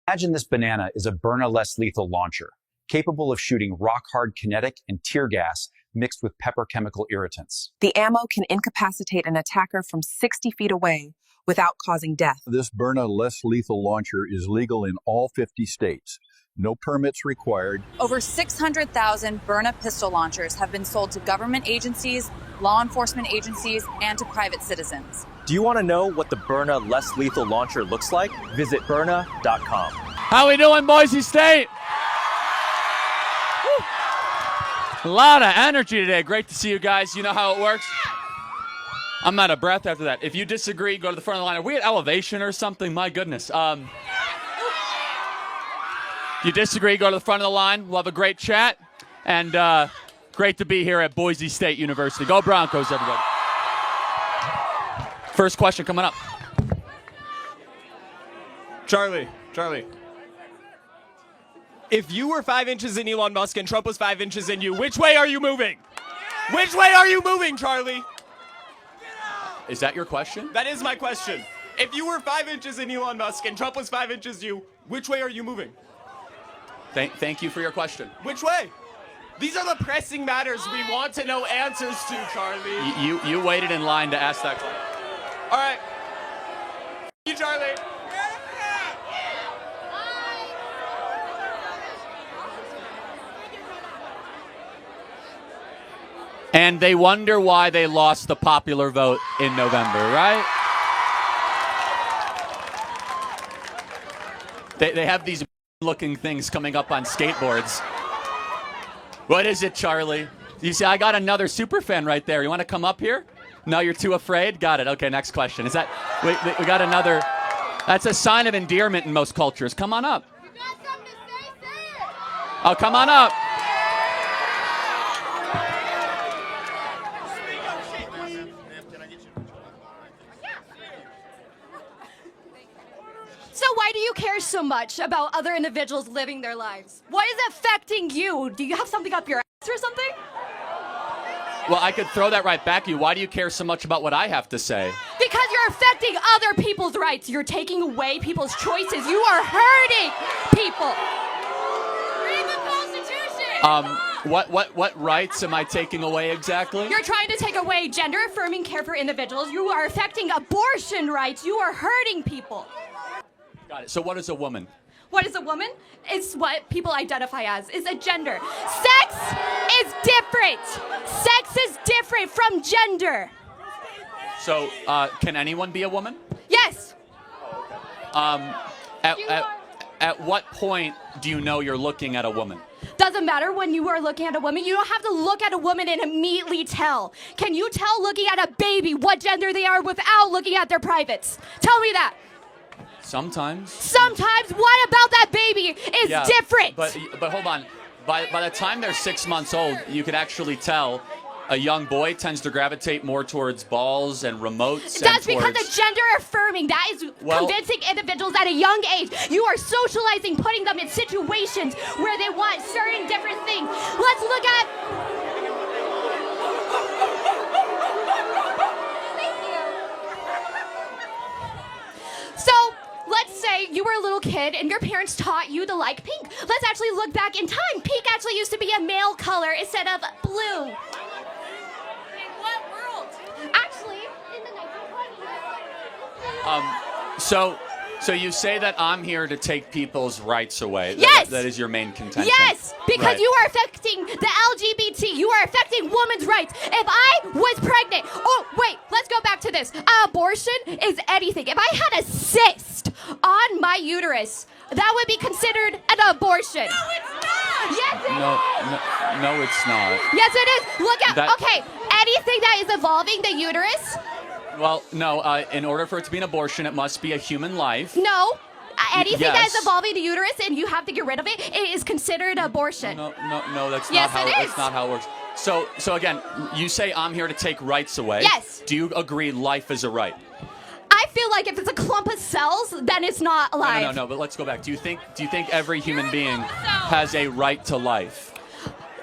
Imagine this banana is a Byrna less lethal launcher, capable of shooting rock-hard kinetic and tear gas mixed with pepper chemical irritants. The ammo can incapacitate an attacker from 60 feet away without causing death. This Byrna less lethal launcher is legal in all 50 states. No permits required. Over 600,000 Byrna pistol launchers have been sold to government agencies, law enforcement agencies, and to private citizens. Do you want to know what the Byrna less lethal launcher looks like? Visit Byrna.com. How we doing, Boise State? Woo. A lot of energy today. Great to see you guys. You know how it works? I'm out of breath after that. If you disagree, go to the front of the line. Are we at elevation or something? My goodness. If you disagree, go to the front of the line. We'll have a great chat. And great to be here at Boise State University. Go Broncos, everybody. First question coming up. Charlie. If you were 5 inches in Elon Musk and Trump was 5 inches in you, which way are you moving? Which way are you moving, Charlie? Is that your question? That is my question. If you were 5 inches in Elon Musk and Trump was 5 inches you, which way are you moving? Thank you for your question. Which way? These are the pressing matters we want to know answers to, Charlie. You waited in line to ask that question. All right. You, Charlie. And they wonder why they lost the popular vote in November, right? They have these looking things coming up on skateboards. What is it, Charlie? You see, I got another super fan right there. You want to come up here? No, you're too afraid? Got it. Okay, next question. Is that we got another? That's a sign of endearment in most cultures. Come on up. You got something to say it. Oh, come on up. So why do you care so much about other individuals living their lives? What is affecting you? Do you have something up your ass or something? Well, I could throw that right back at you. Why do you care so much about what I have to say? Because you're affecting other people's rights. You're taking away people's choices. You are hurting people. Read the Constitution. What rights am I taking away exactly? You're trying to take away gender-affirming care for individuals. You are affecting abortion rights. You are hurting people. Got it. So what is a woman? What is a woman? It's what people identify as. It's a gender. Sex is different. Sex is different from gender. So can anyone be a woman? Yes. At what point do you know you're looking at a woman? Doesn't matter when you are looking at a woman. You don't have to look at a woman and immediately tell. Can you tell looking at a baby what gender they are without looking at their privates? Tell me that. Sometimes. Sometimes. What about that baby is different? But hold on. By the time they're 6 months old, you could actually tell a young boy tends to gravitate more towards balls and remotes. That's because of gender affirming. That is convincing individuals at a young age. You are socializing, putting them in situations where they want certain different things. Let's look at... So, let's say you were a little kid and your parents taught you to like pink. Let's actually look back in time. Pink actually used to be a male color instead of blue. In what world? Actually, in the 1920s. So you say that I'm here to take people's rights away. Yes. That is your main contention. Yes, because right. You are affecting the LGBT. You are affecting women's rights. If I was pregnant, oh wait, let's go back to this. Abortion is anything. If I had a cyst on my uterus, that would be considered an abortion. No, it's not. Yes, it is. No, it's not. Yes, it is. Look at anything that is evolving the uterus. Well, no. In order for it to be an abortion, it must be a human life. No. Anything that is evolving the uterus and you have to get rid of it, it is considered abortion. No, that's yes, not how it is. That's not how it works. So again, you say I'm here to take rights away. Yes. Do you agree life is a right? I feel like if it's a clump of cells, then it's not alive. No. But let's go back. Do you think every human being has a right to life?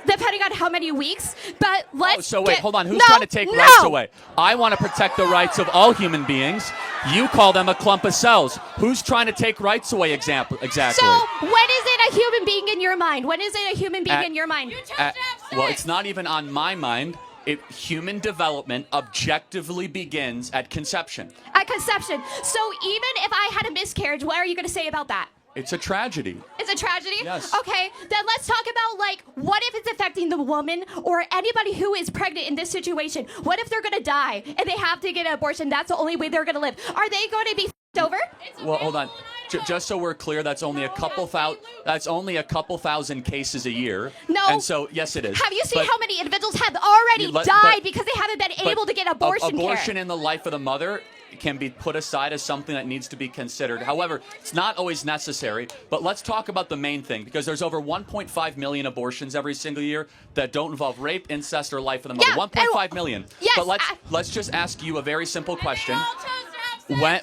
depending on how many weeks. But let's. So wait, hold on. Who's no, trying to take no. rights away? I want to protect the rights of all human beings. You call them a clump of cells. Who's trying to take rights away? Exactly. So when is it a human being in your mind? When is it a human being in your mind? Well, it's not even on my mind. Human development objectively begins at conception. At conception. So even if I had a miscarriage, what are you going to say about that? It's a tragedy. It's a tragedy? Yes. Okay, then let's talk about, like, what if it's affecting the woman or anybody who is pregnant in this situation? What if they're going to die and they have to get an abortion? That's the only way they're going to live. Are they going to be over? Well, hold on. Just so we're clear, that's only a couple thousand cases a year. No. And so, yes, it is. Have you seen how many individuals have already died because they haven't been able to get abortion care? Abortion in the life of the mother can be put aside as something that needs to be considered. However, it's not always necessary. But let's talk about the main thing, because there's over 1.5 million abortions every single year that don't involve rape, incest, or life of the mother. Yeah, 1.5 million. Yes, but let's just ask you a very simple question.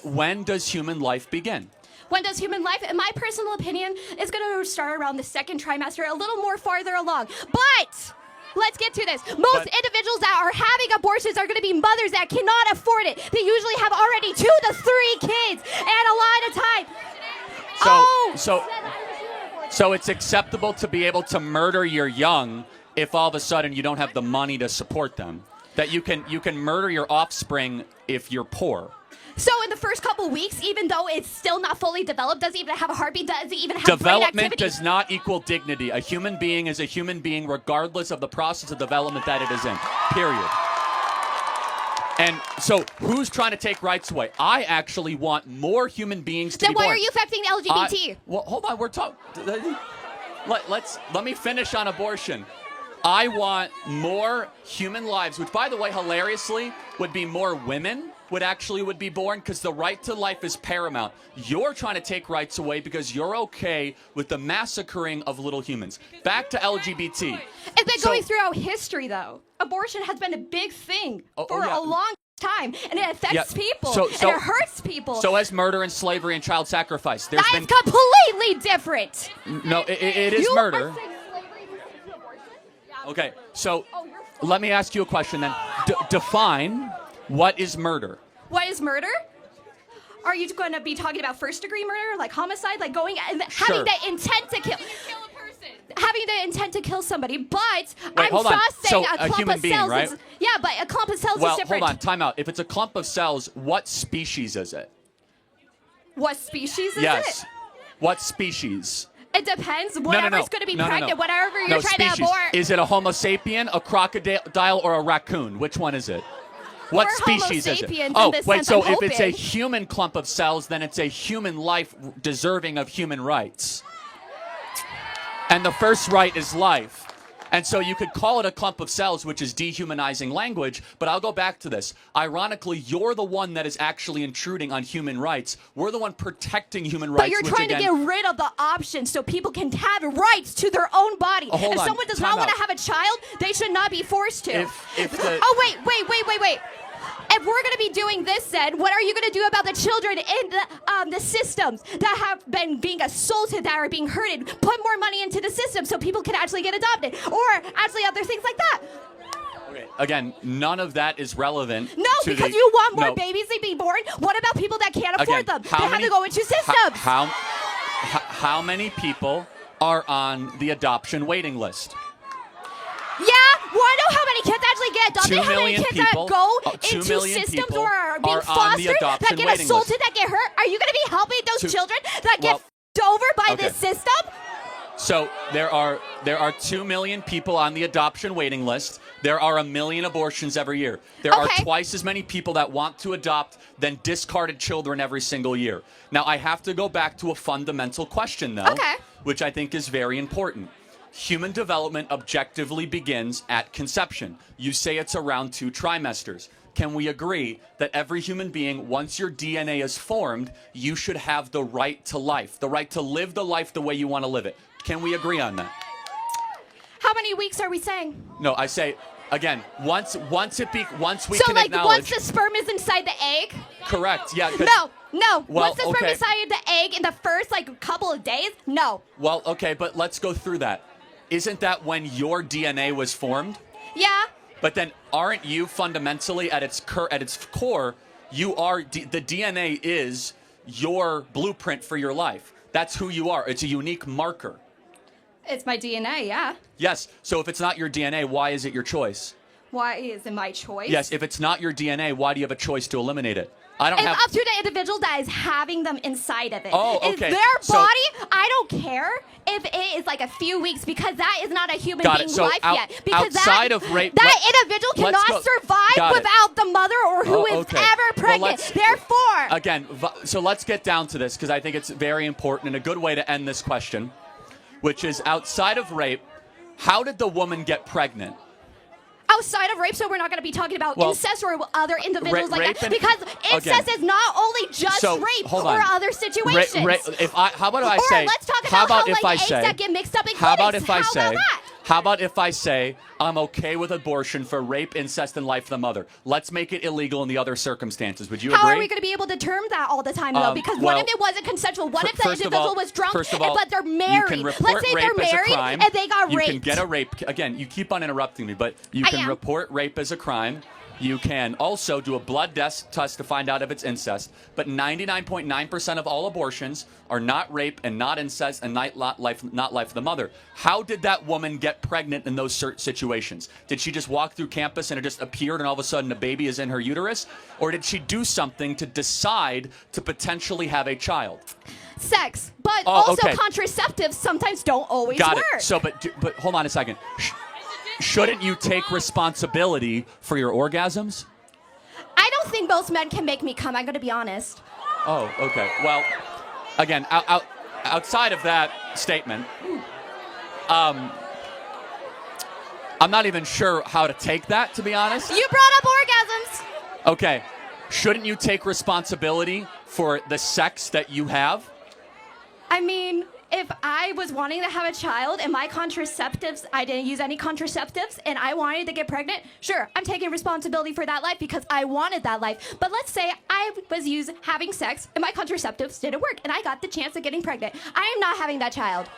When does human life begin? When does human life, in my personal opinion, is going to start around the second trimester, a little more farther along. But let's get to this. Most individuals that are having abortions are going to be mothers that cannot afford it. They usually have already 2 to 3 kids and a lot of time. So it's acceptable to be able to murder your young if all of a sudden you don't have the money to support them. That you can murder your offspring if you're poor. So in the first couple weeks, even though it's still not fully developed, doesn't even have a heartbeat, doesn't even have brain development activity. does not equal dignity. A human being is a human being regardless of the process of development that it is in. Period. And so who's trying to take rights away? I actually want more human beings to Then be born. why are you affecting LGBT? Well, hold on. We're talking. Let me finish on abortion. I want more human lives, which, by the way, hilariously, would be more women would be born, because the right to life is paramount. You're trying to take rights away because you're okay with the massacring of little humans. Back to LGBT. It's been going throughout history, though. Abortion has been a big thing for a long time, and it affects people, and it hurts people. So as murder and slavery and child sacrifice. That is completely different. No, it is murder. Okay, so let me ask you a question then. Define what is murder. What is murder? Are you going to be talking about first-degree murder, like homicide, like going and having the intent to kill? Having the intent to kill somebody, but I'm just saying a clump of cells. Right? Yeah, but a clump of cells is different. Well, hold on, time out. If it's a clump of cells, what species is it? What species is it? Yes. What species? It depends. Whatever's going to be pregnant, whatever you're trying to abort. Is it a Homo sapien, a crocodile, or a raccoon? Which one is it? What species is it? Oh, wait, so if it's a human clump of cells, then it's a human life deserving of human rights. And the first right is life. And so you could call it a clump of cells, which is dehumanizing language, but I'll go back to this. Ironically, you're the one that is actually intruding on human rights. We're the one protecting human rights. But you're trying to get rid of the option so people can have rights to their own body. If someone does not want to have a child, they should not be forced to. Wait. If we're going to be doing this, then what are you going to do about the children in the systems that have been being assaulted, that are being hurted? Put more money into the system so people can actually get adopted, or actually other things like that. Okay. Again, none of that is relevant. No, because you want more babies to be born. What about people that can't afford them? They have to go into systems. How many people are on the adoption waiting list? Yeah, want to know how many kids actually get adopted? How many kids that go into systems or are being fostered, that get assaulted, that get hurt? Are you going to be helping those children that get f***ed over by this system? So there are 2 million people on the adoption waiting list. There are 1 million abortions every year. There are twice as many people that want to adopt than discarded children every single year. Now, I have to go back to a fundamental question, though, which I think is very important. Human development objectively begins at conception. You say it's around 2 trimesters. Can we agree that every human being, once your DNA is formed, you should have the right to life, the right to live the life the way you want to live it? Can we agree on that? How many weeks are we saying? No, I say, again, once we can acknowledge. Once the sperm is inside the egg? Correct, yeah. No. Once the sperm is inside the egg in the first, couple of days? No. Well, okay, but let's go through that. isn't that when your DNA was formed? Yeah. But then aren't you fundamentally at its core, you are the DNA is your blueprint for your life. That's who you are. It's a unique marker. It's my DNA, yeah. Yes. So if it's not your DNA, why is it your choice? Why is it my choice? Yes. If it's not your DNA, why do you have a choice to eliminate it? I don't It's have. up to the individual that is having them inside of it. Oh, It's okay. their So- body. I don't care if it is like a few weeks because that is not a human Got it. being's So life yet. Because outside of rape, that individual let's cannot go- survive got it. without the mother or who is okay. ever Well, pregnant. let's- Therefore, Again, so let's get down to this because I think it's very important and a good way to end this question, which is outside of rape, how did the woman get pregnant? outside of rape, so we're not going to be talking about Well, incest or other individuals like rape that, and- because incest again, is not only just so, rape hold or on. other situations. How about if I or say? let's talk how about about if like I eggs say? that get mixed up in How about clinics. if I How say? about that? How about if I say I'm okay with abortion for rape, incest, and life of the mother? Let's make it illegal in the other circumstances. Would you How agree? are we going to be able to term that all the time, though? Because what well, if it wasn't consensual? What if the First of individual all- was drunk, first of all, but they're You married? can report Let's say rape they're as a married crime. and they got You raped. can get a rape. Again, you keep on interrupting me, but you I can am. report rape as a crime. You can also do a blood test to find out if it's incest. But 99.9% of all abortions are not rape and not incest and not life of the mother. How did that woman get pregnant in those situations? Did she just walk through campus and it just appeared and all of a sudden a baby is in her uterus? Or did she do something to decide to potentially have a child? Sex, but Oh, also okay. contraceptives sometimes don't always Got work. it. So, but hold on a second. Shouldn't you take responsibility for your orgasms? I don't think most men can make me come. I'm going to be honest. Oh, okay. Well, again, outside of that statement, I'm not even sure how to take that, to be honest. You brought up orgasms. Okay. Shouldn't you take responsibility for the sex that you have? I mean, if I was wanting to have a child and my contraceptives, I didn't use any contraceptives, and I wanted to get pregnant, sure, I'm taking responsibility for that life because I wanted that life. But let's say I was having sex and my contraceptives didn't work, and I got the chance of getting pregnant. I am not having that child.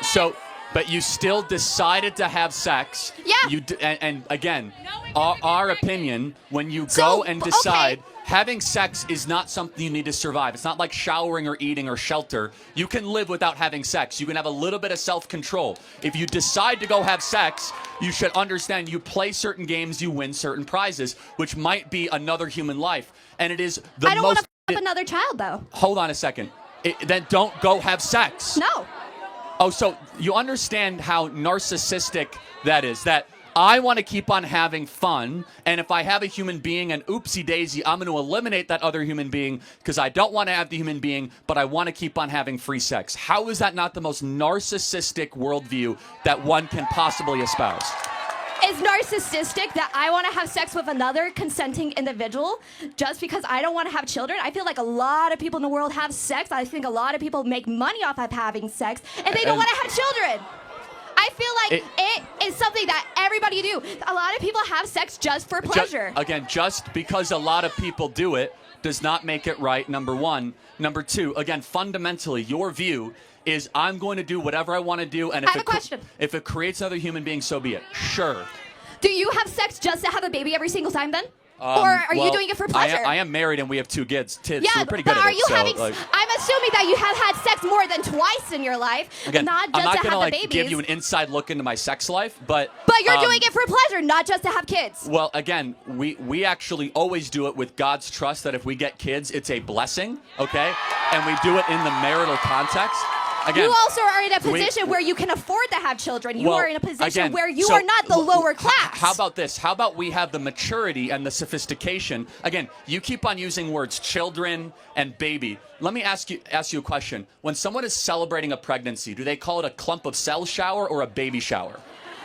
So, but you still decided to have sex. Yeah. And again, our opinion, when you So, go and decide, okay. having sex is not something you need to survive. It's not like showering or eating or shelter. You can live without having sex. You can have a little bit of self-control. If you decide to go have sex, you should understand you play certain games, you win certain prizes, which might be another human life. And it is the I don't want most... to f up another child, though. Hold on a second. Then don't go have sex. No. Oh, so you understand how narcissistic that is, that I want to keep on having fun, and if I have a human being and oopsie daisy, I'm going to eliminate that other human being because I don't want to have the human being, but I want to keep on having free sex. How is that not the most narcissistic worldview that one can possibly espouse? It's narcissistic that I want to have sex with another consenting individual just because I don't want to have children. I feel like a lot of people in the world have sex. I think a lot of people make money off of having sex, and they don't want to have children. I feel like it is something that everybody do. A lot of people have sex just for pleasure. Just because a lot of people do it does not make it right, number one. Number two, again, fundamentally, your view is I'm going to do whatever I want to do, and I have a question. If it creates another human being, so be it. Sure. Do you have sex just to have a baby every single time then? Or are you doing it for pleasure? I am married and we have 2 kids. So Yeah, we're pretty but good at are it. you So, having? like, I'm assuming that you have had sex more than twice in your life, again, not I'm just not to gonna have the like babies. give you an inside look into my sex life, but But you're doing it for pleasure, not just to have kids. Well, again, we actually always do it with God's trust that if we get kids, it's a blessing, okay? And we do it in the marital context. Again, You also are in a position where you can afford to have children. You well, are in a position again, where you so are not the lower class. How about this? How about we have the maturity and the sophistication? Again, you keep on using words children and baby. Let me ask you a question. When someone is celebrating a pregnancy, do they call it a clump of cells shower or a baby shower?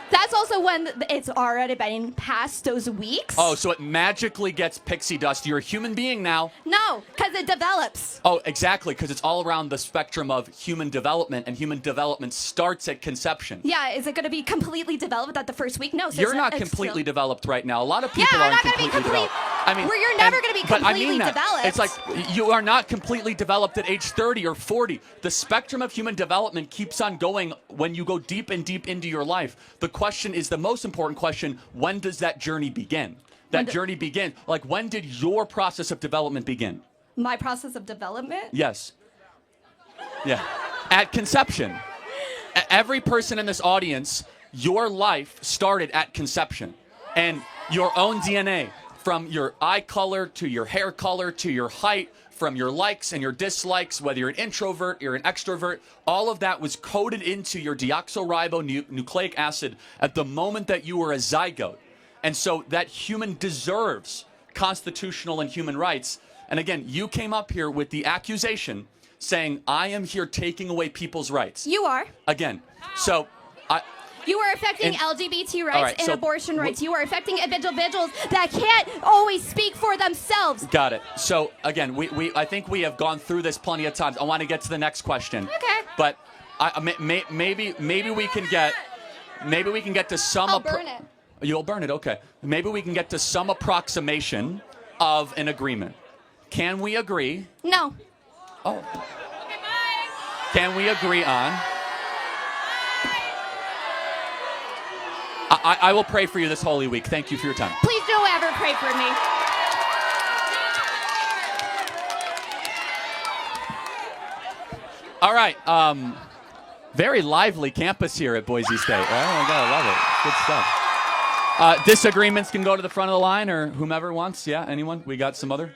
That's also when it's already been past those weeks. Oh, so it magically gets pixie dust. You're a human being now. No, because it develops. Oh, exactly, because it's all around the spectrum of human development, and human development starts at conception. Yeah, is it going to be completely developed at the first week? No. So You're it's not it's completely still- developed right now. A lot of people Yeah, I'm aren't not going to be completely complete. developed. I mean, where you're never going to be but I completely mean that. developed. It's like you are not completely developed at age 30 or 40. The spectrum of human development keeps on going when you go deep and deep into your life. The question is the most important question: when does that journey begin? That journey begin. Like, when did your process of development begin? My process of development? Yes. Yeah. At conception. Every person in this audience, your life started at conception. And your own DNA, from your eye color to your hair color to your height, from your likes and your dislikes, whether you're an introvert, you're an extrovert, all of that was coded into your deoxyribonucleic acid at the moment that you were a zygote. And so that human deserves constitutional and human rights. And again, you came up here with the accusation saying, I am here taking away people's rights. You are. Again, so you are affecting LGBT rights right, and so abortion rights. You are affecting individuals that can't always speak for themselves. Got it. So again, I think we have gone through this plenty of times. I want to get to the next question. Okay. But maybe we can get to some. I'll burn it. You'll burn it. Okay. Maybe we can get to some approximation of an agreement. Can we agree? No. Oh. Can we agree on? I will pray for you this Holy Week. Thank you for your time. Please don't ever pray for me. All right. Very lively campus here at Boise State. Oh, my God, I love it. Good stuff. Disagreements can go to the front of the line, or whomever wants. Yeah, anyone? We got some other?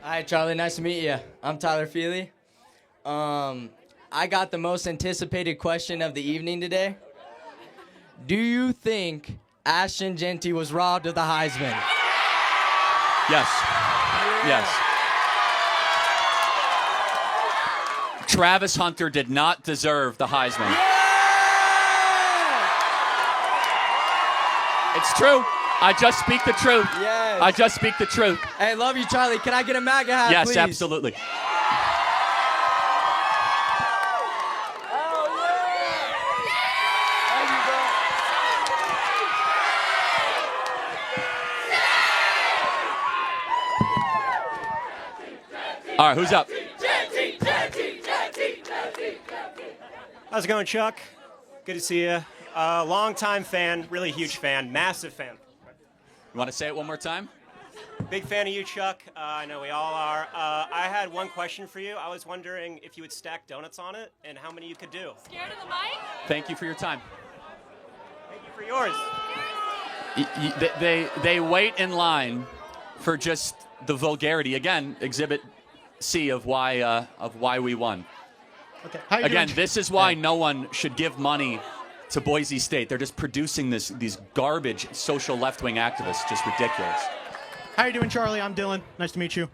Hi, Charlie. Nice to meet you. I'm Tyler Feely. I got the most anticipated question of the evening today. Do you think Ashton Genty was robbed of the Heisman? Yes. Yes. Travis Hunter did not deserve the Heisman. It's true. I just speak the truth. Yes. I just speak the truth. Hey, love you, Charlie. Can I get a MAGA hat, Yes, please? absolutely. All right, who's up? How's it going, Chuck? Good to see you. Long-time fan, really huge fan, massive fan. You want to say it one more time? Big fan of you, Chuck. I know we all are. I had one question for you. I was wondering if you would stack donuts on it and how many you could do. Scared of the mic? Thank you for your time. Thank you for yours. They wait in line for just the vulgarity. Again, exhibit C of why we won. Okay. Again, this is why no one should give money to Boise State. They're just producing these garbage social left-wing activists. Just ridiculous. How you doing, Charlie? I'm Dylan. Nice to meet you.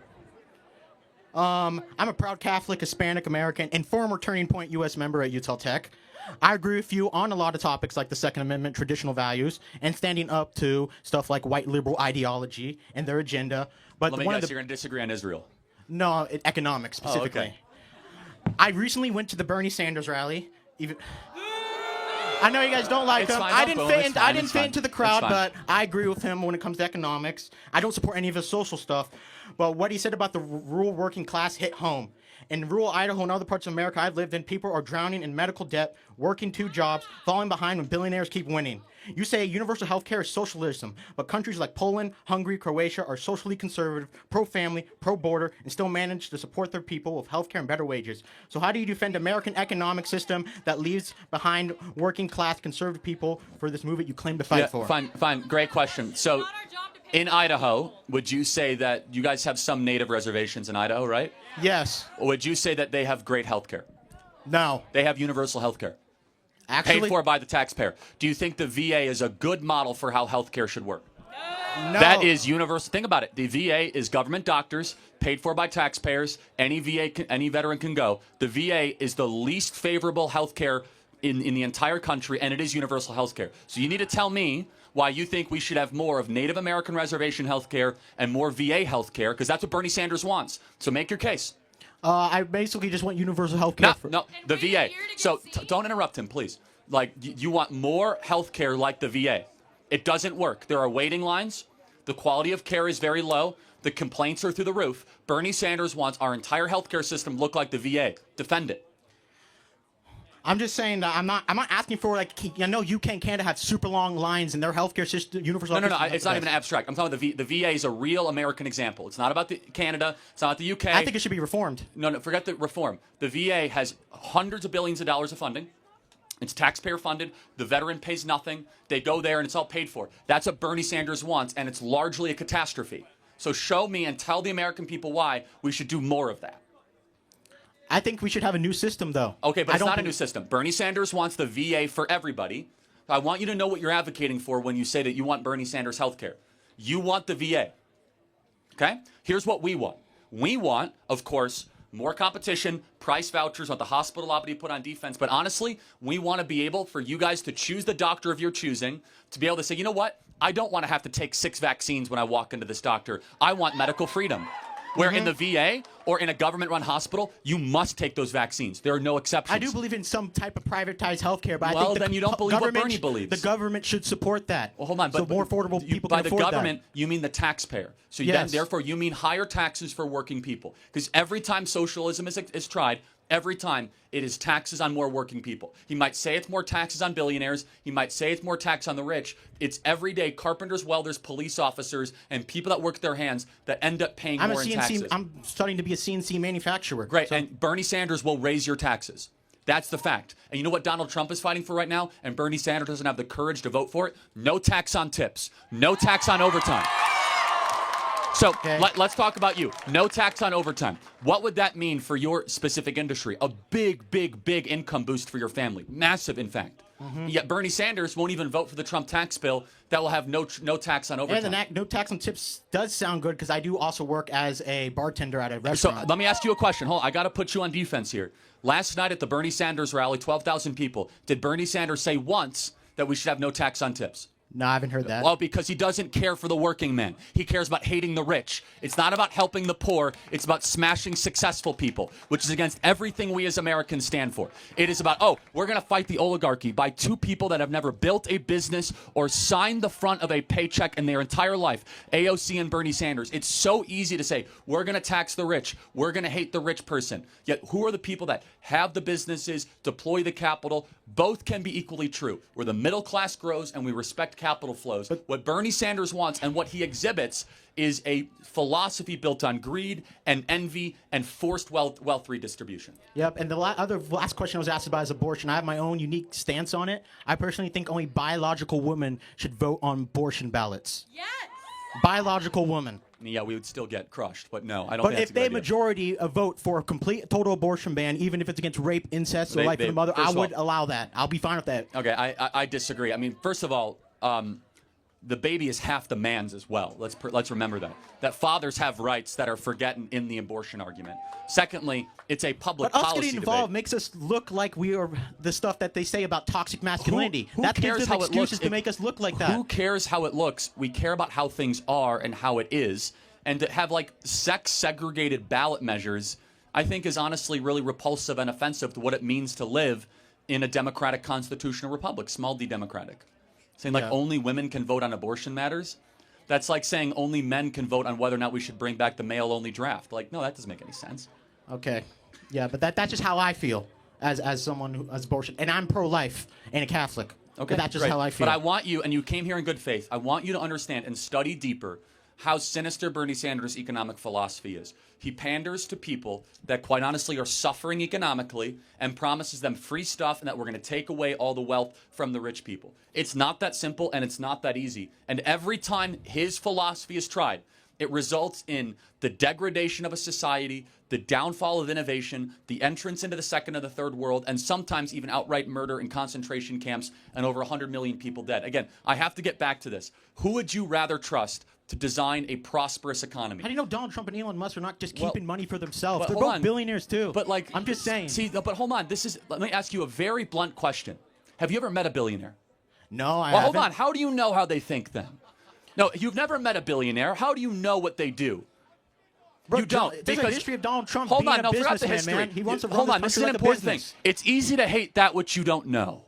I'm a proud Catholic, Hispanic American, and former Turning Point U.S. member at Utah Tech. I agree with you on a lot of topics like the Second Amendment, traditional values, and standing up to stuff like white liberal ideology and their agenda. But Let me guess, you're going to disagree on Israel. No, economics specifically. Oh, okay. I recently went to the Bernie Sanders rally. I know you guys don't like him. I didn't fit into the crowd, but I agree with him when it comes to economics. I don't support any of his social stuff, but what he said about the rural working class hit home. In rural Idaho and other parts of America I've lived in, people are drowning in medical debt, working 2 jobs, falling behind when billionaires keep winning. You say universal health care is socialism, but countries like Poland, Hungary, Croatia are socially conservative, pro-family, pro-border, and still manage to support their people with health care and better wages. So how do you defend American economic system that leaves behind working class conservative people for this movement you claim to fight for? Fine. Great question. So in Idaho, would you say that you guys have some native reservations in Idaho, right? Yes. Or would you say that they have great health care? No. They have universal health care. Actually, paid for by the taxpayer. Do you think the VA is a good model for how health care should work? No. That is universal. Think about it. The VA is government doctors, paid for by taxpayers. Any veteran can go. The VA is the least favorable health care in the entire country, and it is universal health care. So you need to tell me why you think we should have more of Native American reservation health care and more VA health care, because that's what Bernie Sanders wants. So make your case. I basically just want universal health care. No, the VA. So don't interrupt him, please. Like, you want more health care like the VA. It doesn't work. There are waiting lines. The quality of care is very low. The complaints are through the roof. Bernie Sanders wants our entire healthcare system look like the VA. Defend it. I'm just saying that I'm not asking for, like, I know UK and Canada have super long lines in their healthcare system, universal. No, it's not even abstract. I'm talking about the VA is a real American example. It's not about the Canada. It's not the UK. I think it should be reformed. No, forget the reform. The VA has hundreds of billions of dollars of funding. It's taxpayer funded. The veteran pays nothing. They go there and it's all paid for. That's what Bernie Sanders wants, and it's largely a catastrophe. So show me and tell the American people why we should do more of that. I think we should have a new system, though. Okay, but it's not a new system. Bernie Sanders wants the VA for everybody. I want you to know what you're advocating for when you say that you want Bernie Sanders health care. You want the VA. Okay? Here's what we want. We want, of course, more competition, price vouchers, want the hospital lobby put on defense. But honestly, we want to be able for you guys to choose the doctor of your choosing, to be able to say, you know what? I don't want to have to take 6 vaccines when I walk into this doctor. I want medical freedom. Where in the VA or in a government-run hospital, you must take those vaccines. There are no exceptions. I do believe in some type of privatized healthcare, but well, I think then you don't believe what Bernie believes. The government should support that. Well, hold on. So more affordable people by can afford the government, that. you mean the taxpayer. So yes. Therefore, you mean higher taxes for working people. Because every time socialism is tried, every time it is taxes on more working people. He might say it's more taxes on billionaires. He might say it's more tax on the rich. It's everyday carpenters, welders, police officers, and people that work their hands that end up paying more in taxes. I'm starting to be a CNC manufacturer. Great, so. And Bernie Sanders will raise your taxes. That's the fact. And you know what Donald Trump is fighting for right now? And Bernie Sanders doesn't have the courage to vote for it? No tax on tips. No tax on overtime. So let's talk about you. No tax on overtime. What would that mean for your specific industry? A big, big, big income boost for your family. Massive, in fact. Yet Bernie Sanders won't even vote for the Trump tax bill that will have no tax on overtime. And the no tax on tips does sound good because I do also work as a bartender at a restaurant. So let me ask you a question. Hold on. I got to put you on defense here. Last night at the Bernie Sanders rally, 12,000 people. Did Bernie Sanders say once that we should have no tax on tips? No, I haven't heard that. Well, because he doesn't care for the working man. He cares about hating the rich. It's not about helping the poor. It's about smashing successful people, which is against everything we as Americans stand for. It is about, we're going to fight the oligarchy by 2 people that have never built a business or signed the front of a paycheck in their entire life, AOC and Bernie Sanders. It's so easy to say, we're going to tax the rich. We're going to hate the rich person. Yet who are the people that have the businesses, deploy the capital? Both can be equally true. Where the middle class grows and we respect capital flows. But what Bernie Sanders wants and what he exhibits is a philosophy built on greed and envy and forced wealth redistribution. Yep, and the last question I was asked about is abortion. I have my own unique stance on it. I personally think only biological women should vote on abortion ballots. Yes! Biological women. Yeah, we would still get crushed, but no, I don't think that's a good idea. But if they majority vote for a complete, total abortion ban, even if it's against rape, incest, or life of the mother, I would allow that. I'll be fine with that. Okay, I disagree. I mean, first of all, the baby is half the man's as well. Let's remember that fathers have rights that are forgotten in the abortion argument. Secondly, it's a public policy debate. But us getting involved makes us look like we are the stuff that they say about toxic masculinity. Who that cares gives them how excuses it looks? to make us look like that. Who cares how it looks? We care about how things are and how it is. And to have sex-segregated ballot measures, I think is honestly really repulsive and offensive to what it means to live in a democratic constitutional republic, small d democratic. Saying only women can vote on abortion matters? That's like saying only men can vote on whether or not we should bring back the male-only draft. No, that doesn't make any sense. Okay. Yeah, but that's just how I feel as someone who has abortion. And I'm pro-life and a Catholic. Okay, but that's just how I feel. But I want you, and you came here in good faith, I want you to understand and study deeper how sinister Bernie Sanders' economic philosophy is. He panders to people that quite honestly are suffering economically and promises them free stuff and that we're going to take away all the wealth from the rich people. It's not that simple and it's not that easy. And every time his philosophy is tried, it results in the degradation of a society, the downfall of innovation, the entrance into the second and the third world, and sometimes even outright murder in concentration camps and over 100 million people dead. Again, I have to get back to this. Who would you rather trust to design a prosperous economy? How do you know Donald Trump and Elon Musk are not just keeping money for themselves? They're hold both on. billionaires too. But I'm just saying. See, but hold on. Let me ask you a very blunt question. Have you ever met a billionaire? No, I haven't. haven't. Hold on. How do you know how they think then? No, you've never met a billionaire. How do you know what they do? Bro, you don't. There's a history of Donald Trump hold being on, no, a forgot the businessman, history. man. He wants to run hold this on, this is country an like a important thing. business. It's easy to hate that which you don't know.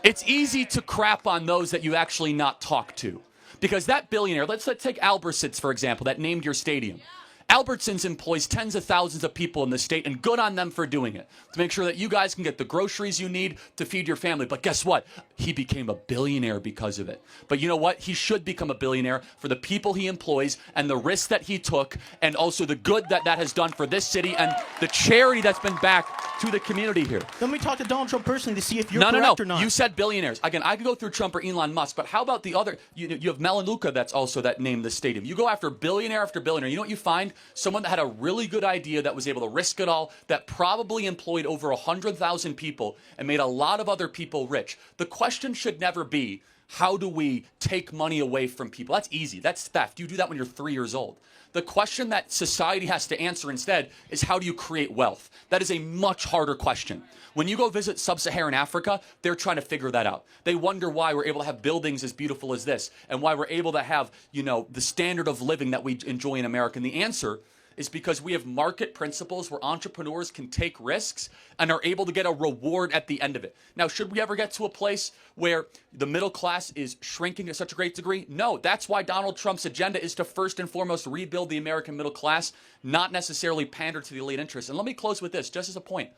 It's easy to crap on those that you actually not talk to. Because that billionaire, let's take Albertsons, for example, that named your stadium. Albertsons employs tens of thousands of people in the state, and good on them for doing it, to make sure that you guys can get the groceries you need to feed your family. But guess what? He became a billionaire because of it. But you know what? He should become a billionaire for the people he employs and the risks that he took, and also the good that has done for this city and the charity that's been back to the community here. Let me talk to Donald Trump personally to see if you're correct or not. You said billionaires. Again, I could go through Trump or Elon Musk, but how about the other? You have Melaleuca that's also that named the stadium. You go after billionaire after billionaire. You know what you find? Someone that had a really good idea that was able to risk it all, that probably employed over 100,000 people and made a lot of other people rich. The question should never be, how do we take money away from people? That's easy. That's theft. You do that when you're 3 years old. The question that society has to answer instead is, how do you create wealth? That is a much harder question. When you go visit sub-Saharan Africa, they're trying to figure that out. They wonder why we're able to have buildings as beautiful as this, and why we're able to have, the standard of living that we enjoy in America. And the answer is because we have market principles where entrepreneurs can take risks and are able to get a reward at the end of it. Now, should we ever get to a place where the middle class is shrinking to such a great degree? No, that's why Donald Trump's agenda is to first and foremost rebuild the American middle class, not necessarily pander to the elite interests. And let me close with this, just as a point.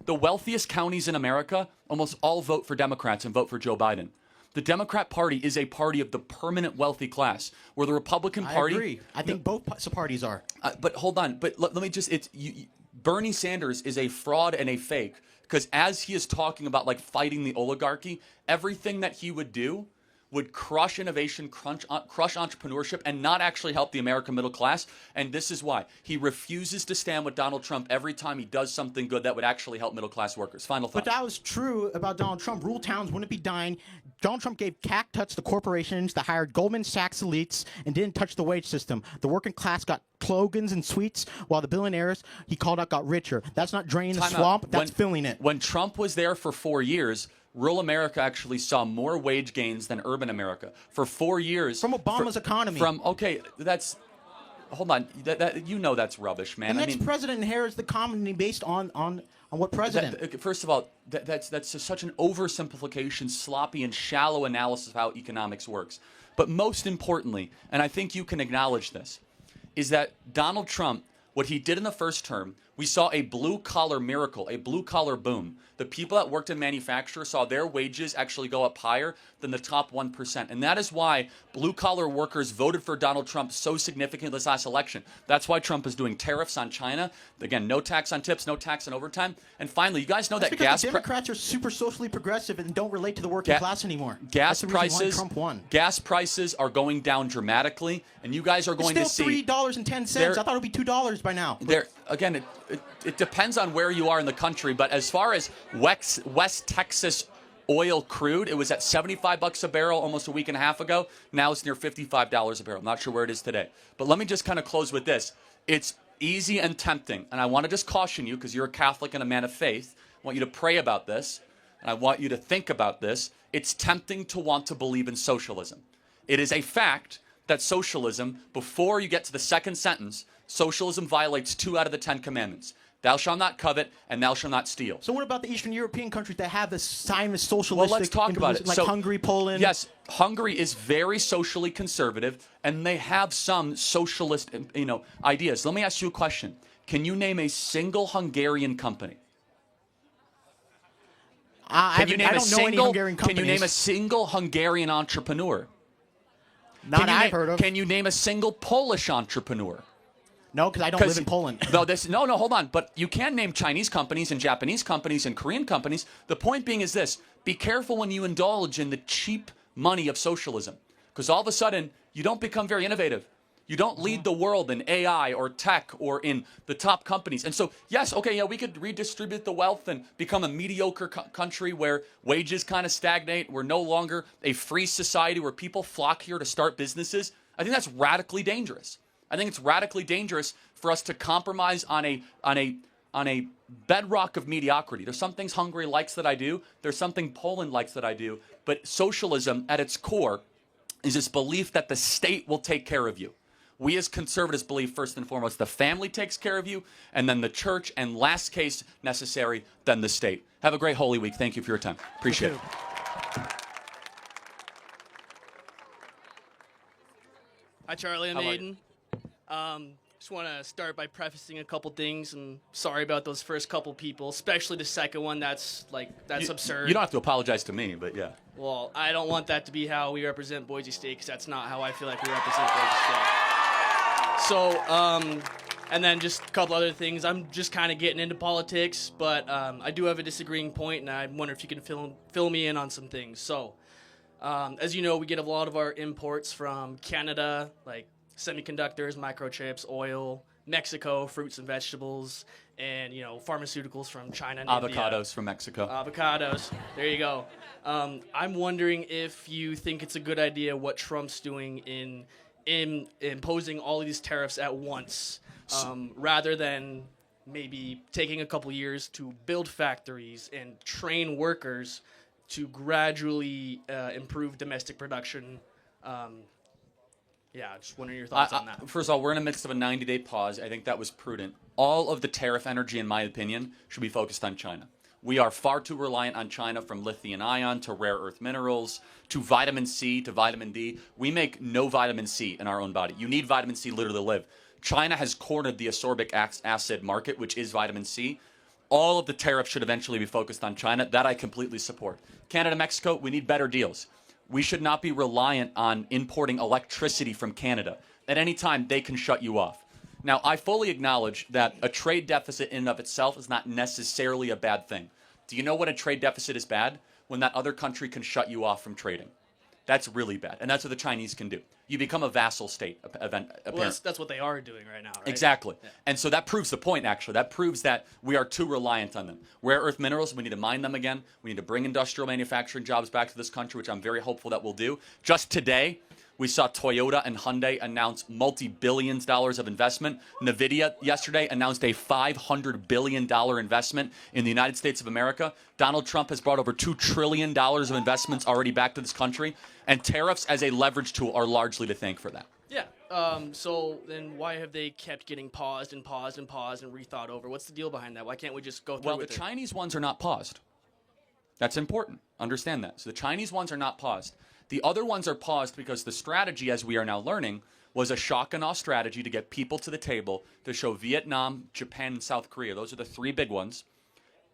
The wealthiest counties in America almost all vote for Democrats and vote for Joe Biden. The Democrat Party is a party of the permanent wealthy class, where the Republican Party... I agree. I think both parties are. But hold on. But let me just... Bernie Sanders is a fraud and a fake, because as he is talking about fighting the oligarchy, everything that he would do would crush innovation, crush entrepreneurship, and not actually help the American middle class. And this is why. He refuses to stand with Donald Trump every time he does something good that would actually help middle class workers. Final thought. But that was true about Donald Trump. Rural towns wouldn't be dying. Donald Trump gave cack cuts to corporations that hired Goldman Sachs elites and didn't touch the wage system. The working class got slogans and sweets, while the billionaires he called out got richer. That's not draining the swamp. That's filling it. When Trump was there for 4 years, rural America actually saw more wage gains than urban America. For 4 years. From Obama's economy. Hold on. That's rubbish, man. And next president inherits the economy based on what president? First of all, that's just such an oversimplification, sloppy, and shallow analysis of how economics works. But most importantly, and I think you can acknowledge this, is that Donald Trump, what he did in the first term, we saw a blue-collar miracle, a blue-collar boom. The people that worked in manufacture saw their wages actually go up higher than the top 1%. And that is why blue-collar workers voted for Donald Trump so significantly this last election. That's why Trump is doing tariffs on China. Again, no tax on tips, no tax on overtime. And finally, you guys know that gas... Democrats are super socially progressive and don't relate to the working class anymore. Gas prices, Trump won. Gas prices are going down dramatically, and you guys are going to see... It's still $3.10. I thought it would be $2 by now. Again, it depends on where you are in the country, but as far as West Texas oil crude, it was at $75 a barrel almost a week and a half ago. Now it's near $55 a barrel. I'm not sure where it is today. But let me just kind of close with this. It's easy and tempting, and I want to just caution you, because you're a Catholic and a man of faith. I want you to pray about this, and I want you to think about this. It's tempting to want to believe in socialism. It is a fact that socialism, before you get to the second sentence, socialism violates 2 out of the 10 commandments. Thou shalt not covet, and thou shalt not steal. So what about the Eastern European countries that have this Zionist socialistic... Well, let's talk about it. Like Hungary, Poland... Yes, Hungary is very socially conservative, and they have some socialist, ideas. Let me ask you a question. Can you name a single Hungarian company? I don't know any Hungarian companies. Can you name a single Hungarian entrepreneur? Not I've heard of. Can you name a single Polish entrepreneur? No, because I don't live in Poland. No, hold on. But you can name Chinese companies and Japanese companies and Korean companies. The point being is this. Be careful when you indulge in the cheap money of socialism. Because all of a sudden, you don't become very innovative. You don't lead the world in AI or tech or in the top companies. And so, yes, okay, yeah, we could redistribute the wealth and become a mediocre country where wages kind of stagnate. We're no longer a free society where people flock here to start businesses. I think that's radically dangerous. I think it's radically dangerous for us to compromise on a bedrock of mediocrity. There's some things Hungary likes that I do. There's something Poland likes that I do. But socialism, at its core, is this belief that the state will take care of you. We as conservatives believe, first and foremost, the family takes care of you, and then the church, and last case necessary, then the state. Have a great Holy Week. Thank you for your time. Appreciate it. Hi, Charlie and How are you? Aiden. Just want to start by prefacing a couple things, and sorry about those first couple people, especially the second one. That's absurd. You don't have to apologize to me, but yeah. Well, I don't want that to be how we represent Boise State, because that's not how I feel like we represent Boise State. So, and then just a couple other things. I'm just kind of getting into politics, but I do have a disagreeing point, and I wonder if you can fill me in on some things. So, as you know, we get a lot of our imports from Canada, like semiconductors, microchips, oil, Mexico, fruits and vegetables, and, pharmaceuticals from China and Avocados India. from Mexico. Avocados. There you go. I'm wondering if you think it's a good idea what Trump's doing in imposing all of these tariffs at once, rather than maybe taking a couple years to build factories and train workers to gradually improve domestic production. Just wondering your thoughts on that. First of all, we're in the midst of a 90-day pause. I think that was prudent. All of the tariff energy, in my opinion, should be focused on China. We are far too reliant on China, from lithium ion to rare earth minerals to vitamin C to vitamin D. We make no vitamin C in our own body. You need vitamin C literally to live. China has cornered the ascorbic acid market, which is vitamin C. All of the tariffs should eventually be focused on China. That I completely support. Canada, Mexico, we need better deals. We should not be reliant on importing electricity from Canada. At any time, they can shut you off. Now, I fully acknowledge that a trade deficit in and of itself is not necessarily a bad thing. Do you know when a trade deficit is bad? When that other country can shut you off from trading. That's really bad. And that's what the Chinese can do. You become a vassal state. Well, that's what they are doing right now, right? Exactly. Yeah. And so that proves the point, actually. That proves that we are too reliant on them. Rare earth minerals, we need to mine them again. We need to bring industrial manufacturing jobs back to this country, which I'm very hopeful that we'll do. Just today, we saw Toyota and Hyundai announce multi-billions dollars of investment. NVIDIA yesterday announced a $500 billion investment in the United States of America. Donald Trump has brought over $2 trillion of investments already back to this country. And tariffs as a leverage tool are largely to thank for that. Yeah. So then why have they kept getting paused and rethought over? What's the deal behind that? Why can't we just go through with it? Well, the Chinese ones are not paused. That's important. Understand that. So the Chinese ones are not paused. The other ones are paused because the strategy, as we are now learning, was a shock and awe strategy to get people to the table to show Vietnam, Japan, and South Korea. Those are the three big ones,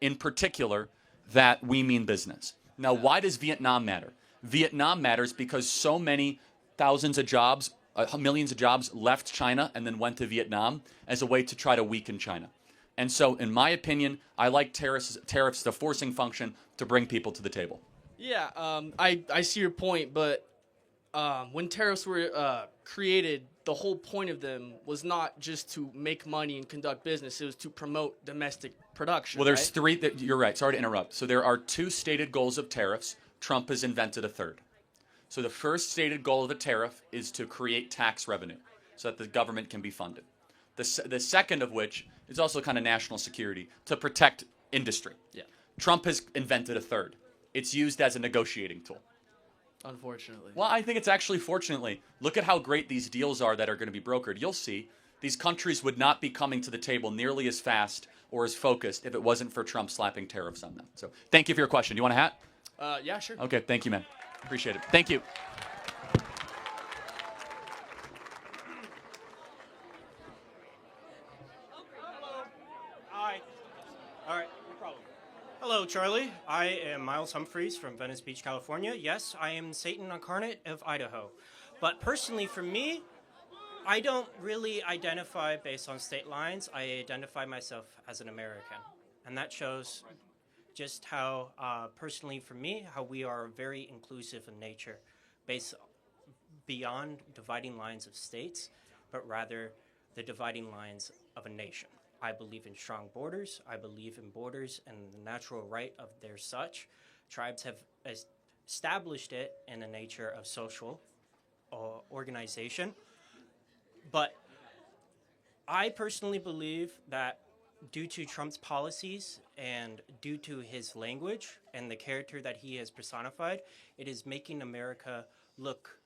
in particular, that we mean business. Now, why does Vietnam matter? Vietnam matters because so many thousands of jobs, millions of jobs left China and then went to Vietnam as a way to try to weaken China. And so, in my opinion, I like tariffs as a forcing function to bring people to the table. Yeah, I see your point, but when tariffs were created, the whole point of them was not just to make money and conduct business. It was to promote domestic production. Well, there's three. You're right. Sorry to interrupt. So there are two stated goals of tariffs. Trump has invented a third. So the first stated goal of the tariff is to create tax revenue so that the government can be funded. The second of which is also kind of national security, to protect industry. Yeah. Trump has invented a third. It's used as a negotiating tool. Unfortunately. Well, I think it's actually fortunately. Look at how great these deals are that are going to be brokered. You'll see these countries would not be coming to the table nearly as fast or as focused if it wasn't for Trump slapping tariffs on them. So thank you for your question. You want a hat? Yeah, sure. Okay, thank you, man. Appreciate it. Thank you. Hi. All right, no problem. Hello, Charlie. I am Miles Humphreys from Venice Beach, California. Yes, I am Satan incarnate of Idaho. But personally, for me, I don't really identify based on state lines. I identify myself as an American. And that shows just how, personally for me, how we are very inclusive in nature, based beyond dividing lines of states, but rather the dividing lines of a nation. I believe in strong borders. I believe in borders and the natural right of their such. Tribes have established it in the nature of social organization. But I personally believe that due to Trump's policies and due to his language and the character that he has personified, it is making America look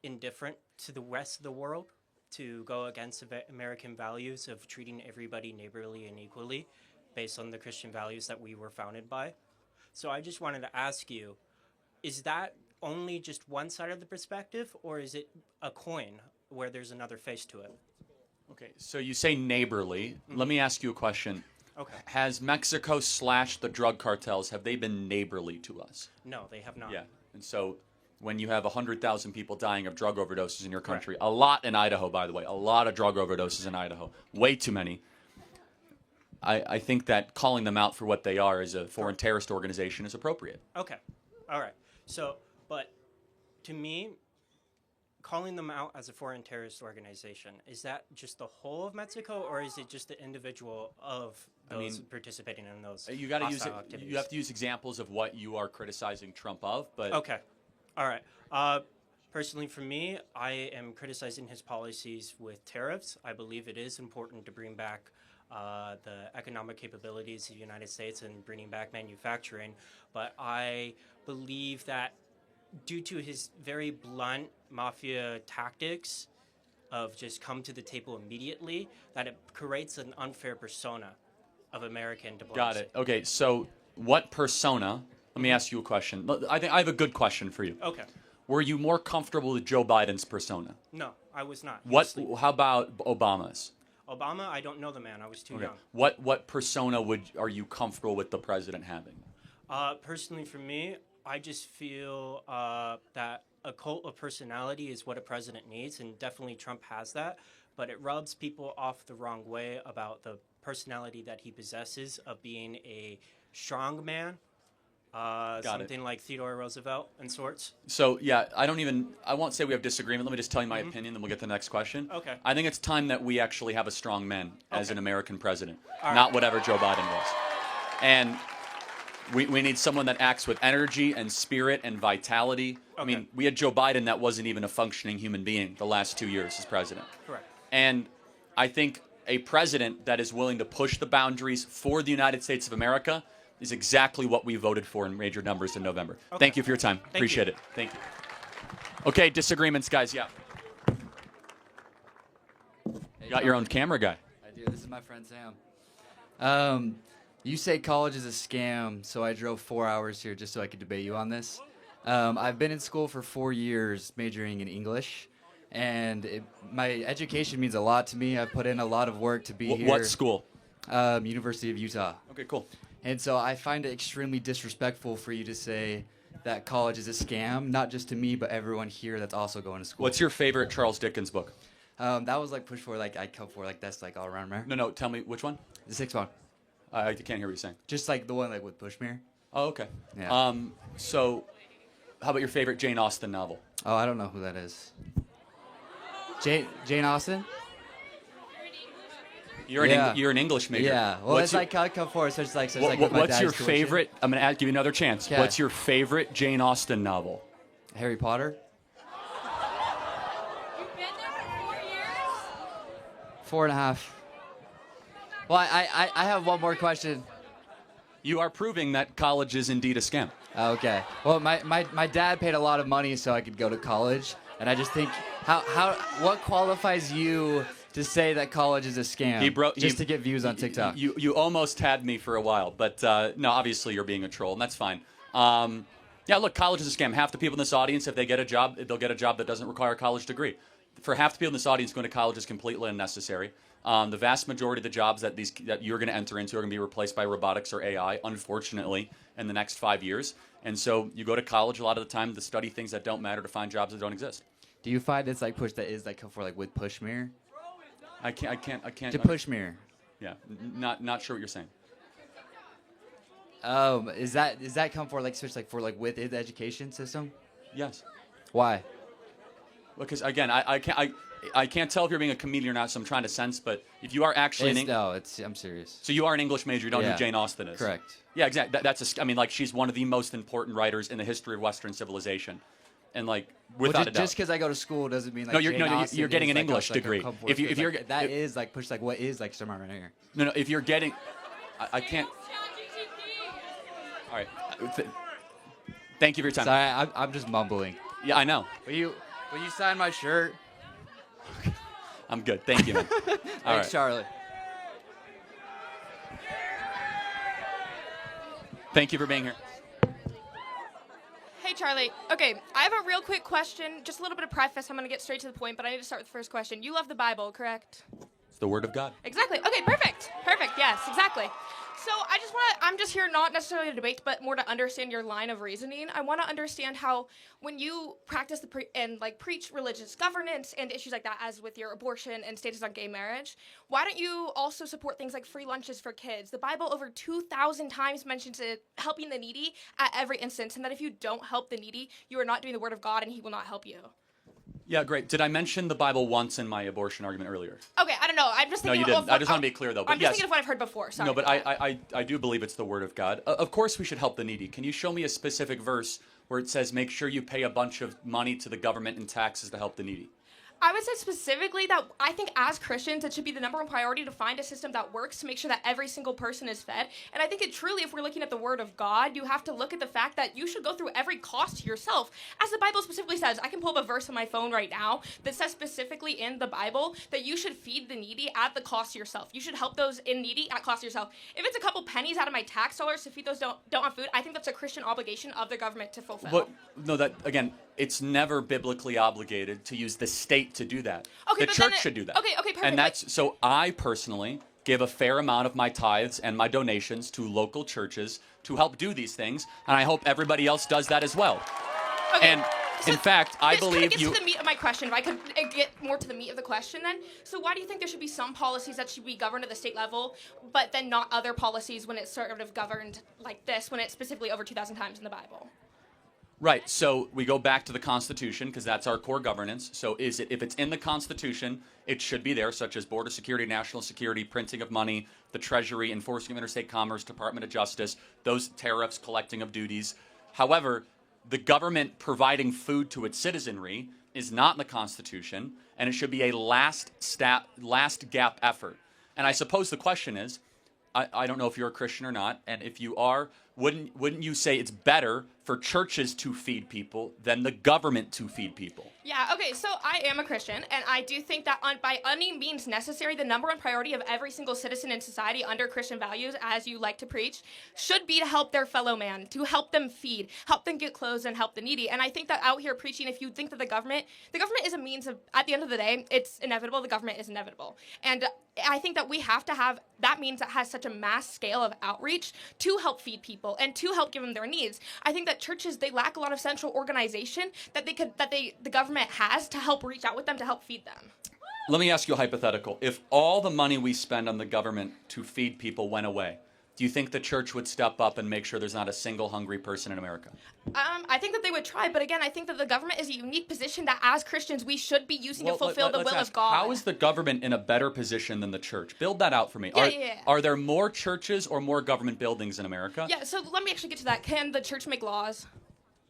indifferent to the rest of the world, to go against the American values of treating everybody neighborly and equally based on the Christian values that we were founded by. So I just wanted to ask you, is that only just one side of the perspective, or is it a coin where there's another face to it. Okay, so you say neighborly. Let me ask you a question. Okay. Has Mexico / the drug cartels, have they been neighborly to us? No, they have not. Yeah, and so when you have 100,000 people dying of drug overdoses in your country, a lot in Idaho, by the way, a lot of drug overdoses in Idaho, way too many. I think that calling them out for what they are as a foreign terrorist organization is appropriate. Okay. All right. So, but to me, calling them out as a foreign terrorist organization, is that just the whole of Mexico, or is it just the individual of those participating in those you got to use activities? You have to use examples of what you are criticizing Trump of, but Okay. All right. Personally, for me, I am criticizing his policies with tariffs. I believe it is important to bring back the economic capabilities of the United States and bringing back manufacturing. But I believe that due to his very blunt mafia tactics of just come to the table immediately, that it creates an unfair persona of American diplomacy. got it. Okay, so what persona? Let me ask you a question. I think I have a good question for you. Okay. Were you more comfortable with Joe Biden's persona? No, I was not. How about Obama's? Obama, I don't know the man. I was too young. What persona are you comfortable with the president having? Personally, for me, I just feel that a cult of personality is what a president needs, and definitely Trump has that. But it rubs people off the wrong way about the personality that he possesses of being a strong man, something like Theodore Roosevelt and sorts. So yeah, I won't say we have disagreement. Let me just tell you my opinion, then we'll get to the next question. Okay. I think it's time that we actually have a strong man as Okay. an American president, All not right. whatever Joe Biden was. And we need someone that acts with energy and spirit and vitality. I mean, we had Joe Biden that wasn't even a functioning human being the last 2 years as president. Correct. And I think a president that is willing to push the boundaries for the United States of America is exactly what we voted for in major numbers in November. Okay. Thank you for your time. Appreciate it. Thank you. Okay, disagreements, guys. Yeah. You got your own camera guy. I do. This is my friend Sam. You say college is a scam, so I drove 4 hours here just so I could debate you on this. I've been in school for 4 years, majoring in English, and my education means a lot to me. I've put in a lot of work to be here. What school? University of Utah. Okay, cool. And so I find it extremely disrespectful for you to say that college is a scam, not just to me, but everyone here that's also going to school. What's your favorite Charles Dickens book? That was like Push For, like I Come For, like that's like all around there. No, tell me which one? The sixth one. I can't hear what you're saying. Just like the one like with Bushmere. Oh, okay. Yeah. So, how about your favorite Jane Austen novel? Oh, I don't know who that is. Jane Austen? You're an English major. Yeah. Well, it's like I Come For, so it's like with my what's dad's your tuition. favorite? I'm gonna give you another chance. Okay. What's your favorite Jane Austen novel? Harry Potter. You've been there for 4 years? 4.5. Well, I have one more question. You are proving that college is indeed a scam. Okay. Well, my dad paid a lot of money so I could go to college, and I just think what qualifies you to say that college is a scam? Just to get views on TikTok. You almost had me for a while, but no, obviously you're being a troll, and that's fine. Yeah, look, college is a scam. Half the people in this audience, if they get a job, they'll get a job that doesn't require a college degree. For half the people in this audience, going to college is completely unnecessary. The vast majority of the jobs that you're going to enter into are going to be replaced by robotics or AI, unfortunately, in the next 5 years. And so you go to college a lot of the time to study things that don't matter, to find jobs that don't exist. Do you find it's like push that is like come for like with Pushmere? I can't. To Pushmere. Yeah, not sure what you're saying. Is that come for like switch like for like with the education system? Yes. Why? Because again, I can't tell if you're being a comedian or not, so I'm trying to sense. But if you are actually I'm serious. So you are an English major. You don't know who Jane Austen is. Correct. Yeah, exactly. I mean, like she's one of the most important writers in the history of Western civilization, and like without a doubt. Just because I go to school doesn't mean like you're getting an English degree. If you're that is like push like what is like somewhere right here. No, if you're getting, I can't. All right. Thank you for your time. Sorry, I'm just mumbling. Yeah, I know. Will you sign my shirt? I'm good. Thank you, man. All right. Charlie. Thank you for being here. Hey Hey, Charlie. Okay, I have a real quick question. Just a little bit of preface. I'm going to get straight to the point, but I need to start with the first question. You love the Bible, correct? It's the Word of God. Exactly. Okay, perfect. Perfect. Yes, exactly. So I'm just here not necessarily to debate, but more to understand your line of reasoning. I want to understand how when you practice and preach religious governance and issues like that, as with your abortion and status on gay marriage, why don't you also support things like free lunches for kids? The Bible over 2,000 times mentions it, helping the needy at every instance, and that if you don't help the needy, you are not doing the word of God and he will not help you. Yeah, great. Did I mention the Bible once in my abortion argument earlier? Okay, I don't know. I'm just thinking No, you didn't. I just want to be clear, though. But I'm just thinking of what I've heard before. Sorry. No, but I do believe it's the Word of God. Of course we should help the needy. Can you show me a specific verse where it says make sure you pay a bunch of money to the government in taxes to help the needy? I would say specifically that I think as Christians, it should be the number one priority to find a system that works to make sure that every single person is fed. And I think it truly, if we're looking at the Word of God, you have to look at the fact that you should go through every cost yourself. As the Bible specifically says, I can pull up a verse on my phone right now that says specifically in the Bible that you should feed the needy at the cost to yourself. You should help those in needy at cost to yourself. If it's a couple pennies out of my tax dollars to feed those don't have food, I think that's a Christian obligation of the government to fulfill. But no, that again, it's never biblically obligated to use the state to do that. Okay, the church should do that. Okay, perfect. And that's so I personally give a fair amount of my tithes and my donations to local churches to help do these things, and I hope everybody else does that as well. Okay. And in fact, I believe you. To the meat of my question, if I could get more to the meat of the question, then. So why do you think there should be some policies that should be governed at the state level, but then not other policies when it's sort of governed like this, when it's specifically over 2,000 times in the Bible? Right. So we go back to the Constitution because that's our core governance. So if it's in the Constitution, it should be there, such as border security, national security, printing of money, the Treasury, enforcing of interstate commerce, Department of Justice, those tariffs, collecting of duties. However, the government providing food to its citizenry is not in the Constitution, and it should be a last gap effort. And I suppose the question is, I don't know if you're a Christian or not, and if you are, wouldn't you say it's better for churches to feed people than the government to feed people? Yeah, okay, so I am a Christian, and I do think that by any means necessary, the number one priority of every single citizen in society under Christian values, as you like to preach, should be to help their fellow man, to help them feed, help them get clothes, and help the needy. And I think that out here preaching, if you think that the government is a means of, at the end of the day, it's inevitable, the government is inevitable. And I think that we have to have that means that has such a mass scale of outreach to help feed people and to help give them their needs. I think that churches, they lack a lot of central organization that the government has to help reach out with them to help feed them. Let me ask you a hypothetical. If all the money we spend on the government to feed people went away, do you think the church would step up and make sure there's not a single hungry person in America? I think that they would try, but again, I think that the government is a unique position that as Christians we should be using to fulfill the will of God. How is the government in a better position than the church? Build that out for me. Are there more churches or more government buildings in America? Yeah, so let me actually get to that. Can the church make laws?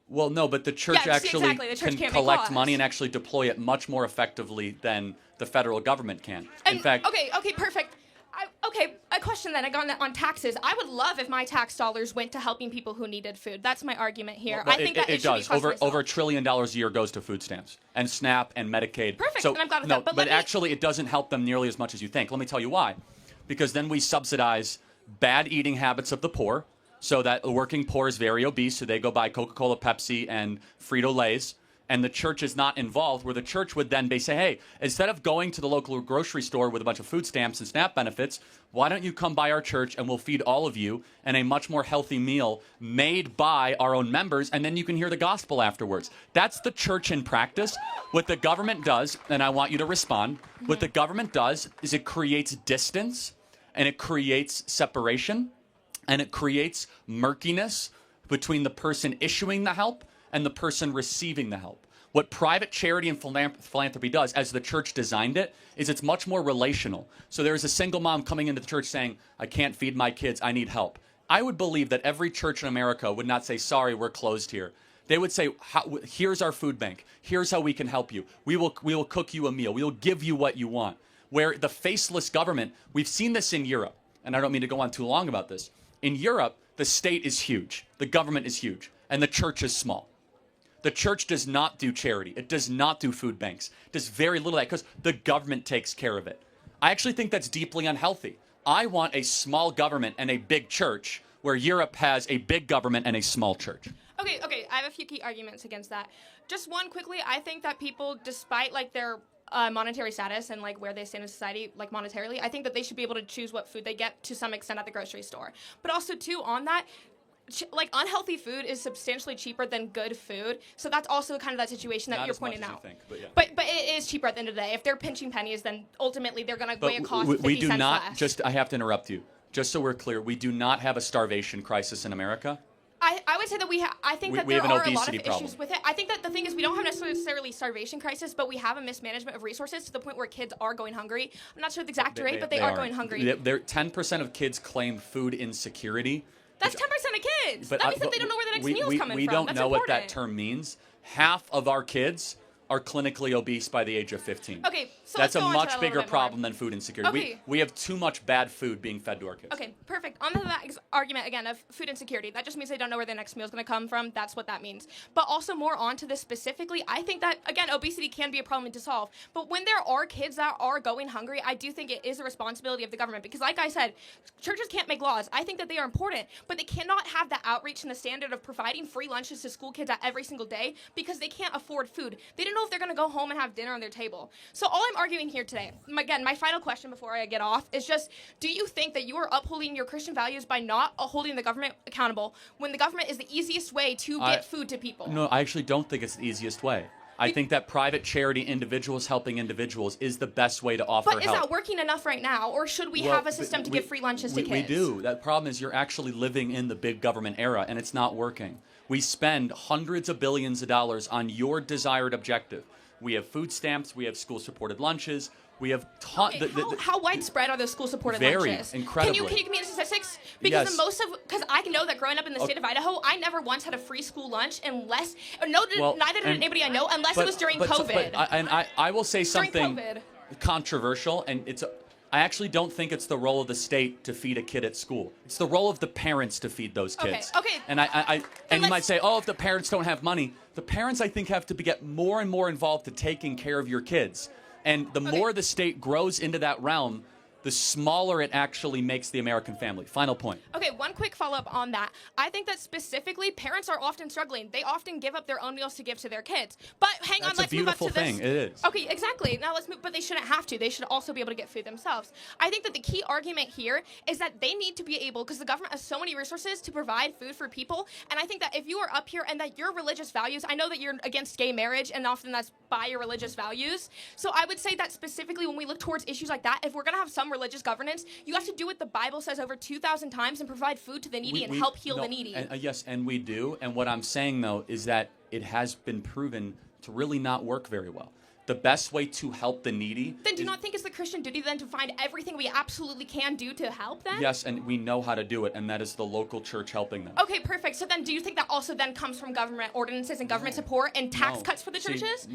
Well, no, but the church can collect money and actually deploy it much more effectively than the federal government can. In fact, okay, perfect. A question then. I got on taxes. I would love if my tax dollars went to helping people who needed food. That's my argument here. Well, I think it does. Over $1 trillion a year goes to food stamps and SNAP and Medicaid. Perfect. So, and I'm glad with that. But actually, it doesn't help them nearly as much as you think. Let me tell you why. Because then we subsidize bad eating habits of the poor, so that the working poor is very obese, so they go buy Coca-Cola, Pepsi, and Frito-Lays. And the church is not involved, where the church would then say, hey, instead of going to the local grocery store with a bunch of food stamps and SNAP benefits, why don't you come by our church and we'll feed all of you and a much more healthy meal made by our own members, and then you can hear the gospel afterwards. That's the church in practice. What the government does, and I want you to respond, what the government does is it creates distance, and it creates separation, and it creates murkiness between the person issuing the help and the person receiving the help. What private charity and philanthropy does, as the church designed it, is it's much more relational. So there's a single mom coming into the church saying, I can't feed my kids, I need help. I would believe that every church in America would not say, sorry, we're closed here. They would say, here's our food bank. Here's how we can help you. We will cook you a meal. We will give you what you want. Where the faceless government, we've seen this in Europe, and I don't mean to go on too long about this. In Europe, the state is huge, the government is huge, and the church is small. The church does not do charity. It does not do food banks. It does very little of that because the government takes care of it. I actually think that's deeply unhealthy. I want a small government and a big church, where Europe has a big government and a small church. Okay, I have a few key arguments against that. Just one quickly, I think that people, despite like their monetary status and like where they stand in society, like monetarily, I think that they should be able to choose what food they get to some extent at the grocery store. But also too, on that, like unhealthy food is substantially cheaper than good food, so that's also kind of that situation that Not you're as much pointing as out. you think, but yeah. But it is cheaper at the end of the day. If they're pinching pennies, then ultimately they're going to weigh a cost of 50 we do cents not. less. Just I have to interrupt you. Just so we're clear, we do not have a starvation crisis in America. I would say that I think that we there have an are a lot of obesity problem. issues with it. I think that the thing is we don't have necessarily starvation crisis, but we have a mismanagement of resources to the point where kids are going hungry. I'm not sure the exact rate, but they are going hungry. 10% of kids claim food insecurity. That's 10% of kids. That means that they don't know where the next meal's coming we from. don't That's know what that important. term means. Half of our kids are clinically obese by the age of 15. Okay, so that's let's go a on to much that a little bigger bit more. problem than food insecurity. Okay. We have too much bad food being fed to our kids. Okay, perfect. On to that argument again of food insecurity, that just means they don't know where their next meal is going to come from. That's what that means. But also more on to this specifically, I think that, again, obesity can be a problem to solve. But when there are kids that are going hungry, I do think it is a responsibility of the government. Because like I said, churches can't make laws. I think that they are important, but they cannot have the outreach and the standard of providing free lunches to school kids every single day because they can't afford food. They don't know if they're going to go home and have dinner on their table. So all I'm arguing here today, again, my final question before I get off is just, do you think that you are upholding your Christian values by not holding the government accountable when the government is the easiest way to get food to people? No, I actually don't think it's the easiest way. I think that private charity, individuals helping individuals, is the best way to offer help. But is that working enough right now, or should we have a system to give free lunches to kids? We do. That problem is you're actually living in the big government era, and it's not working. We spend hundreds of billions of dollars on your desired objective. We have food stamps. We have school-supported lunches. We have how widespread are those school-supported very, lunches? Incredibly. Can you give me the statistics? Because Yes. because I know that growing up in the state of Idaho, I never once had a free school lunch unless neither did anybody I know unless it was during COVID. I will say something COVID. controversial, and I actually don't think it's the role of the state to feed a kid at school. It's the role of the parents to feed those kids. Okay. And you might say, oh, if the parents don't have money, the parents I think have to get more and more involved to taking care of your kids. And the more the state grows into that realm, the smaller it actually makes the American family. Final point. Okay, one quick follow-up on that. I think that specifically, parents are often struggling. They often give up their own meals to give to their kids. But hang on, let's move up to this. That's a beautiful thing. It is. Okay, exactly. Now let's move, but they shouldn't have to. They should also be able to get food themselves. I think that the key argument here is that they need to be able, because the government has so many resources to provide food for people, and I think that if you are up here and that your religious values, I know that you're against gay marriage, and often that's by your religious values. So I would say that specifically when we look towards issues like that, if we're going to have some religious governance, you have to do what the Bible says over 2,000 times and provide food to the needy and help heal the needy. Yes, and we do. And what I'm saying, though, is that it has been proven to really not work very well. The best way to help the needy... Then do you not think it's the Christian duty then to find everything we absolutely can do to help them? Yes, and we know how to do it, and that is the local church helping them. Okay, perfect. So then do you think that also then comes from government ordinances and government support and tax cuts for the churches?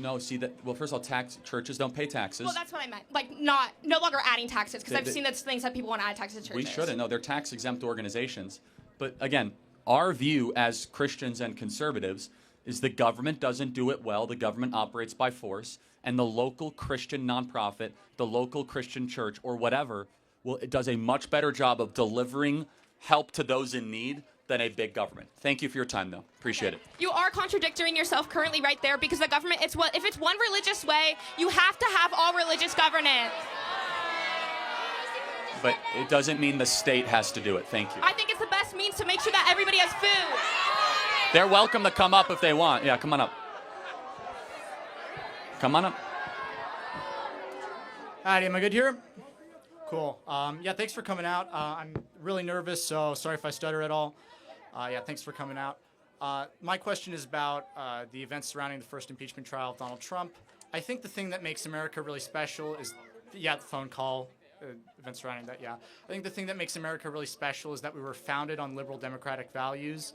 First of all, churches don't pay taxes. Well, that's what I meant. Like, no longer adding taxes, because I've seen those things that people want to add taxes to churches. We shouldn't. No, they're tax-exempt organizations. But again, our view as Christians and conservatives is the government doesn't do it well. The government operates by force. And the local Christian nonprofit, the local Christian church, or whatever, it does a much better job of delivering help to those in need than a big government. Thank you for your time, though. Appreciate it. You are contradicting yourself currently right there, because the government, if it's one religious way, you have to have all religious governance. But it doesn't mean the state has to do it. Thank you. I think it's the best means to make sure that everybody has food. They're welcome to come up if they want. Yeah, come on up. Come on up. Howdy, am I good here? Cool. Yeah, thanks for coming out. I'm really nervous, so sorry if I stutter at all. Yeah, thanks for coming out. My question is about the events surrounding the first impeachment trial of Donald Trump. I think the thing that makes America really special is, the phone call, events surrounding that, yeah. I think the thing that makes America really special is that we were founded on liberal democratic values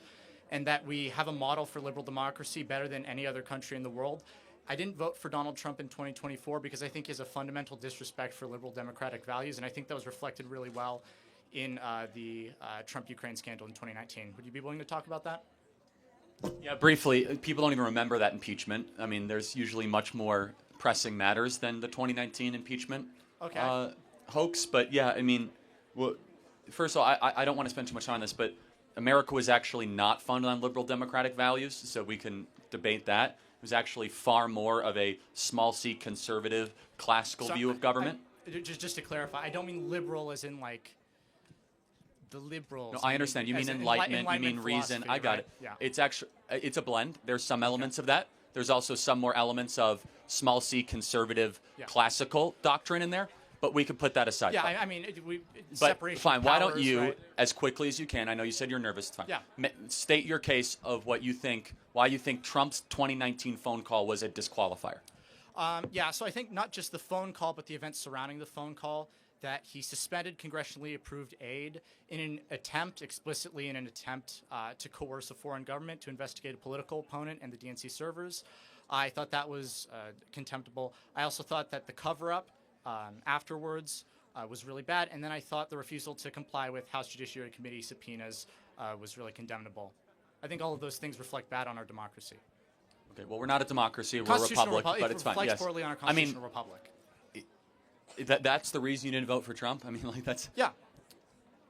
and that we have a model for liberal democracy better than any other country in the world. I didn't vote for Donald Trump in 2024 because I think he has a fundamental disrespect for liberal democratic values, and I think that was reflected really well in the Trump-Ukraine scandal in 2019. Would you be willing to talk about that? Yeah, briefly, people don't even remember that impeachment. I mean, there's usually much more pressing matters than the 2019 impeachment hoax. But yeah, I mean, well, first of all, I don't want to spend too much time on this, but America was actually not founded on liberal democratic values, so we can debate that. It was actually far more of a small c conservative classical view of government. Just to clarify, I don't mean liberal as in like the liberals. No, I understand. You mean enlightenment, you mean reason. I got it. Yeah. It's actually, it's a blend. There's some elements of that. There's also some more elements of small c conservative classical doctrine in there. But we could put that aside. Yeah, I mean, but separation fine. of Why don't powers, you, right? as quickly as you can? I know you said you're nervous. It's fine. Yeah. State your case of what you think. Why you think Trump's 2019 phone call was a disqualifier. So I think not just the phone call, but the events surrounding the phone call. That he suspended congressionally approved aid in an attempt to coerce a foreign government to investigate a political opponent and the DNC servers. I thought that was contemptible. I also thought that the cover-up afterwards was really bad, and then I thought the refusal to comply with House Judiciary Committee subpoenas was really condemnable. I think all of those things reflect bad on our democracy. Okay, well, we're not a democracy, we're a republic, but it's fine. Reflects poorly on our constitutional republic. That's the reason you didn't vote for Trump? I mean, like, that's... Yeah.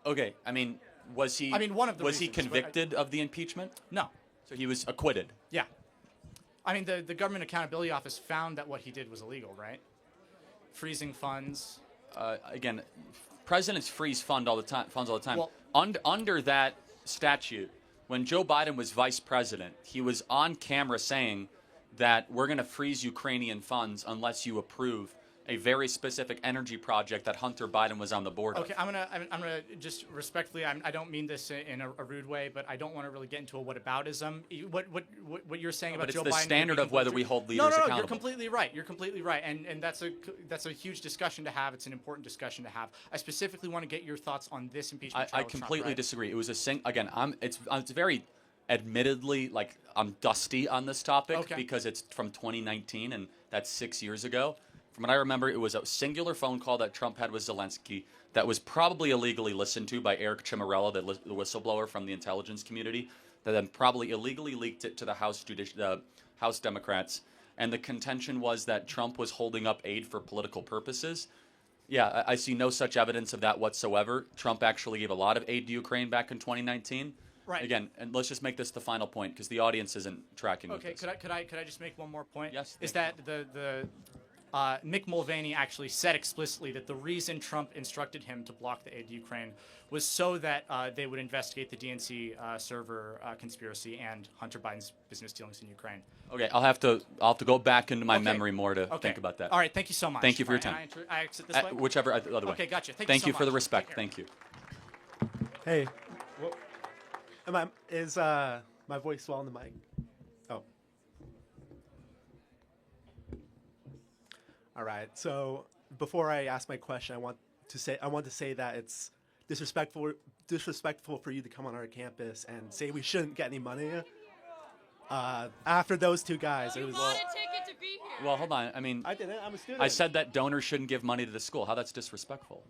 Okay, I mean, was he... one of the Was he reasons, convicted of the impeachment? No. So he was acquitted? Yeah. I mean, the Government Accountability Office found that what he did was illegal, right? Freezing funds. Again, presidents freeze funds all the time. Well, under that statute, when Joe Biden was vice president, he was on camera saying that we're going to freeze Ukrainian funds unless you approve a very specific energy project that Hunter Biden was on the board of. Okay, I'm gonna just respectfully. I don't mean this in a rude way, but I don't want to really get into a whataboutism. What you're saying about Joe Biden? But it's the standard of whether we hold leaders accountable. No, you're completely right. You're completely right, and that's a huge discussion to have. It's an important discussion to have. I specifically want to get your thoughts on this impeachment trial. I completely disagree. It was it's very, admittedly, like, I'm dusty on this topic because it's from 2019 and that's 6 years ago. From what I remember, it was a singular phone call that Trump had with Zelensky that was probably illegally listened to by Eric Cimarella, the whistleblower from the intelligence community, that then probably illegally leaked it to the House Democrats. And the contention was that Trump was holding up aid for political purposes. Yeah, I see no such evidence of that whatsoever. Trump actually gave a lot of aid to Ukraine back in 2019. Right. Again, and let's just make this the final point because the audience isn't tracking with this. Okay, could I just make one more point? Yes. Is that Mick Mulvaney actually said explicitly that the reason Trump instructed him to block the aid to Ukraine was so that they would investigate the DNC server conspiracy and Hunter Biden's business dealings in Ukraine. Okay, I'll have to go back into my memory more to think about that. All right, thank you so much. Thank you for your time. I exit this way? Whichever other way. Okay, gotcha. Thank you for the respect. Thank you. Hey, is my voice well on the mic? Oh. All right. So before I ask my question, I want to say that it's disrespectful for you to come on our campus and say we shouldn't get any money. After those two guys, it was. Well, hold on. I mean, I didn't. I'm a student. I said that donors shouldn't give money to the school. How that's disrespectful?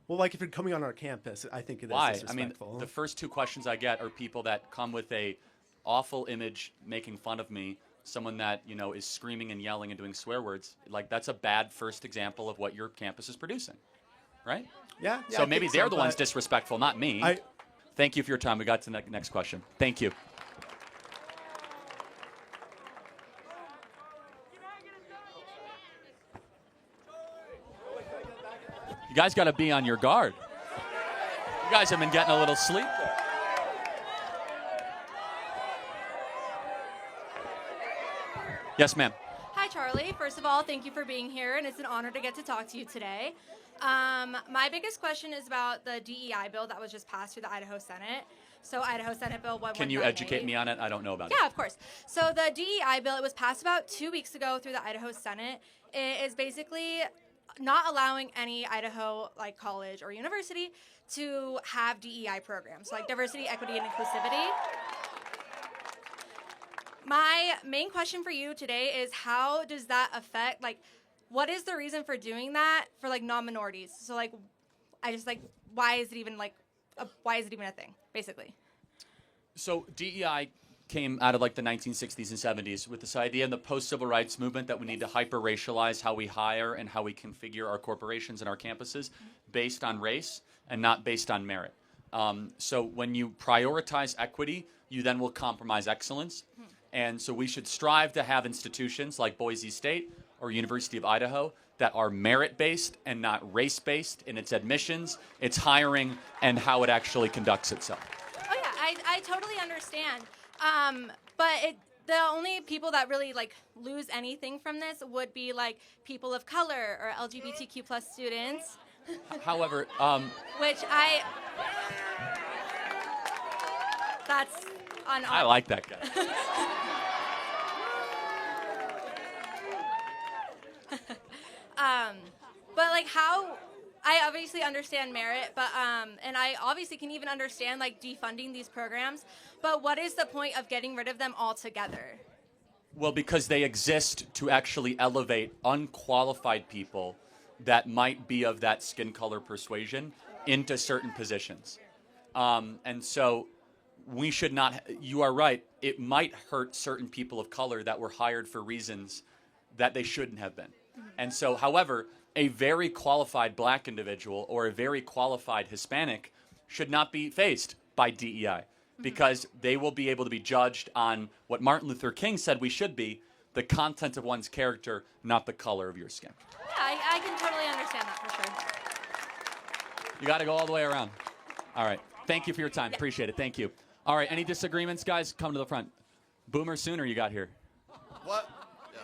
Like if you're coming on our campus, I think it is disrespectful. I mean, the first two questions I get are people that come with a awful image, making fun of me. Someone that is screaming and yelling and doing swear words. Like, that's a bad first example of what your campus is producing, right? Yeah. So maybe they're the ones disrespectful, not me. Thank you for your time. We got to the next question. Thank you. You guys got to be on your guard. You guys have been getting a little sleep. Yes, ma'am. Hi, Charlie. First of all, thank you for being here, and it's an honor to get to talk to you today. My biggest question is about the DEI bill that was just passed through the Idaho Senate. So Idaho Senate Bill 1198. Can you educate me on it? I don't know about it. Yeah, of course. So the DEI bill, it was passed about 2 weeks ago through the Idaho Senate. It is basically not allowing any Idaho college or university to have DEI programs, like diversity, equity, and inclusivity. My main question for you today is how does that affect, what is the reason for doing that for, non-minorities? So, why is it even, a thing, basically? So DEI came out of, the 1960s and 70s with this idea in the post-civil rights movement that we need to hyper-racialize how we hire and how we configure our corporations and our campuses based on race and not based on merit. So when you prioritize equity, you then will compromise excellence. And so we should strive to have institutions like Boise State or University of Idaho that are merit-based and not race-based in its admissions, its hiring, and how it actually conducts itself. Oh yeah, I totally understand. But the only people that really like lose anything from this would be like people of color or LGBTQ plus students. However, which that's on. I like that guy. But like how I obviously understand merit, but and I obviously can even understand like defunding these programs. But what is the point of getting rid of them altogether? Well, because they exist to actually elevate unqualified people that might be of that skin color persuasion into certain positions. And so we should not, you are right, it might hurt certain people of color that were hired for reasons that they shouldn't have been. And so, however, a very qualified black individual or a very qualified Hispanic should not be faced by DEI because they will be able to be judged on what Martin Luther King said we should be, the content of one's character, not the color of your skin. Yeah, I can totally understand that for sure. You got to go all the way around. All right. Thank you for your time. Appreciate it. Thank you. All right. Any disagreements, guys? Come to the front. Boomer Sooner, you got here. What? Yeah.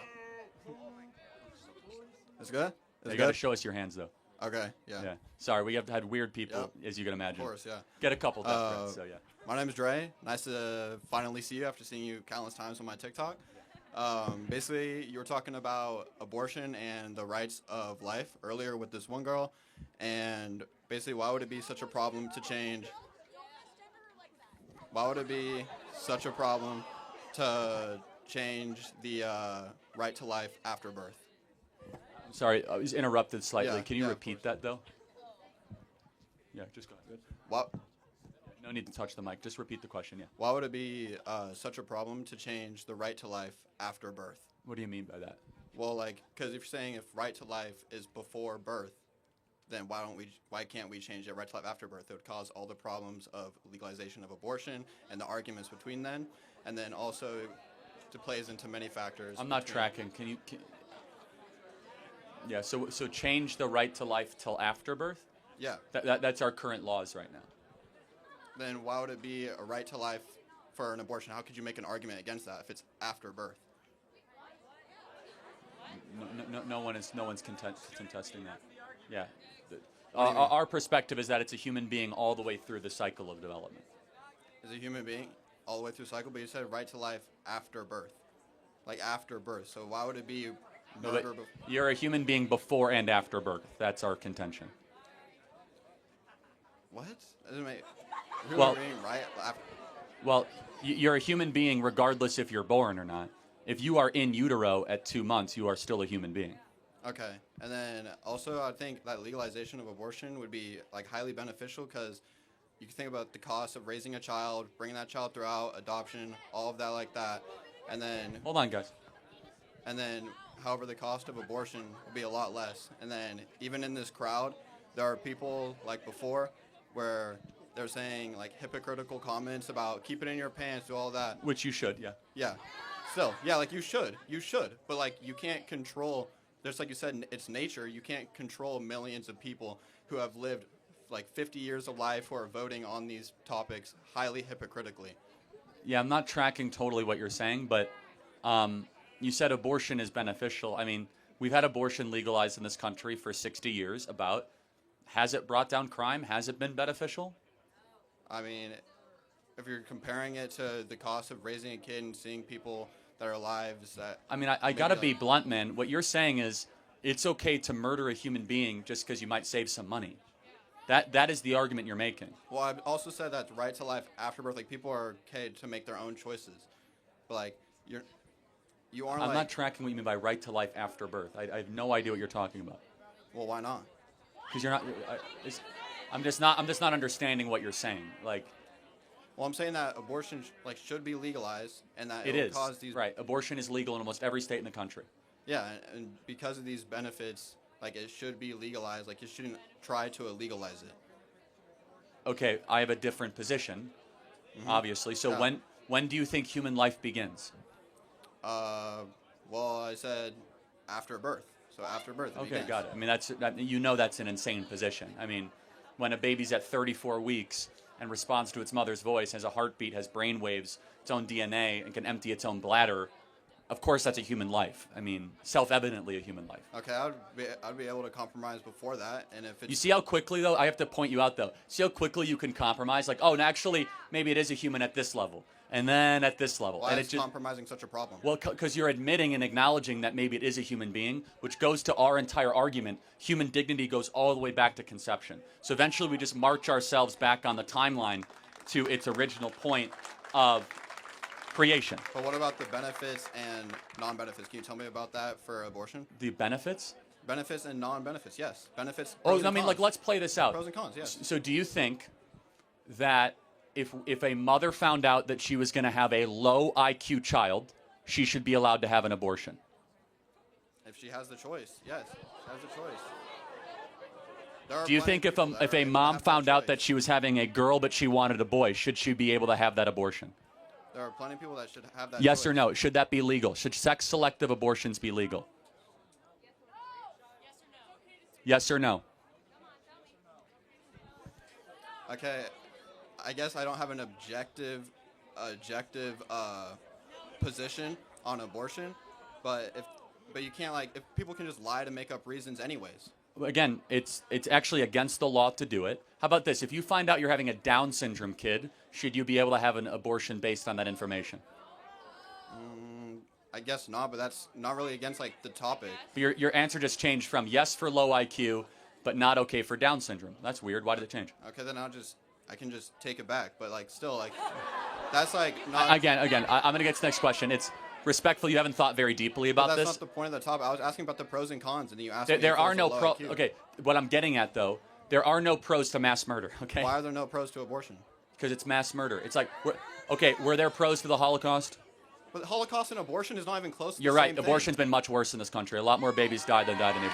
That's good? You got to show us your hands, though. Okay, yeah. Sorry, we have had weird people, as you can imagine. Of course, yeah. Get a couple death threats, so yeah. My name is Dre. Nice to finally see you after seeing you countless times on my TikTok. Basically, you were talking about abortion and the rights of life earlier with this one girl. And basically, why would it be such a problem to change? Why would it be such a problem to change the right to life after birth? Sorry, I was interrupted slightly. Yeah, Can you yeah, repeat that, though? Yeah, just go ahead. What? No need to touch the mic. Just repeat the question, yeah. Why would it be such a problem to change the right to life after birth? What do you mean by that? Well, like, because if you're saying if right to life is before birth, then why can't we change it right to life after birth? It would cause all the problems of legalization of abortion and the arguments between them, and then also it plays into many factors. I'm not tracking. Can you? Yeah, so change the right to life till after birth? Yeah. That's our current laws right now. Then why would it be a right to life for an abortion? How could you make an argument against that if it's after birth? No one's contesting that. Yeah. Our perspective is that it's a human being all the way through the cycle of development. Is a human being all the way through the cycle? But you said right to life after birth. Like after birth. So why would it be murder? You're a human being before and after birth. That's our contention. What? That doesn't make... Well, right after. Well, you're a human being regardless if you're born or not. If you are in utero at 2 months, you are still a human being. Okay. And then also I think that legalization of abortion would be like highly beneficial because you can think about the cost of raising a child, bringing that child throughout, adoption, all of that like that. And then... Hold on, guys. And then, however, the cost of abortion would be a lot less. And then even in this crowd, there are people like before where they're saying like hypocritical comments about keep it in your pants, do all that. Which you should, yeah. Yeah. Still, yeah, like you should. But like you can't control, just like you said, it's nature. You can't control millions of people who have lived like 50 years of life who are voting on these topics highly hypocritically. Yeah, I'm not tracking totally what you're saying, but you said abortion is beneficial. I mean, we've had abortion legalized in this country for 60 years. Has it brought down crime? Has it been beneficial? I mean, if you're comparing it to the cost of raising a kid and seeing people that are lives that... I mean, I got to be blunt, man. What you're saying is it's okay to murder a human being just because you might save some money. That is the argument you're making. Well, I've also said that right to life after birth, like people are okay to make their own choices. But like, you aren't I'm not tracking what you mean by right to life after birth. I have no idea what you're talking about. Well, why not? Because you're not... I'm just not understanding what you're saying. Like, well, I'm saying that abortion should be legalized, and that it will is cause these. Right, abortion is legal in almost every state in the country. Yeah, and because of these benefits, like it should be legalized. Like you shouldn't try to illegalize it. Okay, I have a different position, obviously. So Yeah. when do you think human life begins? Well, I said after birth. So after birth. Okay, got it. I mean, that's an insane position. I mean, when a baby's at 34 weeks and responds to its mother's voice, has a heartbeat, has brain waves, its own DNA, and can empty its own bladder, of course that's a human life. I mean, self-evidently a human life. Okay, I'd be able to compromise before that, and if it's You see how quickly, though, I have to point you out, though. See how quickly you can compromise? Like, oh, and actually, maybe it is a human at this level, and then at this level. why and is it just, compromising such a problem? well, because you're admitting and acknowledging that maybe it is a human being, which goes to our entire argument. Human dignity goes all the way back to conception. So eventually we just march ourselves back on the timeline to its original point of creation. But what about the benefits and non-benefits? Can you tell me about that for abortion? The benefits? Benefits and non-benefits, yes. Benefits. Oh, pros I and mean, cons. like, let's play this out. Pros and cons, yes. So do you think that if a mother found out that she was going to have a low IQ child, she should be allowed to have an abortion? If she has the choice, yes. She has the choice. There are Do you plenty think of people if that a mom found out that she was having a girl but she wanted a boy, should she be able to have that abortion? There are plenty of people that should have that Yes choice. or no? Should that be legal? Should sex-selective abortions be legal? Yes or no? Okay, I guess I don't have an objective position on abortion, but you can't, like, if people can just lie to make up reasons anyways. Again, it's actually against the law to do it. How about this? If you find out you're having a Down syndrome kid, should you be able to have an abortion based on that information? I guess not, but that's not really against, like, the topic. Your answer just changed from yes for low IQ, but not okay for Down syndrome. That's weird. Why did it change? Okay, then I can just take it back, but, like, still, like, that's, like, not... Again, I'm going to get to the next question. It's respectful. You haven't thought very deeply about But this. that's not the point of the topic. I was asking about the pros and cons, and you asked There me are if no there's a pro. low IQ. Okay, what I'm getting at, though, there are no pros to mass murder, okay? Why are there no pros to abortion? Because it's mass murder. It's like, were there pros to the Holocaust? But the Holocaust and abortion is not even close to You're the right. same thing. Abortion's been much worse in this country. A lot more babies died than died in the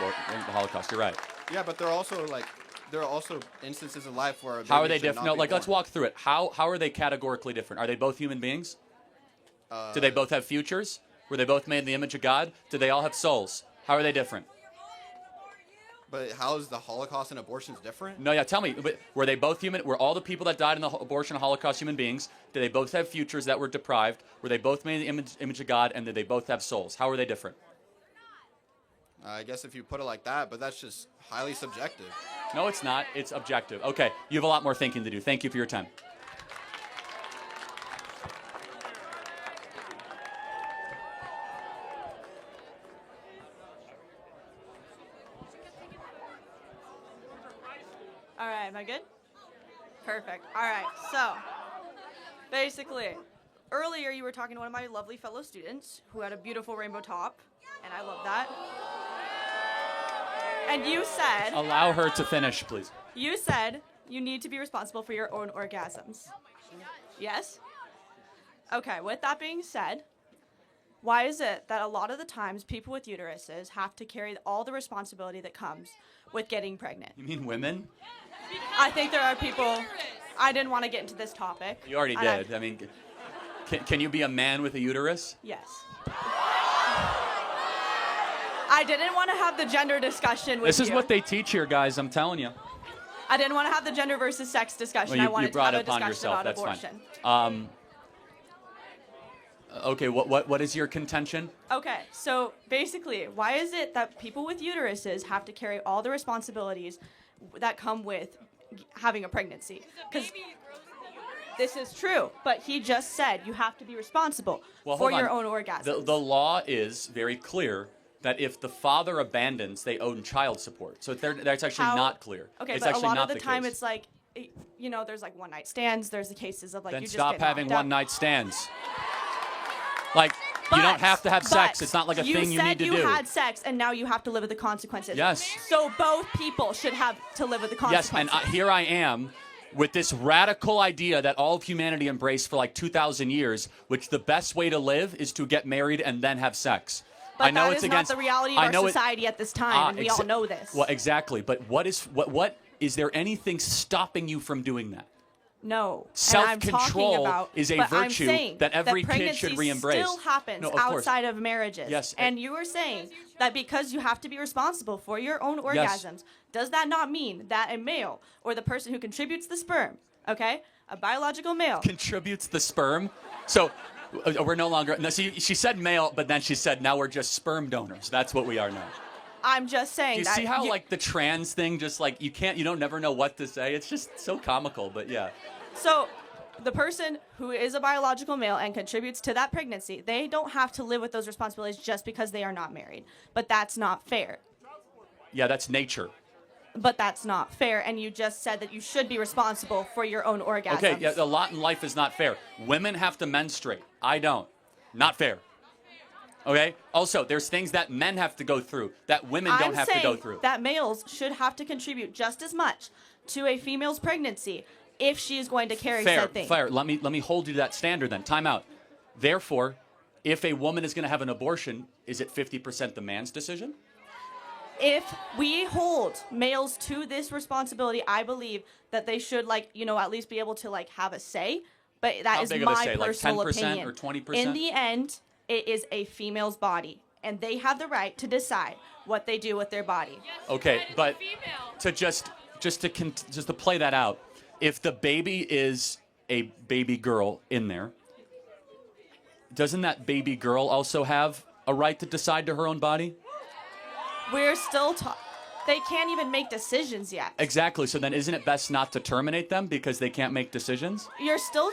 Holocaust. You're right. Yeah, but there are also instances in life where How are they different? different? No, like, let's walk through it. How are they categorically different? Are they both human beings? Do they both have futures? Were they both made in the image of God? Do they all have souls? How are they different? But how is the Holocaust and abortions different? No, yeah, tell me. Were they both human? Were all the people that died in the abortion and Holocaust human beings? Did they both have futures that were deprived? Were they both made in the image of God? And did they both have souls? How are they different? I guess if you put it like that, but that's just highly subjective. No, it's not. It's objective. Okay, you have a lot more thinking to do. Thank you for your time. All right, am I good? Perfect. All right, so basically, earlier you were talking to one of my lovely fellow students who had a beautiful rainbow top, and I love that. And you said... Allow her to finish, please. You said you need to be responsible for your own orgasms. Yes? Okay, with that being said, why is it that a lot of the times people with uteruses have to carry all the responsibility that comes with getting pregnant? You mean women? I think there are people... I didn't want to get into this topic. You already did. I mean, can you be a man with a uterus? Yes. I didn't want to have the gender discussion with This is you. what they teach here, guys. I'm telling you. I didn't want to have the gender versus sex discussion. Well, I wanted you brought to it have a upon discussion yourself. about That's abortion. fine. Okay, what is your contention? Okay, so basically, why is it that people with uteruses have to carry all the responsibilities that come with having a pregnancy? Because this is true, but he just said you have to be responsible for hold your on. own orgasms. The law is very clear that if the father abandons, they own child support. So that's actually not clear. Okay, it's but a actually lot not of the time case. it's like, you know, there's like one-night stands. There's the cases of like Then you just stop get having knocked out. one-night stands. Like, you don't have to have sex. It's not like a thing you need to do. You said you had sex, and now you have to live with the consequences. Yes. So both people should have to live with the Yes, consequences. and here I am with this radical idea that all of humanity embraced for like 2,000 years, which the best way to live is to get married and then have sex. But I know that it's is against not the reality of I our know society at this time, and we all know this. Well, exactly. But what is there anything stopping you from doing that? No. Self-control is a virtue that every kid should re-embrace. Still happens outside of marriages. Yes. And you are saying that because you have to be responsible for your own orgasms, does that not mean that a male or the person who contributes the sperm, okay, a biological male, contributes the sperm? So we're no longer. No, she said male, but then she said now we're just sperm donors. That's what we are now. I'm just saying. Do you see how like the trans thing, just like you don't never know what to say. It's just so comical, but yeah. So the person who is a biological male and contributes to that pregnancy, they don't have to live with those responsibilities just because they are not married. But that's not fair. Yeah, that's nature. But that's not fair, and you just said that you should be responsible for your own orgasms. Okay, yeah, a lot in life is not fair. Women have to menstruate. I don't. Not fair. Okay? Also, there's things that men have to go through that women don't have to go through. I'm saying that males should have to contribute just as much to a female's pregnancy if she is going to carry said thing. Fair. Let me hold you to that standard then. Time out. Therefore, if a woman is going to have an abortion, is it 50% the man's decision? If we hold males to this responsibility, I believe that they should, at least be able to, have a say. But that is my personal opinion. Or 20%? In the end, it is a female's body, and they have the right to decide what they do with their body. Okay, but to just to play that out, if the baby is a baby girl in there, doesn't that baby girl also have a right to decide to her own body? We're still they can't even make decisions yet. Exactly. So then isn't it best not to terminate them because they can't make decisions? You're still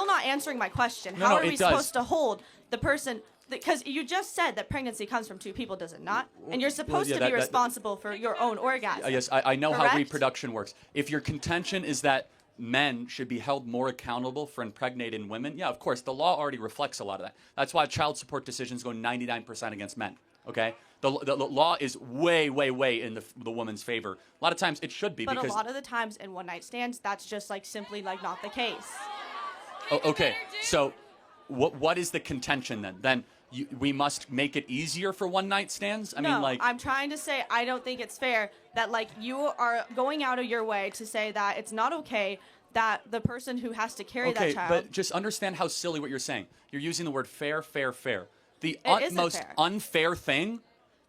not answering my question. No, How are it we does. supposed to hold the person? Because you just said that pregnancy comes from two people, does it not? And you're supposed to be responsible for your own orgasm. Yes, I know correct? how reproduction works. If your contention is that men should be held more accountable for impregnating women, yeah, of course, the law already reflects a lot of that. That's why child support decisions go 99% against men, okay? The law is way, way, way in the woman's favor. A lot of times it should be But because... a lot of the times in one-night stands, that's just simply not the case. Oh, okay, so what is the contention then? Then we must make it easier for one-night stands? I'm trying to say I don't think it's fair that you are going out of your way to say that it's not okay that the person who has to carry that child... Okay, but just understand how silly what you're saying. You're using the word fair. The utmost unfair thing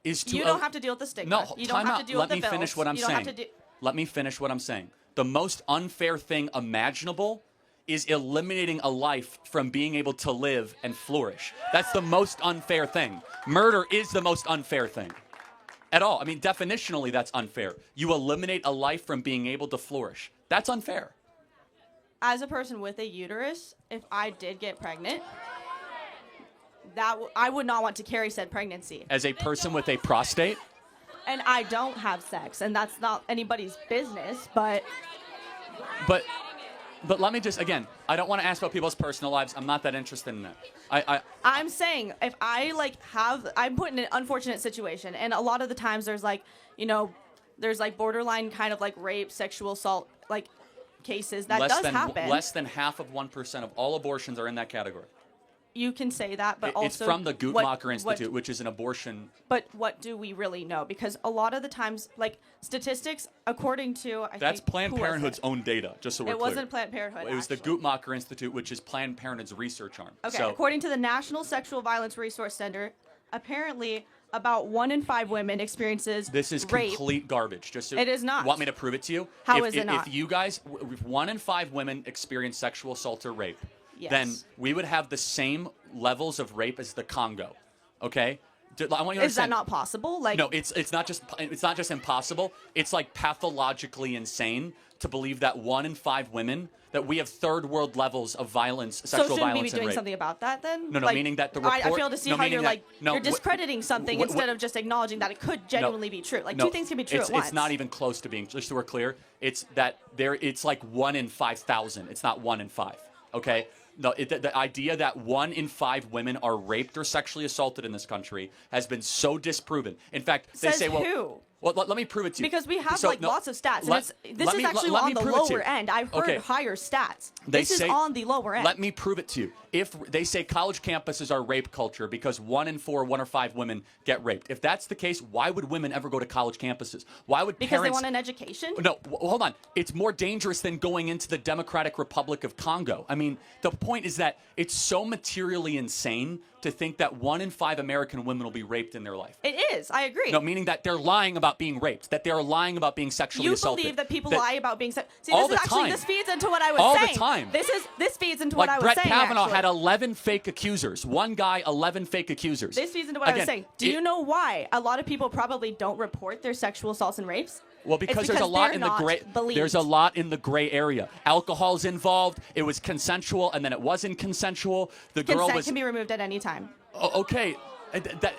is to... You don't have to deal with the stigma. No, you don't have to deal with the bills. Let me finish what I'm saying. Let me finish what I'm saying. The most unfair thing imaginable is eliminating a life from being able to live and flourish. That's the most unfair thing. Murder is the most unfair thing at all. I mean, definitionally, that's unfair. You eliminate a life from being able to flourish. That's unfair. As a person with a uterus, if I did get pregnant, I would not want to carry said pregnancy. As a person with a prostate? And I don't have sex, and that's not anybody's business, but... But let me just, again, I don't want to ask about people's personal lives. I'm not that interested in that. I'm saying if I'm put in an unfortunate situation, and a lot of the times there's there's borderline kind of rape, sexual assault, cases. That does happen. Less than half of 1% of all abortions are in that category. You can say that, but also... It's from the Guttmacher Institute, which is an abortion... But what do we really know? Because a lot of the times, statistics, according to... That's Planned Parenthood's own data, just so we're clear. It wasn't Planned Parenthood, It was the Guttmacher Institute, which is Planned Parenthood's research arm. Okay, according to the National Sexual Violence Resource Center, apparently about 1 in 5 women experiences This is rape. complete garbage. It is not. Want me to prove it to you? How is it not? If you guys, if 1 in 5 women experience sexual assault or rape, Yes. then we would have the same levels of rape as the Congo. Okay? I want you to Is that understand. not possible? No, it's not just impossible. It's pathologically insane to believe that 1 in 5 women, that we have third world levels of violence, sexual violence, shouldn't we be and doing rape. something about that then? No, meaning that the report... I fail to see how you're you're discrediting something what- instead of just acknowledging that it could genuinely be true. Two things can be true at once. It's not even close to being, just so we're clear, it's 1 in 5,000. It's not 1 in 5, okay? No, the idea that 1 in 5 women are raped or sexually assaulted in this country has been so disproven. In fact, they Says say, well, who? Well, let me prove it to you. Because we have lots of stats. This is actually let on me the prove it to you. lower end. I've heard higher stats. This is on the lower end. Let me prove it to you. If they say college campuses are rape culture because 1 in 4, 1 or 5 women get raped. If that's the case, why would women ever go to college campuses? Why would because parents... they want an education? No, hold on. It's more dangerous than going into the Democratic Republic of Congo. I mean, the point is that it's so materially insane to think that 1 in 5 American women will be raped in their life. It is. I agree. No, meaning that they're lying about being raped, that they're lying about being sexually assaulted. You believe that people lie about being sexually... See, all this is the time. this feeds into what I was all saying. The time. This feeds into what I was Brett saying, Kavanaugh actually. had 11 fake accusers. One guy, 11 fake accusers. This feeds into what I was saying. Do you know why a lot of people probably don't report their sexual assaults and rapes? Well, because there's a lot in the gray. There's a lot in the gray area. Alcohol's involved. It was consensual, and then it wasn't consensual. The girl Consent was. can be removed at any time. Okay.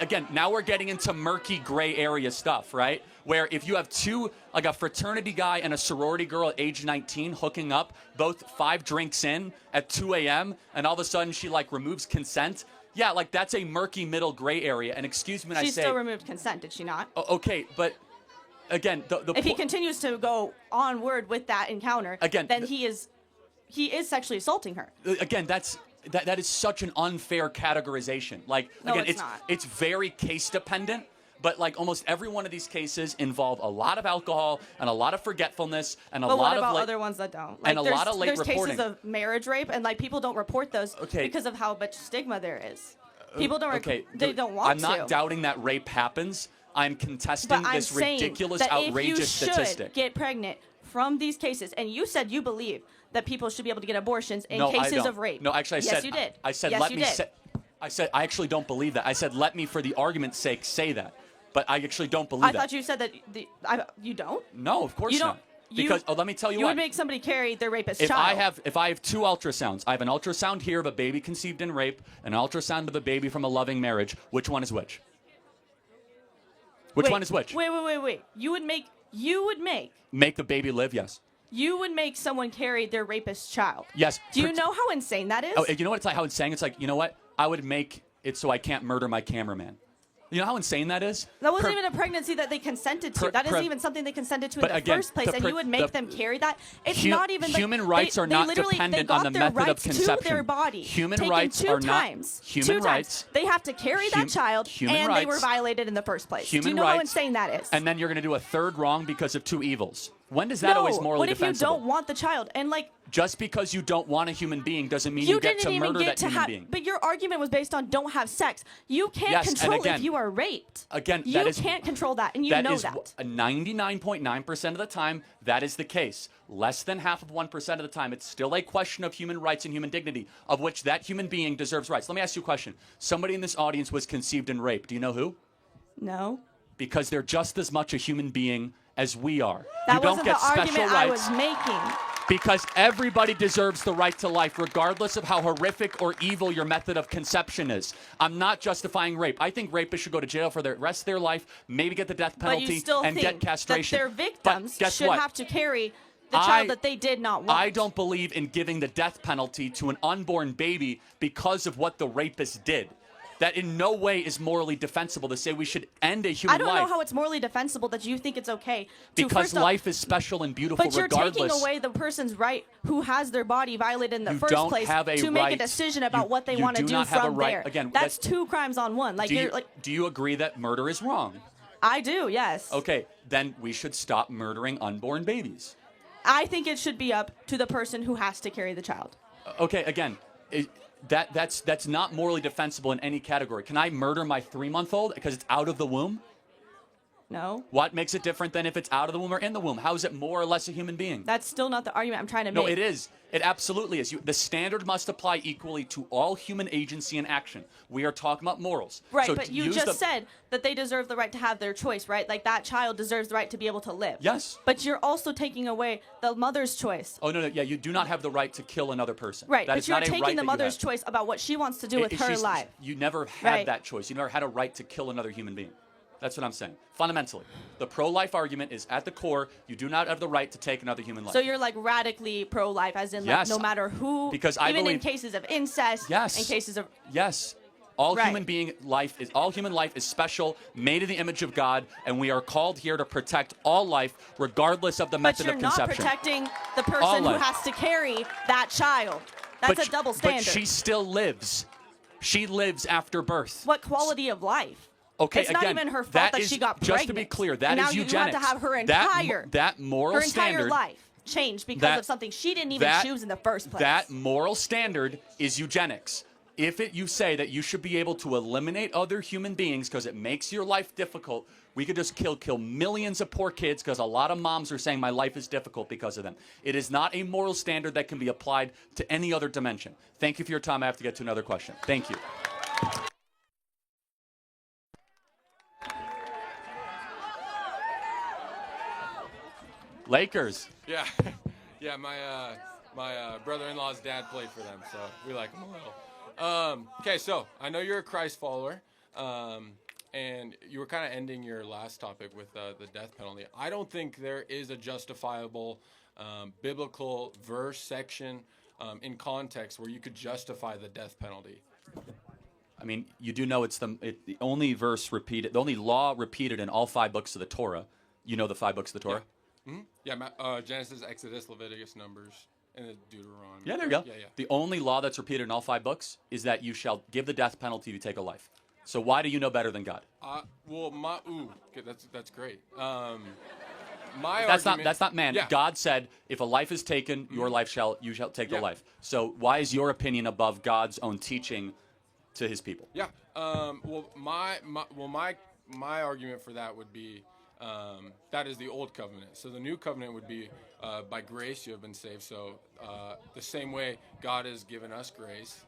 Again, now we're getting into murky gray area stuff, right? Where if you have two, like a fraternity guy and a sorority girl at age 19 hooking up, both 5 drinks in at 2 a.m., and all of a sudden she removes consent. Yeah, that's a murky middle gray area. And excuse me when I say... She still removed consent, did she not? Okay, but again, if he continues to go onward with that encounter, then he is sexually assaulting her. Again, that is such an unfair categorization. It's very case dependent, but almost every one of these cases involve a lot of alcohol and a lot of forgetfulness and a lot of... But what about other ones that don't? And a lot of late There's reporting. cases of marriage rape, and people don't report those because of how much stigma there is. People don't. They don't want to. I'm not doubting that rape happens. I'm contesting this ridiculous, outrageous statistic. If you should get pregnant from these cases, and you said you believe that people should be able to get abortions in cases of rape. No, actually, yes, you did. I said, yes, let you me did. say. I said, I actually don't believe that. I said, let me, for the argument's sake, say that. But I actually don't believe that. I thought you said that you don't. No, of course not. Because let me tell you what. You would make somebody carry their rapist if child. If I have 2 ultrasounds, I have an ultrasound here of a baby conceived in rape, and an ultrasound of a baby from a loving marriage. Which one is which? Which one is which? Wait. You would make the baby live. Yes. You would make someone carry their rapist child. Yes. Do you know how insane that is? Oh, you know what it's like? How it's saying? It's you know what? I would make it so I can't murder my cameraman. You know how insane that is? That wasn't even a pregnancy that they consented to. That isn't even something they consented to in the first place, and you would make them carry that? It's not even... Human rights are not dependent on the method of conception. To their body. Human rights are not... Human rights... They have to carry that child, and they were violated in the first place. Do you know how insane that is? And then you're going to do a third wrong because of 2 evils. When does that always morally defensible? What if you don't want the child? And just because you don't want a human being doesn't mean you get to murder that human being. But your argument was based on don't have sex. You can't control if you are raped. Again, you can't control that, and you know that. 99.9% of the time, that is the case. Less than half of 1% of the time, it's still a question of human rights and human dignity, of which that human being deserves rights. Let me ask you a question. Somebody in this audience was conceived in rape. Do you know who? No. Because they're just as much a human being as we are. That you don't wasn't get the special argument rights. I was making. Because everybody deserves the right to life, regardless of how horrific or evil your method of conception is. I'm not justifying rape. I think rapists should go to jail for the rest of their life, maybe get the death penalty, and get castration. That their victims should have to carry the child that they did not want. I don't believe in giving the death penalty to an unborn baby because of what the rapist did. That in no way is morally defensible to say we should end a human life. I don't know how it's morally defensible that you think it's okay. Because life is special and beautiful regardless. But you're taking away the person's right who has their body violated in the first place to make a decision about what they want to do from there. Again, that's 2 crimes on one. Do you agree that murder is wrong? I do, yes. Okay, then we should stop murdering unborn babies. I think it should be up to the person who has to carry the child. Okay, again... That's not morally defensible in any category. Can I murder my 3-month-old because it's out of the womb? No. What makes it different than if it's out of the womb or in the womb? How is it more or less a human being? That's still not the argument I'm trying to make. No, it is. It absolutely is. The standard must apply equally to all human agency and action. We are talking about morals. Right, so but you just said that they deserve the right to have their choice, right? Like that child deserves the right to be able to live. Yes. But you're also taking away the mother's choice. Oh, no, yeah, you do not have the right to kill another person. Right, that but you're taking the mother's choice about what she wants to do with her life. You never had that choice. You never had a right to kill another human being. That's what I'm saying. Fundamentally, the pro-life argument is at the core. You do not have the right to take another human life. So you're radically pro-life, as in no matter who. Because I even believe, in cases of incest. Yes. In cases of. Yes. All Right. human life is special, made in the image of God, and we are called here to protect all life, regardless of the But method you're of not conception. protecting the All person who life. has to carry that child. That's a double standard. But she still lives. She lives after birth. What quality of life? Okay, it's again, not even her fault that is, she got pregnant. just to be clear, that and is now eugenics. you have to have her entire that moral her entire standard, life changed because that- of something she didn't even choose in the first place. That moral standard is eugenics. If you say that you should be able to eliminate other human beings because it makes your life difficult, we could just kill millions of poor kids because a lot of moms are saying my life is difficult because of them. It is not a moral standard that can be applied to any other dimension. Thank you for your time. I have to get to another question. Thank you. Lakers. Yeah, yeah. My brother-in-law's dad played for them, so we like him a little. Okay, so I know you're a Christ follower, and you were kind of ending your last topic with the death penalty. I don't think there is a justifiable biblical verse section in context where you could justify the death penalty. I mean, you do know it's the only verse repeated, the only law repeated in all 5 books of the Torah. You know the 5 books of the Torah? Yeah. Yeah, Genesis, Exodus, Leviticus, Numbers, and Deuteronomy. Yeah, there you go. Yeah. The only law that's repeated in all 5 books is that you shall give the death penalty if you take a life. So why do you know better than God? Well, okay, that's great. My That's argument, not man. Yeah. God said, if a life is taken, you shall take the life. So why is your opinion above God's own teaching to his people? Yeah. Well, my argument for that would be that is the old covenant. So the new covenant would be by grace you have been saved. So the same way God has given us grace,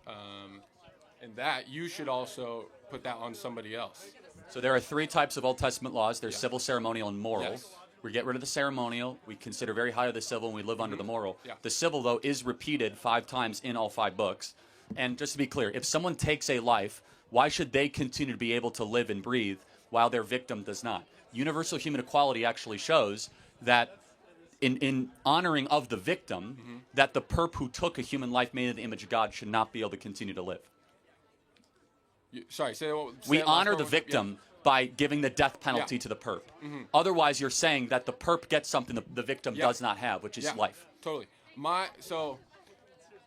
and that you should also put that on somebody else. So there are 3 types of Old Testament laws. There's civil, ceremonial, and moral. Yes. We get rid of the ceremonial. We consider very high of the civil, and we live under the moral. Yeah. The civil, though, is repeated 5 times in all 5 books. And just to be clear, if someone takes a life, why should they continue to be able to live and breathe while their victim does not? Universal human equality actually shows that in honoring of the victim, that the perp who took a human life made in the image of God should not be able to continue to live. We honor the victim by giving the death penalty to the perp. Otherwise, you're saying that the perp gets something the victim does not have, which is life. Totally. So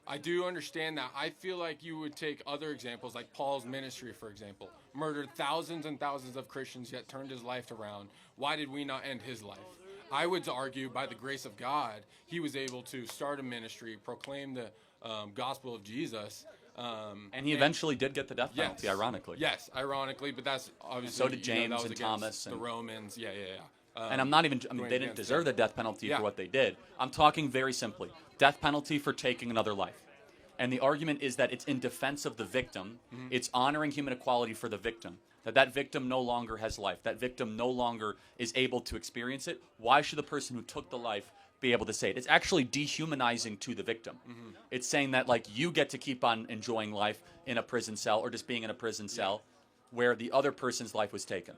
I do understand that. I feel like you would take other examples, like Paul's ministry, for example. Murdered thousands and thousands of Christians, yet turned his life around. Why did we not end his life? I would argue, by the grace of God, he was able to start a ministry, proclaim the gospel of Jesus. And he eventually did get the death penalty, ironically. Yes, ironically, but that's obviously... So did James that was and against Thomas. the Romans, yeah. And I'm not even, they didn't deserve the death penalty for what they did. I'm talking very simply. Death penalty for taking another life. And the argument is that it's in defense of the victim. It's honoring human equality for the victim. That victim no longer has life. That victim no longer is able to experience it. Why should the person who took the life be able to say it? It's actually dehumanizing to the victim. It's saying that, like, you get to keep on enjoying life in a prison cell or just being in a prison cell where the other person's life was taken.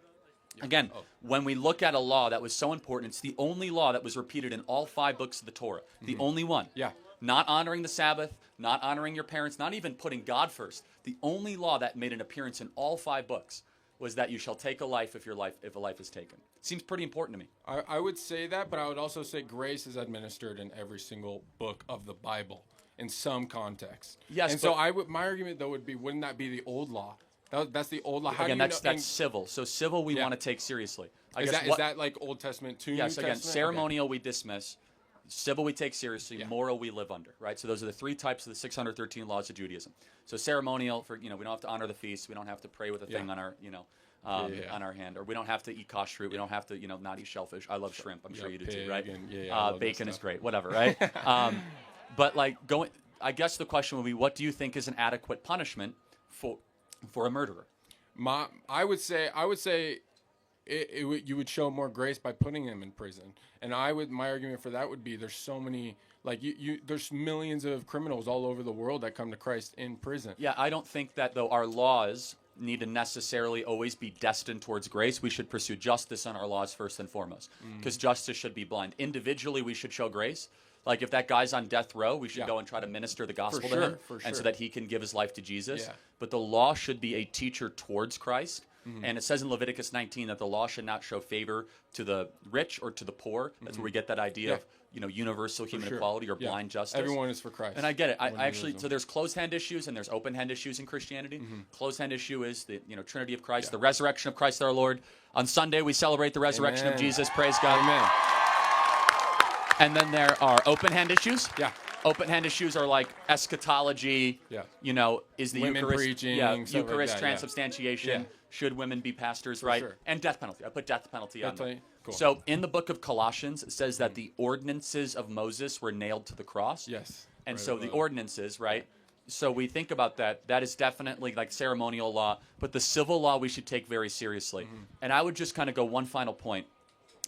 Again, when we look at a law that was so important, it's the only law that was repeated in all 5 books of the Torah. The only one. Yeah. Not honoring the Sabbath, not honoring your parents, not even putting God first. The only law that made an appearance in all 5 books was that you shall take a life if a life is taken. Seems pretty important to me. I would say that, but I would also say grace is administered in every single book of the Bible in some context. Yes, and so my argument though would be, wouldn't that be the old law? That's the old law. How Again, do you that's civil. So civil we want to take seriously. Is that like Old Testament to New Testament? Yes, again, ceremonial we dismiss. Civil we take seriously, moral we live under, right? So those are the 3 types of the 613 laws of Judaism. So ceremonial, we don't have to honor the feast, we don't have to pray with a thing on our, on our hand, or we don't have to eat kosher fruit, we don't have to, not eat shellfish. I love shrimp, I'm sure you do too, right? Bacon is great, whatever, right? But I guess the question would be, what do you think is an adequate punishment for a murderer? I would say you would show more grace by putting him in prison. And my argument for that would be, there's so many, there's millions of criminals all over the world that come to Christ in prison. Yeah, I don't think that, though, our laws need to necessarily always be destined towards grace. We should pursue justice in our laws first and foremost, because justice should be blind. Individually, we should show grace, Like if that guy's on death row, we should go and try to minister the gospel to him, for and so sure. that he can give his life to Jesus. Yeah. But the law should be a teacher towards Christ. Mhm. And it says in Leviticus 19 that the law should not show favor to the rich or to the poor. That's where we get that idea Yeah. of, universal human sure. equality or Yeah. blind justice. Everyone is for Christ. And I get it. I Everyone actually, needs so there's closed hand issues and there's open hand issues in Christianity. Mhm. Closed hand issue is the Trinity of Christ, the resurrection of Christ our Lord. On Sunday we celebrate the resurrection of Amen. Jesus. Praise God. Amen. And then there are open hand issues. Yeah. Open hand issues are like eschatology. Yeah. Is the Women Eucharist preaching, Eucharist stuff like that, yeah. transubstantiation? Yeah. Should women be pastors? For Right. sure. And death penalty. I put death penalty on Death there. penalty, cool. So in the book of Colossians, it says that the ordinances of Moses were nailed to the cross. Yes. And Right so the above. ordinances, right? So we think about that. That is definitely like ceremonial law, but the civil law we should take very seriously. And I would just kind of go one final point.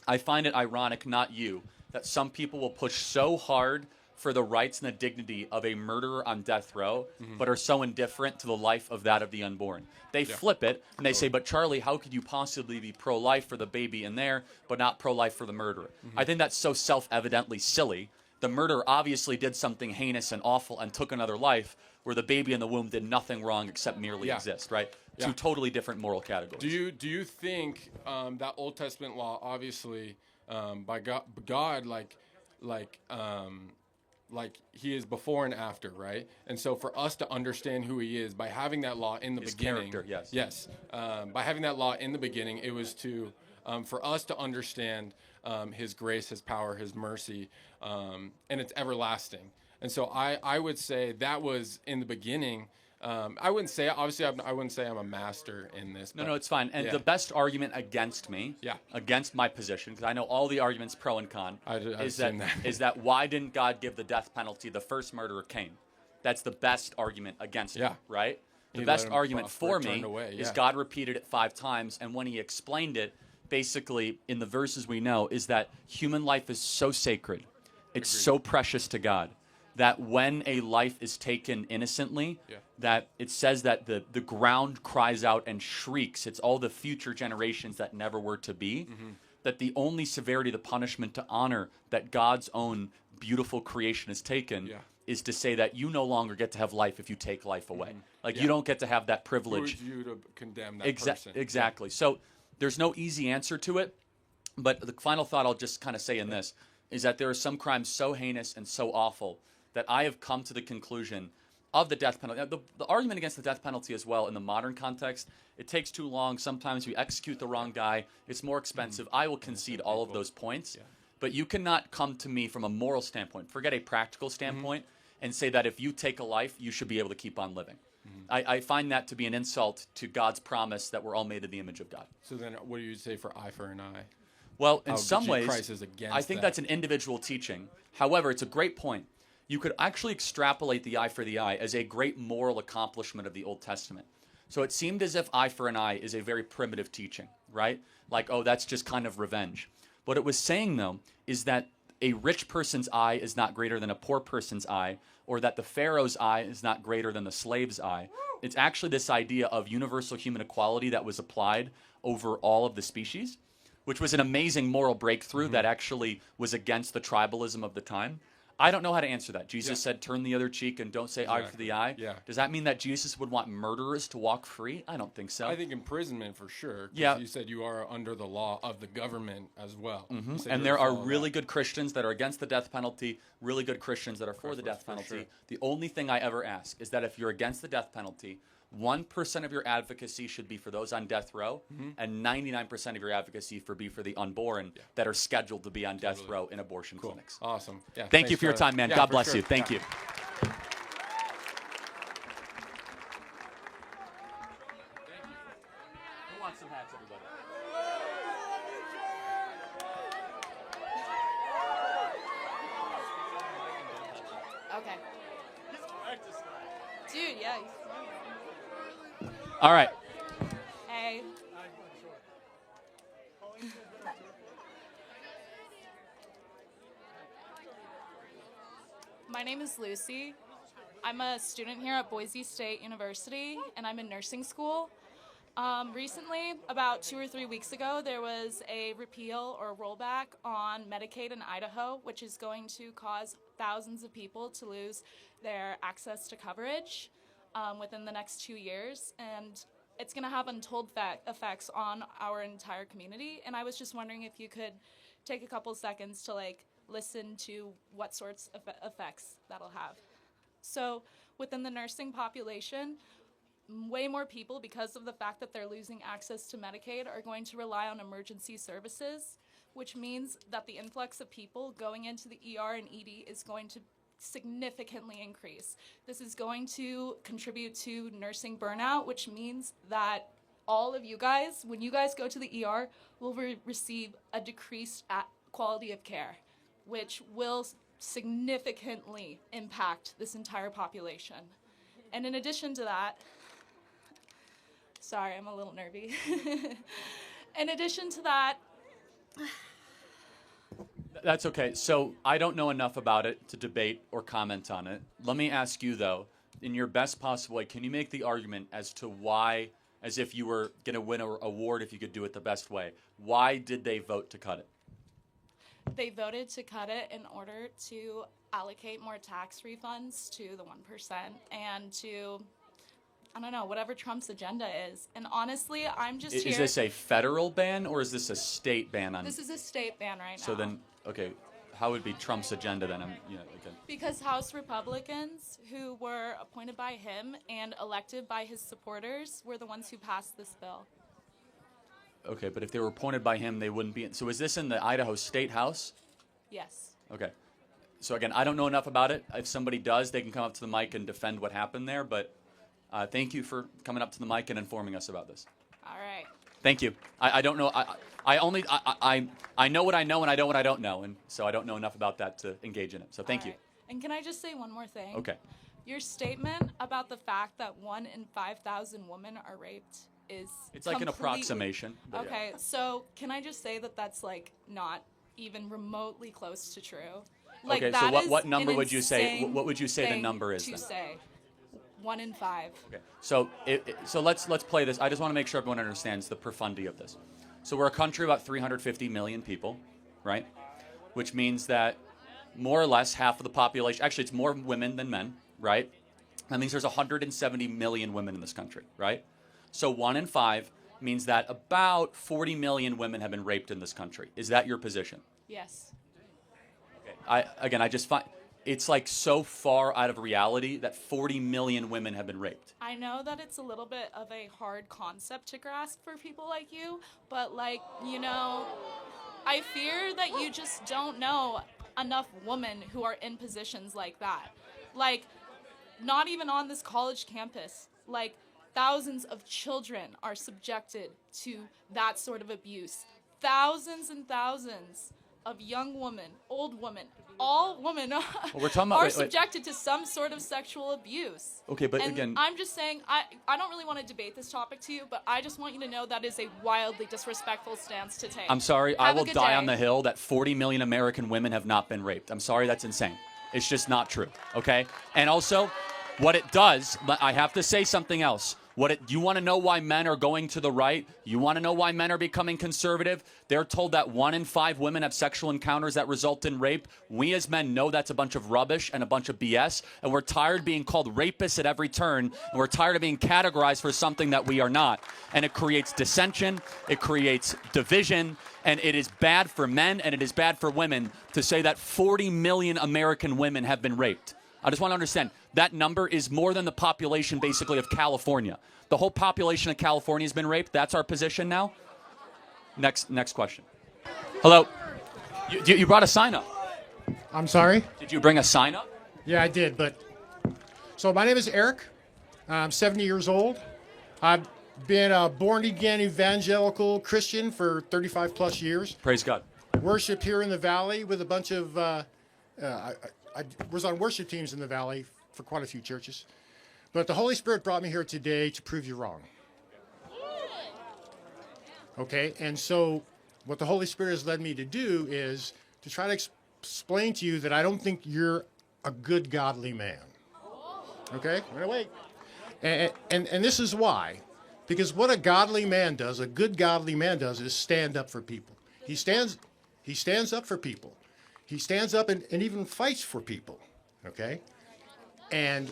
I find it ironic, not you, that some people will push so hard for the rights and the dignity of a murderer on death row, but are so indifferent to the life of that of the unborn. They flip it, and they say, but Charlie, how could you possibly be pro-life for the baby in there, but not pro-life for the murderer? I think that's so self-evidently silly. The murderer obviously did something heinous and awful and took another life, where the baby in the womb did nothing wrong except merely Yeah. exist, right? Yeah. Two totally different moral categories. Do you think that Old Testament law, obviously, by God, like he is before and after, right? And so for us to understand who he is by having that law in the His beginning, character, yes. by having that law in the beginning, it was to for us to understand his grace, his power, his mercy, and it's everlasting. And so I would say that was in the beginning. I wouldn't say, obviously, I wouldn't say I'm a master in this. No, but no, it's fine. And yeah. the best argument against me, against my position, because I know all the arguments pro and con, is that why didn't God give the death penalty to the first murderer, Cain? That's the best argument against me, right? The He best let him argument for turned me away, is yeah. God repeated it 5 times, and when he explained it, basically in the verses we know, is that human life is so sacred, it's so precious to God, that when a life is taken innocently, that it says that the ground cries out and shrieks. It's all the future generations that never were to be. That the only severity, the punishment to honor that God's own beautiful creation has taken is to say that you no longer get to have life if you take life away. Like you don't get to have that privilege. Who is you to condemn that person? Exactly. So there's no easy answer to it. But the final thought I'll just kind of say in this is that there are some crimes so heinous and so awful that I have come to the conclusion of the death penalty. The argument against the death penalty as well in the modern context, it takes too long. Sometimes we execute the wrong guy. It's more expensive. I will concede all of those points. But you cannot come to me from a moral standpoint, forget a practical standpoint, and say that if you take a life, you should be able to keep on living. I find that to be an insult to God's promise that we're all made in the image of God. So then what do you say for eye for an eye? Well, in How some ways, Christ is against I think that. that's an individual teaching. However, it's a great point. You could actually extrapolate the eye for the eye as a great moral accomplishment of the Old Testament. So it seemed as if eye for an eye is a very primitive teaching, right? Like, oh, that's just kind of revenge. What it was saying, though, is that a rich person's eye is not greater than a poor person's eye, or that the Pharaoh's eye is not greater than the slave's eye. It's actually this idea of universal human equality that was applied over all of the species, which was an amazing moral breakthrough that actually was against the tribalism of the time. I don't know how to answer that. Jesus said, turn the other cheek and don't say eye for the eye. Yeah. Does that mean that Jesus would want murderers to walk free? I don't think so. I think imprisonment for sure. 'Cause Yeah. You said you are under the law of the government as well. You said And you're there are following really good Christians that are against the death penalty, really good Christians that are for the death penalty. sure. The only thing I ever ask is that if you're against the death penalty, 1% of your advocacy should be for those on death row, and 99% of your advocacy be for the unborn that are scheduled to be on death row in abortion clinics. Awesome. Yeah, Thank you thanks, for your Charlie. time, man. Yeah, God for bless sure. you. Thank Yeah. you. Who wants some hats, everybody? Okay. Dude, yeah. All right. Hey. My name is Lucy. I'm a student here at Boise State University, and I'm in nursing school. Recently, about 2 or 3 weeks ago, there was a repeal or rollback on Medicaid in Idaho, which is going to cause thousands of people to lose their access to coverage within the next 2 years, and it's going to have untold effects on our entire community. And I was just wondering if you could take a couple seconds to listen to what sorts of effects that'll have. So within the nursing population, way more people, because of the fact that they're losing access to Medicaid, are going to rely on emergency services, which means that the influx of people going into the ER and ED is going to significantly increase. This is going to contribute to nursing burnout, which means that all of you guys, when you guys go to the ER, will receive a decreased quality of care, which will significantly impact this entire population. And in addition to that, sorry, I'm a little nervy. In addition to that, That's okay. So I don't know enough about it to debate or comment on it. Let me ask you, though, in your best possible way, can you make the argument as to why, as if you were going to win an award if you could do it the best way, why did they vote to cut it? they voted to cut it in order to allocate more tax refunds to the 1% and to, I don't know, whatever Trump's agenda is. And honestly, I'm just here. Is this a federal ban or is this a state ban on? This is a state ban right now. So then, okay, how would be Trump's agenda then? Okay. Because House Republicans who were appointed by him and elected by his supporters were the ones who passed this bill. Okay, but if they were appointed by him, they wouldn't be. So is this in the Idaho State House? Yes. Okay. So again, I don't know enough about it. If somebody does, they can come up to the mic and defend what happened there. But thank you for coming up to the mic and informing us about this. All right. Thank you. I don't know. I know what I know and I know what I don't know, and so I don't know enough about that to engage in it. So thank you. And can I just say one more thing? Okay. Your statement about the fact that 1 in 5,000 women are raped is It's like an approximation. but yeah. Okay, so can I just say that that's like not even remotely close to true? Like, Okay, so what number would you say? What would you say the thing number is to then? say 1 in 5. Okay. So so let's play this. I just want to make sure everyone understands the profundity of this. So we're a country of about 350 million people, right? Which means that more or less half of the population, actually it's more women than men, right? That means there's 170 million women in this country, right? So 1 in 5 means that about 40 million women have been raped in this country. Is that your position? Yes. Okay. I just find it's like so far out of reality that 40 million women have been raped. I know that it's a little bit of a hard concept to grasp for people like you, but like, you know, I fear that you just don't know enough women who are in positions like that. Like, not even on this college campus. Like, thousands of children are subjected to that sort of abuse. Thousands and thousands of young women, old women, all women we're talking about, are wait. subjected to some sort of sexual abuse. Okay, but and again, I'm just saying, I don't really want to debate this topic to you, but I just want you to know that is a wildly disrespectful stance to take. I'm sorry, I Have a will good die day. on the hill that 40 million American women have not been raped. I'm sorry, that's insane. It's just not true, okay? And also, what it does, I have to say something else. You want to know why men are going to the right? You want to know why men are becoming conservative? They're told that 1 in 5 women have sexual encounters that result in rape. We as men know that's a bunch of rubbish and a bunch of BS, and we're tired of being called rapists at every turn, and we're tired of being categorized for something that we are not. And it creates dissension, it creates division, and it is bad for men and it is bad for women to say that 40 million American women have been raped. I just want to understand, that number is more than the population, basically, of California. The whole population of California has been raped. That's our position now. Next question. Hello. You brought a sign up. I'm sorry? Did you bring a sign up? Yeah, I did, but... So my name is Eric. I'm 70 years old. I've been a born-again evangelical Christian for 35 plus years. Praise God. Worshipped here in the Valley with a bunch of... I was on worship teams in the Valley for quite a few churches. But the Holy Spirit brought me here today to prove you wrong. Okay, and so what the Holy Spirit has led me to do is to try to explain to you that I don't think you're a good, godly man. Okay, wait. And this is why. Because what a godly man does, a good godly man does, is stand up for people. He stands up for people. He stands up and even fights for people, okay? And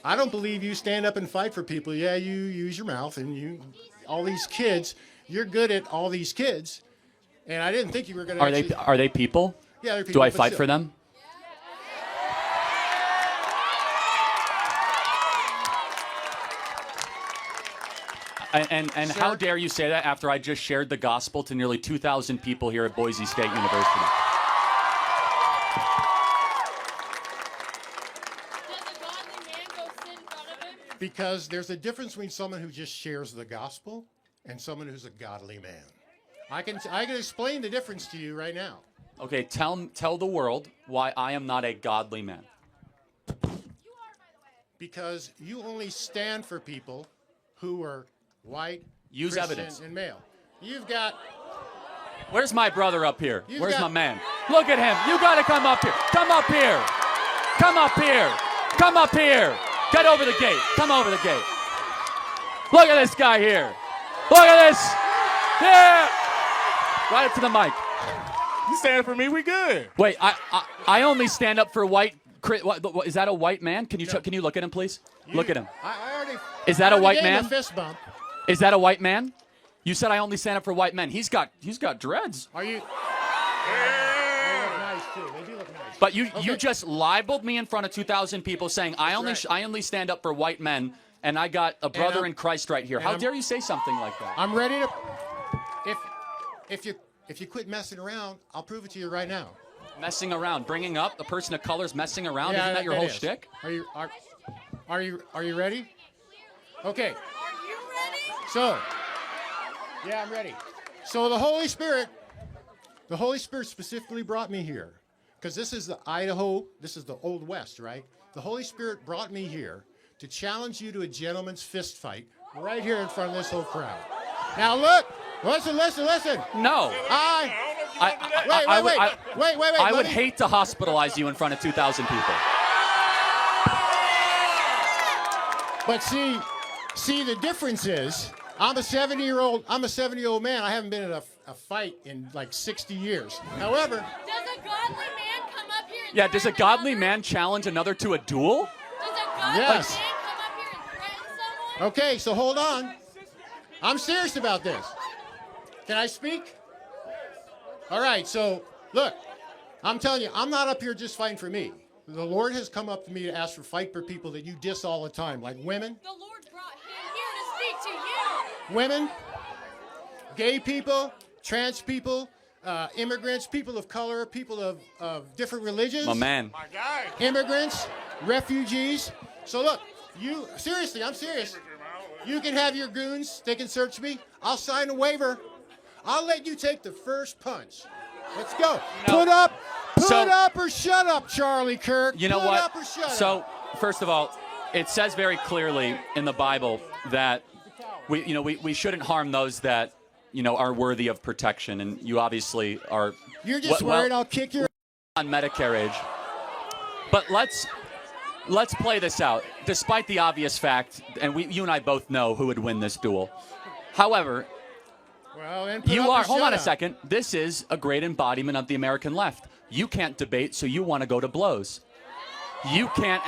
I don't believe you stand up and fight for people. Yeah, you use your mouth and all these kids, you're good at all these kids. And I didn't think you were going to Are they people? Yeah, they're people. Do I but fight still. for them? And how dare you say that after I just shared the gospel to nearly 2,000 people here at Boise State University? Because there's a difference between someone who just shares the gospel and someone who's a godly man. I can explain the difference to you right now. Okay, tell the world why I am not a godly man. Because you only stand for people who are white, Use Christian, evidence. and male. You've got... Where's my brother up here? You've Where's got- my man? Look at him. You got to come up here. Come up here. Come up here. Come up here. Get over the gate. Come over the gate. Look at this guy here. Look at this. Yeah. Right up to the mic. You stand for me, we good. Wait, I only stand up for white. What, is that a white man? Can you look at him, please? Look at him. I already... Is that a white gave him man? a fist bump. Is that a white man? You said I only stand up for white men. He's got dreads. Are you... They look nice, too. They do look nice. But you just libeled me in front of 2,000 people saying I only stand up for white men, and I got a brother in Christ right here. How dare you say something like that? I'm ready to... If you quit messing around, I'll prove it to you right now. Messing around, bringing up a person of color's messing around. Isn't that your whole shtick? Are you ready? Okay. Are you ready? So, yeah, I'm ready. So the Holy Spirit specifically brought me here, because this is the Idaho, this is the Old West, right? The Holy Spirit brought me here to challenge you to a gentleman's fist fight right here in front of this whole crowd. Now look, listen. No. Wait. I would hate to hospitalize you in front of 2,000 people. But see, the difference is, I'm a 70-year-old man. I haven't been in a fight in like 60 years. However, Does a godly man come up here and Yeah, does a godly man challenge another to a duel? Does a godly Yes. man come up here and threaten someone? okay, so hold on. I'm serious about this. Can I speak? All right, so look, I'm telling you, I'm not up here just fighting for me. The Lord has come up to me to ask for fight for people that you diss all the time, like women. The Lord brought him here to speak to you. Women, gay people, trans people, immigrants, people of color, people of different religions. My man. Immigrants, refugees. So look, seriously, I'm serious. You can have your goons, they can search me. I'll sign a waiver. I'll let you take the first punch. Let's go. Put up or shut up, Charlie Kirk. You know Put what? up or shut So, up. first of all, it says very clearly in the Bible that we shouldn't harm those that are worthy of protection, and you obviously are. You're just worried I'll kick your on Medicare age. But let's play this out. Despite the obvious fact, and you and I both know who would win this duel. However, well, then hold on a second. This is a great embodiment of the American left. You can't debate, so you want to go to blows. You can't.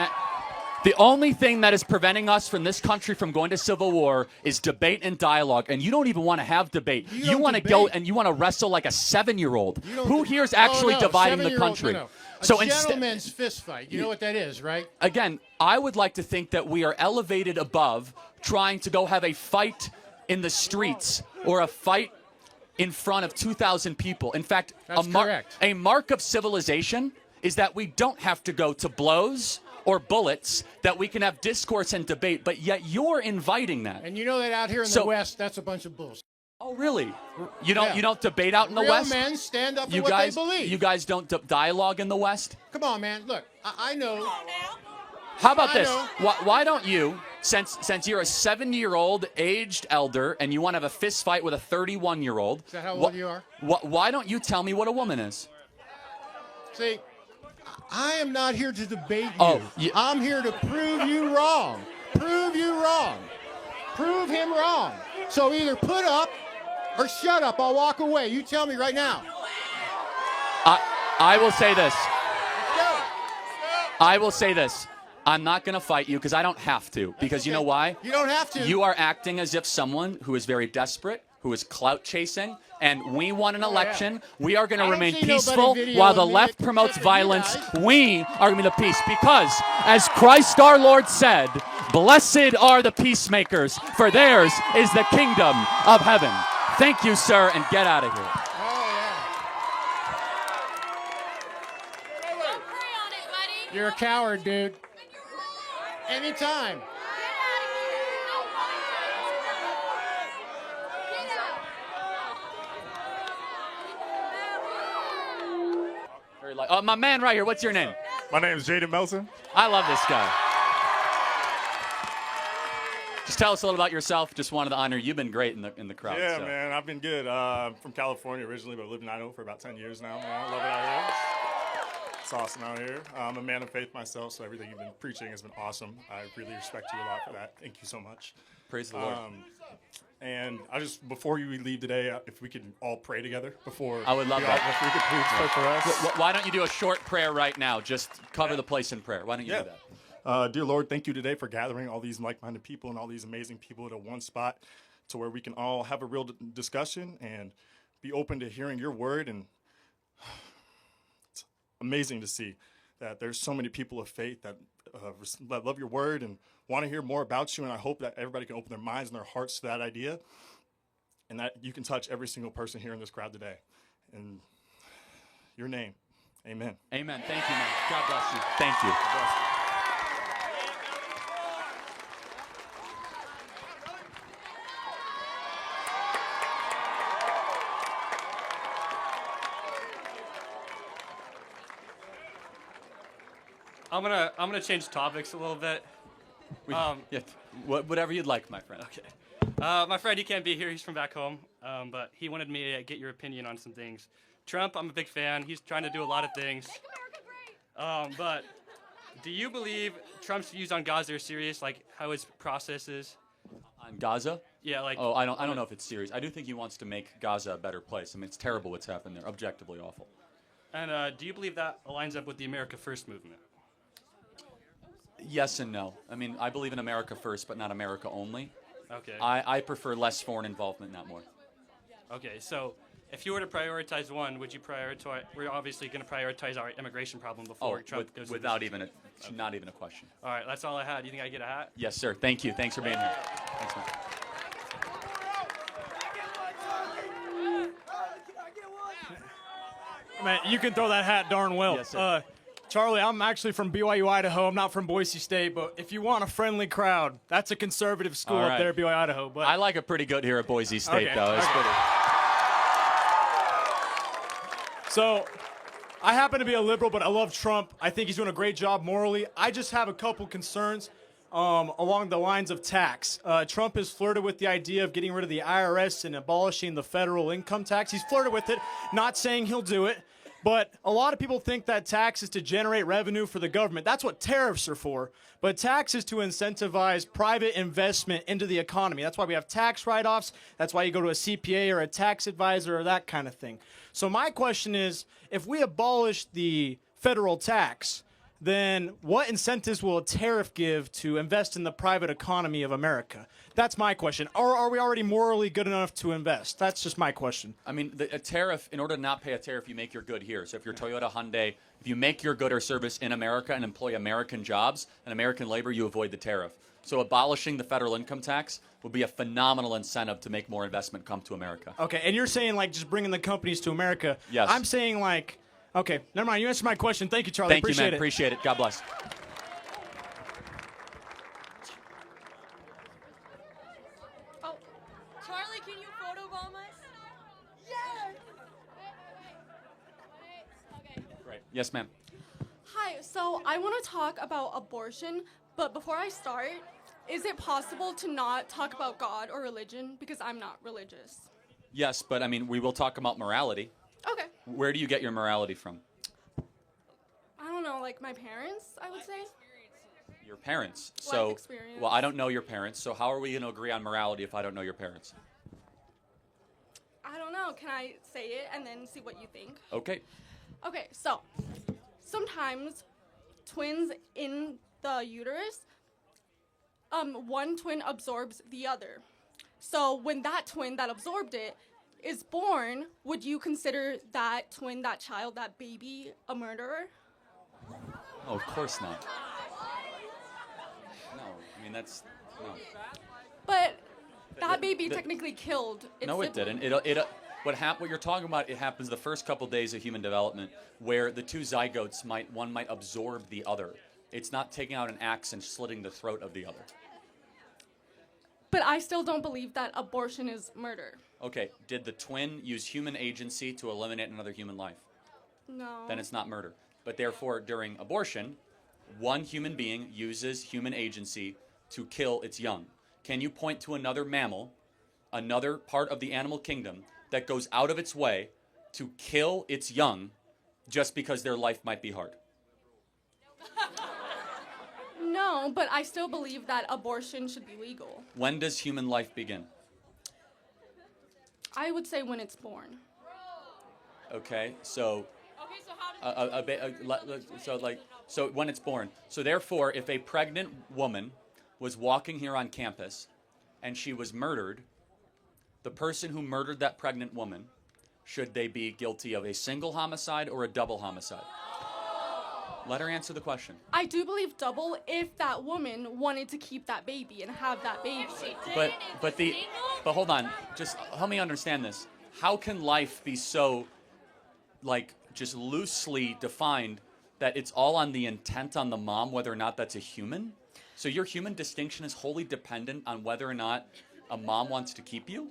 The only thing that is preventing us from this country from going to civil war is debate and dialogue, and you don't even want to have debate. You want to go and you want to wrestle like a 7-year-old. Who here is actually dividing the country? No. So a gentleman's fist fight. You know what that is, right? Again, I would like to think that we are elevated above trying to go have a fight in the streets or a fight in front of 2,000 people. In fact, a mark of civilization is that we don't have to go to blows or bullets, that we can have discourse and debate, but yet you're inviting that. And you know that out here in the West, that's a bunch of bullshit. Oh, really? You don't debate out in the Real West? men stand up for what they believe. You guys don't dialogue in the West? Come on, man. Look, I know. How about this? Why don't you, since you're a 70-year-old aged elder and you want to have a fist fight with a 31-year-old? Is that how old you are? Why don't you tell me what a woman is? See, I am not here to debate you. Oh, I'm here to prove you wrong. Prove you wrong. Prove him wrong. So either put up or shut up. I'll walk away. You tell me right now. I will say this. I will say this. I'm not going to fight you because I don't have to. Because you know why? You don't have to. You are acting as if someone who is very desperate, who is clout chasing, and we won an election. We are going to remain peaceful while the left promotes violence. We are going to be the peace because, as Christ our Lord said, blessed are the peacemakers, for theirs is the kingdom of heaven. Thank you, sir, and get out of here. You're a coward, dude. Anytime. Oh, my man right here, what's your name? My name is Jaden Melton. I love this guy. Just tell us a little about yourself. Just wanted to honor you. You've been great in the crowd. Yeah, so. man, I've been good. From California originally, but lived in Idaho for about 10 years now, man. I love it out here. It's awesome out here. I'm a man of faith myself, so everything you've been preaching has been awesome. I really respect you a lot for that. Thank you so much. Praise the Lord. And I just, before you leave today, if we could all pray together before. I would love that. If we could please pray for us. Why don't you do a short prayer right now? Just cover the place in prayer. Why don't you do that? Dear Lord, thank you today for gathering all these like-minded people and all these amazing people at one spot to where we can all have a real discussion and be open to hearing your word. And it's amazing to see that there's so many people of faith that love your word and want to hear more about you. And I hope that everybody can open their minds and their hearts to that idea and that you can touch every single person here in this crowd today. In your name, amen. Amen. Thank you, man. God bless you. Thank you. God bless you. I'm gonna change topics a little bit. Whatever you'd like, my friend. Okay. My friend, he can't be here. He's from back home, but he wanted me to get your opinion on some things. Trump, I'm a big fan. He's trying to do a lot of things. But do you believe Trump's views on Gaza are serious? Like how his process is? On Gaza? Yeah, like. Oh, I don't know if it's serious. I do think he wants to make Gaza a better place. I mean, it's terrible what's happened there. Objectively awful. And do you believe that aligns up with the America First movement? Yes and no. I mean, I believe in America first, but not America only. Okay. I prefer less foreign involvement, not more. Okay, so if you were to prioritize one, would you prioritize? We're obviously going to prioritize our immigration problem before Trump goes. Without even not even a question. All right, that's all I had. Do you think I get a hat? Yes, sir. Thank you. Thanks for being here. Thanks, man. Man, you can throw that hat darn well. Yes, sir. Charlie, I'm actually from BYU, Idaho. I'm not from Boise State, but if you want a friendly crowd, that's a conservative school up there at BYU, Idaho. But I like it pretty good here at Boise State, though. It's pretty. So, I happen to be a liberal, but I love Trump. I think he's doing a great job morally. I just have a couple concerns along the lines of tax. Trump has flirted with the idea of getting rid of the IRS and abolishing the federal income tax. He's flirted with it, not saying he'll do it. But a lot of people think that tax is to generate revenue for the government. That's what tariffs are for. But tax is to incentivize private investment into the economy. That's why we have tax write-offs. That's why you go to a CPA or a tax advisor or that kind of thing. So my question is, if we abolish the federal tax, then what incentives will a tariff give to invest in the private economy of America? That's my question. Or are we already morally good enough to invest? That's just my question. I mean, a tariff, in order to not pay a tariff, you make your good here. So if you're Toyota, Hyundai, if you make your good or service in America and employ American jobs and American labor, you avoid the tariff. So abolishing the federal income tax would be a phenomenal incentive to make more investment come to America. Okay, and you're saying like just bringing the companies to America. Yes. I'm saying like, okay, never mind. You answered my question. Thank you, Charlie. Thank you, man. Appreciate it. God bless. Charlie, can you photobomb us? Great. Yes, ma'am. Hi, so I want to talk about abortion, but before I start, is it possible to not talk about God or religion? Because I'm not religious. Yes, but I mean, we will talk about morality. Okay. Where do you get your morality from? I don't know, like my parents, I would say. Your parents. Life So, experience. well, I don't know your parents, so how are we going to agree on morality if I don't know your parents? I don't know. Can I say it and then see what you think? Okay. Okay, so sometimes twins in the uterus, one twin absorbs the other. So when that twin that absorbed it is born, would you consider that twin, that child, that baby a murderer? Oh, of course not. No, I mean that's no. But that baby technically killed its No, it sibling. didn't. What you're talking about, it happens the first couple days of human development, where the two zygotes one might absorb the other. It's not taking out an axe and slitting the throat of the other. But I still don't believe that abortion is murder. Okay, did the twin use human agency to eliminate another human life? No. Then it's not murder. But therefore, during abortion, one human being uses human agency to kill its young. Can you point to another mammal, another part of the animal kingdom, that goes out of its way to kill its young just because their life might be hard? No, but I still believe that abortion should be legal. When does human life begin? I would say when it's born. Okay, so so when it's born. So therefore, if a pregnant woman was walking here on campus and she was murdered, the person who murdered that pregnant woman, should they be guilty of a single homicide or a double homicide? Let her answer the question. I do believe double if that woman wanted to keep that baby and have that baby. But hold on, just help me understand this. How can life be so, just loosely defined that it's all on the intent on the mom, whether or not that's a human? So your human distinction is wholly dependent on whether or not a mom wants to keep you?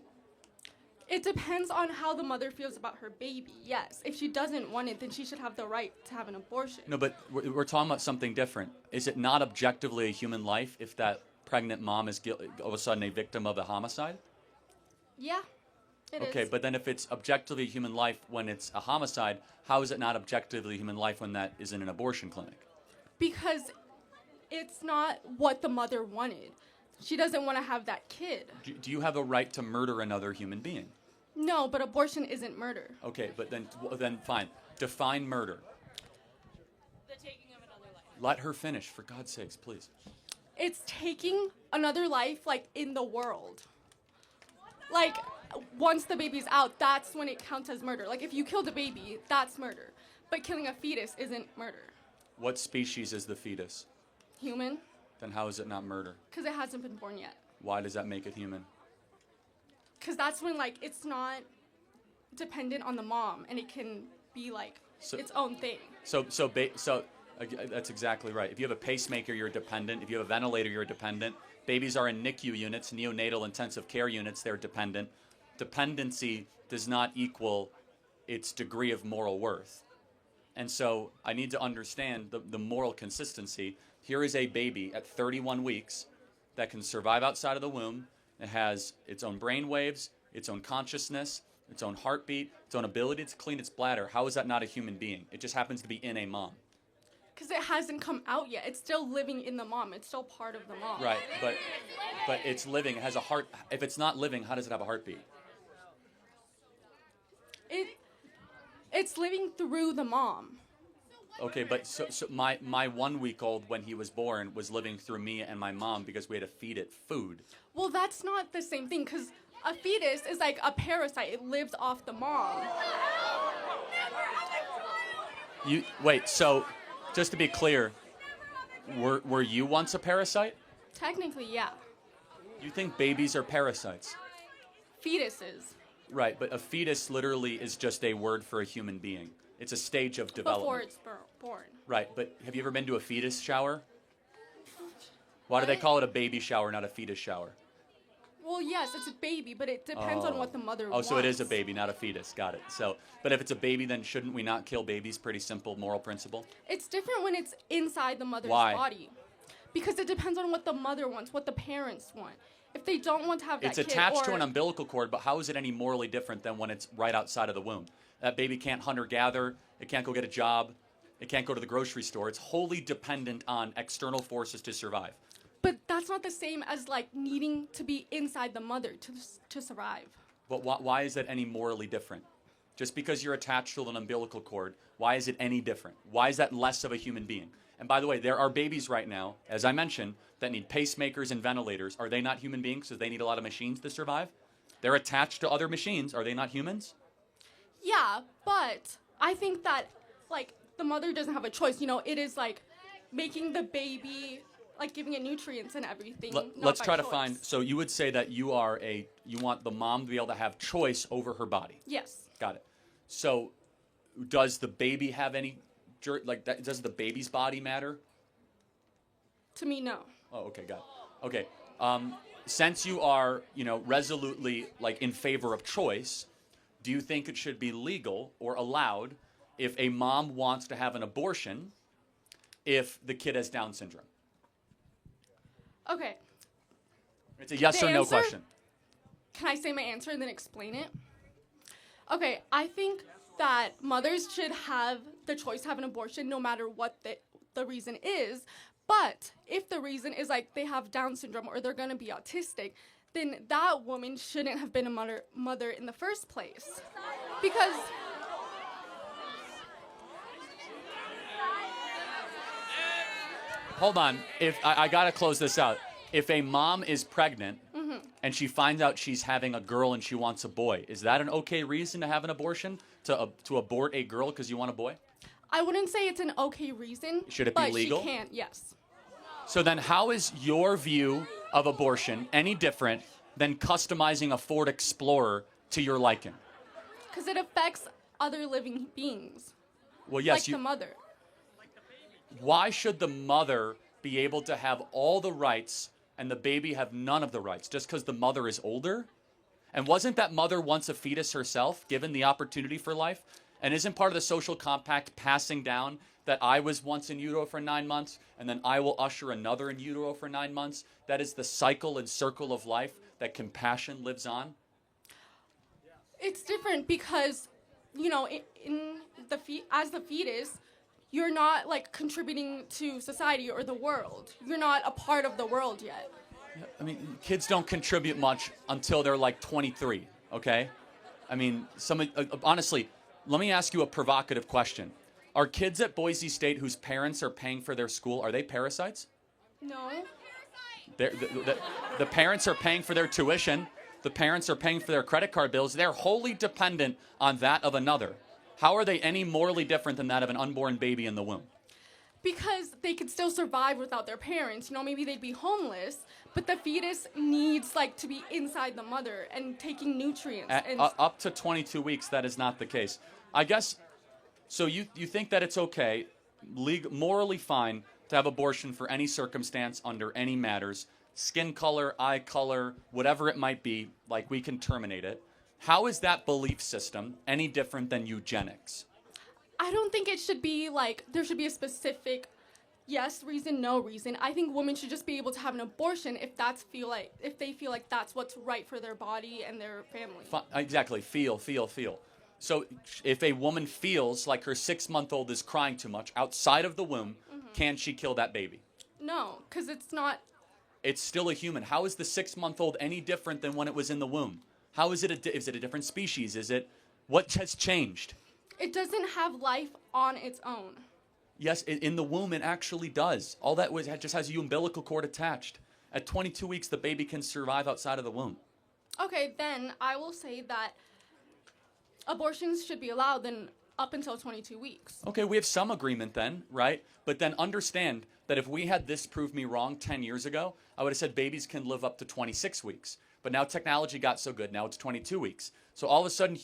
It depends on how the mother feels about her baby, yes. If she doesn't want it, then she should have the right to have an abortion. No, but we're talking about something different. Is it not objectively a human life if that pregnant mom is all of a sudden a victim of a homicide? Yeah, it is. Okay, but then if it's objectively a human life when it's a homicide, how is it not objectively a human life when that is in an abortion clinic? Because it's not what the mother wanted. She doesn't want to have that kid. Do you have a right to murder another human being? No, but abortion isn't murder. Okay, but then fine. Define murder. The taking of another life. Let her finish, for God's sakes, please. It's taking another life, in the world. Once the baby's out, that's when it counts as murder. If you killed a baby, that's murder. But killing a fetus isn't murder. What species is the fetus? Human. Then how is it not murder? Because it hasn't been born yet. Why does that make it human? Because that's when, it's not dependent on the mom, and it can be, its own thing. So that's exactly right. If you have a pacemaker, you're dependent. If you have a ventilator, you're dependent. Babies are in NICU units, neonatal intensive care units, they're dependent. Dependency does not equal its degree of moral worth. And so I need to understand the moral consistency. Here is a baby at 31 weeks that can survive outside of the womb. It has its own brain waves, its own consciousness, its own heartbeat, its own ability to clean its bladder. How is that not a human being? It just happens to be in a mom. Because it hasn't come out yet. It's still living in the mom. It's still part of the mom. Right, but it's living. It has a heart. If it's not living, how does it have a heartbeat? It's living through the mom. Okay, but so my 1 week old when he was born was living through me and my mom because we had to feed it food. Well, that's not the same thing because a fetus is like a parasite. It lives off the mom. Wait, so just to be clear, were you once a parasite? Technically, yeah. You think babies are parasites? Fetuses. Right, but a fetus literally is just a word for a human being. It's a stage of development. Before it's born. Right, but have you ever been to a fetus shower? Why do they call it a baby shower, not a fetus shower? Well, yes, it's a baby, but it depends on what the mother wants. Oh, so it is a baby, not a fetus. Got it. But if it's a baby, then shouldn't we not kill babies? Pretty simple moral principle. It's different when it's inside the mother's Why? body. Because it depends on what the mother wants, what the parents want. If they don't want to have that It's kid, attached to an umbilical cord, but how is it any morally different than when it's right outside of the womb? That baby can't hunt or gather. It can't go get a job. It can't go to the grocery store. It's wholly dependent on external forces to survive. But that's not the same as like needing to be inside the mother to survive. But why is that any morally different? just because you're attached to an umbilical cord, why is it any different? Why is that less of a human being? And by the way, there are babies right now, as I mentioned, that need pacemakers and ventilators. Are they not human beings because they need a lot of machines to survive? They're attached to other machines. Are they not humans? Yeah, but I think that, like, the mother doesn't have a choice. You know, it is, like, making the baby, like, giving it nutrients and everything. Let's try to find, so you would say that you want the mom to be able to have choice over her body. Yes. Got it. So does the baby have any, does the baby's body matter? To me, no. Oh, okay, got it. Okay. Since you are, resolutely, like, in favor of choice, do you think it should be legal or allowed if a mom wants to have an abortion if the kid has Down syndrome? Okay. It's a yes or no question. Can I say my answer and then explain it? Okay, I think that mothers should have the choice to have an abortion no matter what the reason is. But if the reason is like they have Down syndrome or they're going to be autistic, then that woman shouldn't have been a mother in the first place. Because hold on. If I got to close this out. If a mom is pregnant and she finds out she's having a girl and she wants a boy, is that an okay reason to have an abortion? To abort a girl because you want a boy? I wouldn't say it's an okay reason. Should it be legal? But she can, yes. So then how is your view of abortion any different than customizing a Ford Explorer to your liking? Because it affects other living beings. Well, yes. Like the mother. Why should the mother be able to have all the rights and the baby have none of the rights just because the mother is older? And wasn't that mother once a fetus herself, given the opportunity for life? And isn't part of the social compact passing down that I was once in utero for 9 months, and then I will usher another in utero for 9 months? That is the cycle and circle of life that compassion lives on. It's different because, as the fetus, you're not like contributing to society or the world. You're not a part of the world yet. I mean, kids don't contribute much until they're like 23, okay? I mean, honestly, let me ask you a provocative question. Are kids at Boise State whose parents are paying for their school, are they parasites? No. The parents are paying for their tuition. The parents are paying for their credit card bills. They're wholly dependent on that of another. How are they any morally different than that of an unborn baby in the womb? Because they could still survive without their parents. Maybe they'd be homeless, but the fetus needs to be inside the mother and taking nutrients. Up to 22 weeks, that is not the case. I guess, so you think that it's okay, morally fine, to have abortion for any circumstance under any matters, skin color, eye color, whatever it might be, we can terminate it. How is that belief system any different than eugenics? I don't think it should be there should be a specific yes reason, no reason. I think women should just be able to have an abortion if they feel like that's what's right for their body and their family. Exactly. Feel. So if a woman feels like her 6-month-old is crying too much outside of the womb, can she kill that baby? No, because it's not. It's still a human. How is the 6-month-old any different than when it was in the womb? How is it? Is it a different species? What has changed? It doesn't have life on its own. Yes, in the womb it actually does. All that just has the umbilical cord attached. At 22 weeks, the baby can survive outside of the womb. Okay, then I will say that abortions should be allowed then up until 22 weeks. Okay, we have some agreement then, right? But then understand that if we had this prove me wrong 10 years ago, I would have said babies can live up to 26 weeks. But now technology got so good, now it's 22 weeks. So all of a sudden,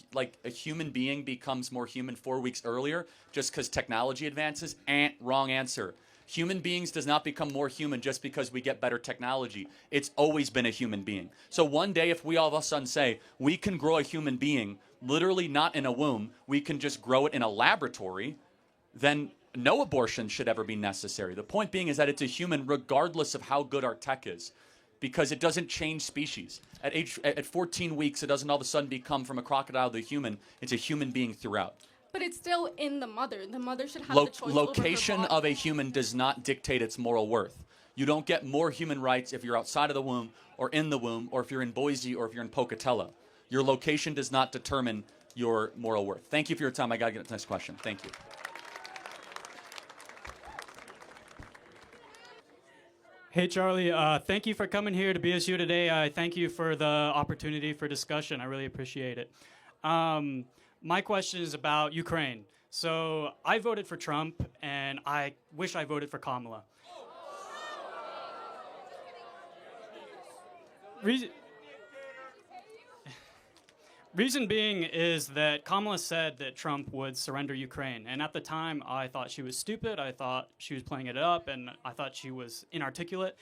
a human being becomes more human 4 weeks earlier just because technology advances? Wrong answer. Human beings does not become more human just because we get better technology. It's always been a human being. So one day if we all of a sudden say, we can grow a human being, literally not in a womb, we can just grow it in a laboratory, then no abortion should ever be necessary. The point being is that it's a human regardless of how good our tech is. Because it doesn't change species. At 14 weeks, it doesn't all of a sudden become from a crocodile to a human. It's a human being throughout. But it's still in the mother. The mother should have the choice Location over her of a human does not dictate its moral worth. You don't get more human rights if you're outside of the womb or in the womb or if you're in Boise or if you're in Pocatello. Your location does not determine your moral worth. Thank you for your time. I got to get to the next question. Thank you. Hey, Charlie. Thank you for coming here to BSU today. Thank you for the opportunity for discussion. I really appreciate it. My question is about Ukraine. So I voted for Trump, and I wish I voted for Kamala. Reason being is that Kamala said that Trump would surrender Ukraine. And at the time, I thought she was stupid. I thought she was playing it up, and I thought she was inarticulate.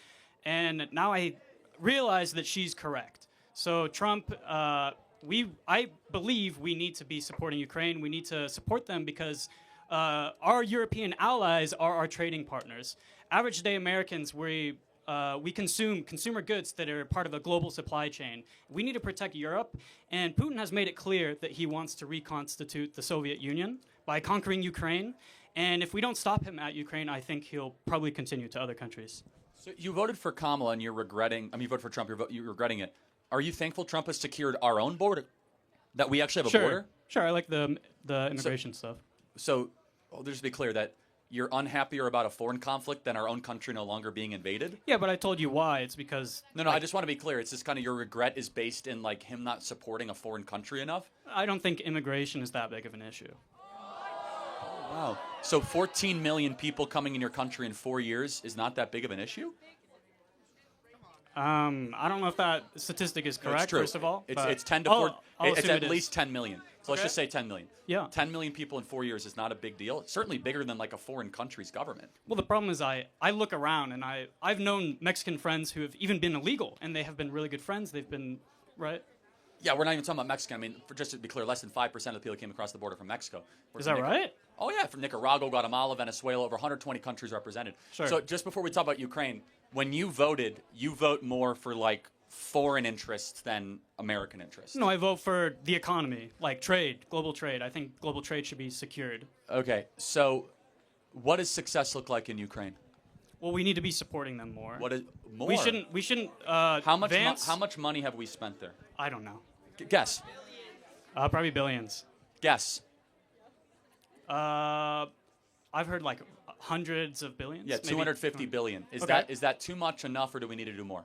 And now I realize that she's correct. So Trump, I believe we need to be supporting Ukraine. We need to support them because our European allies are our trading partners. Average day Americans, we consume consumer goods that are part of a global supply chain. We need to protect Europe, and Putin has made it clear that he wants to reconstitute the Soviet Union by conquering Ukraine. And if we don't stop him at Ukraine, I think he'll probably continue to other countries. So you voted for Kamala, and you're regretting. You voted for Trump. You're regretting it. Are you thankful Trump has secured our own border? That we actually have a border? Sure. I like the immigration stuff. So, just to be clear, that you're unhappier about a foreign conflict than our own country no longer being invaded? Yeah, but I told you why. It's because... No, I just want to be clear. It's just kind of your regret is based in like him not supporting a foreign country enough? I don't think immigration is that big of an issue. Oh, wow. So 14 million people coming in your country in 4 years is not that big of an issue? I don't know if that statistic is correct, no, it's true. First of all. It's 10 to 4. It's at it least 10 million. So let's just say 10 million. Yeah. 10 million people in 4 years is not a big deal. It's certainly bigger than like a foreign country's government. Well, the problem is I look around and I've known Mexican friends who have even been illegal, and they have been really good friends. They've been, right? Yeah, we're not even talking about Mexican. I mean, just to be clear, less than 5% of the people came across the border from Mexico. Is that right? Oh, yeah, from Nicaragua, Guatemala, Venezuela, over 120 countries represented. Sure. So just before we talk about Ukraine, when you voted, you vote more for like foreign interests than American interests. No, I vote for the economy, like trade, global trade. I think global trade should be secured. Okay, so what does success look like in Ukraine? Well, we need to be supporting them more. What is more? We shouldn't. How much money have we spent there? I don't know. Guess. Probably billions. Guess. I've heard like hundreds of billions. Yeah, 250 billion. Is that too much, enough, or do we need to do more?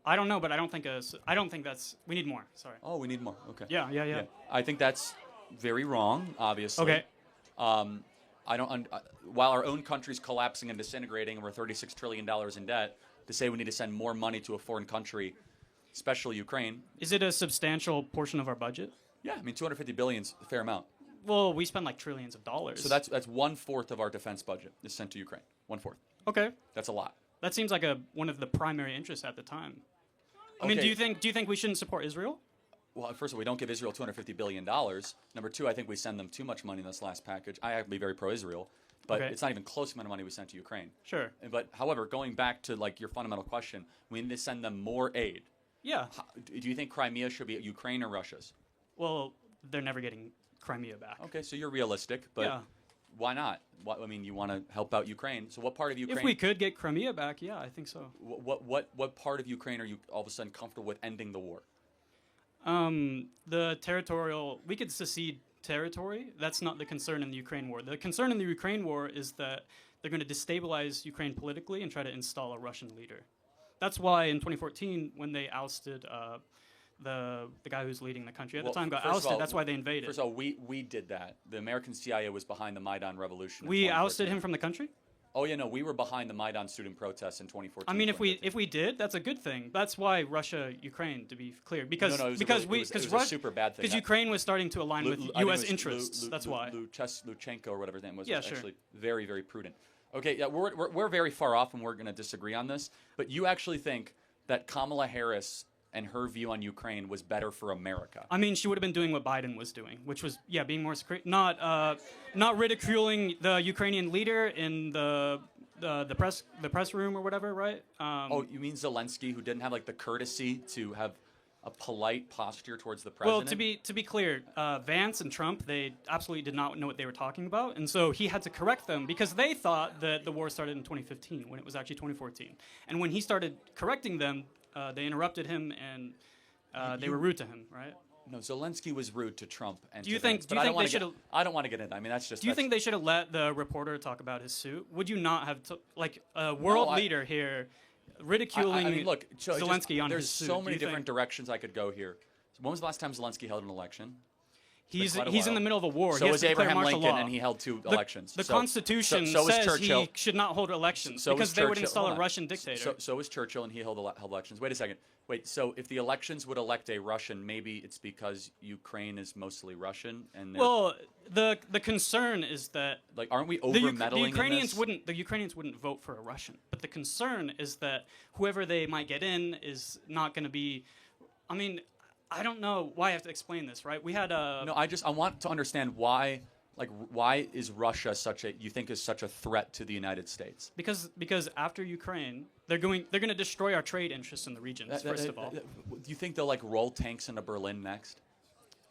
I don't know, but I don't think that's. We need more. Sorry. Oh, we need more. Okay. Yeah. I think that's very wrong. Obviously. Okay. I don't. While our own country's collapsing and disintegrating, and we're $36 trillion in debt, to say we need to send more money to a foreign country, especially Ukraine. Is it a substantial portion of our budget? Yeah, I mean 250 billion's a fair amount. Well, we spend like trillions of dollars. So that's 1/4 of our defense budget is sent to Ukraine. 1/4. Okay. That's a lot. That seems like one of the primary interests at the time. I mean, do you think we shouldn't support Israel? Well, first of all, we don't give Israel $250 billion. Number two, I think we send them too much money in this last package. I have to be very pro-Israel, but it's not even close to the amount of money we sent to Ukraine. Sure. But however, going back to like your fundamental question, we need to send them more aid. Yeah. Do you think Crimea should be Ukraine or Russia's? Well, they're never getting Crimea back. Okay, so you're realistic, but why not? I mean, you want to help out Ukraine. So what part of Ukraine? If we could get Crimea back, yeah, I think so. What part of Ukraine are you all of a sudden comfortable with ending the war? The territorial, we could secede territory. That's not the concern in the Ukraine war. The concern in the Ukraine war is that they're going to destabilize Ukraine politically and try to install a Russian leader. That's why in 2014, when they ousted the guy who's leading the country at the time got ousted, that's why they invaded. First of all, we did that. The American CIA was behind the Maidan revolution. We ousted him from the country? Oh yeah, no, we were behind the Maidan student protests in 2014. I mean, if we did, that's a good thing. That's why Russia, Ukraine, to be clear, because it was a super bad thing. Because Ukraine was starting to align with U.S. interests. That's why. Luchenko or whatever his name was sure. Actually very, very prudent. Okay, yeah, we're very far off, and we're going to disagree on this. But you actually think that Kamala Harris and her view on Ukraine was better for America? I mean, she would have been doing what Biden was doing, which was, being more not ridiculing the Ukrainian leader in the press room or whatever, right? You mean Zelensky, who didn't have like the courtesy to have a polite posture towards the president? Well, to be clear, Vance and Trump, they absolutely did not know what they were talking about, and so he had to correct them because they thought that the war started in 2015 when it was actually 2014. And when he started correcting them, they interrupted him and they were rude to him, right? No, Zelensky was rude to Trump and Do you to think? Vance, Do but you I think they should? I don't want to get into. I mean, that's just. Do you that's- think they should have let the reporter talk about his suit? Would you not have like a world leader here ridiculing I mean, look, Zelensky on there's his suit? so Do many you different think- directions I could go here. When was the last time Zelensky held an election? He's quite a in while. the middle of a war. So he has was to declare Abraham martial Lincoln, law. and he held 2 elections. The So- Constitution so was says Churchill. he should not hold elections So because was they would Churchill. install Hold a on. Russian dictator. So was Churchill, and he held elections. Wait a second. Wait. So if the elections would elect a Russian, maybe it's because Ukraine is mostly Russian, and Well, the concern is that like, aren't we the over meddling in Ukrainians this? wouldn't the Ukrainians wouldn't vote for a Russian, but the concern is that whoever they might get in is not going to be. I mean, I don't know why I have to explain this, right? We had a No, I want to understand why. Like, why is Russia such a threat to the United States? because after Ukraine, they're going to destroy our trade interests in the regions. First of all, Do you think they'll like roll tanks into Berlin next?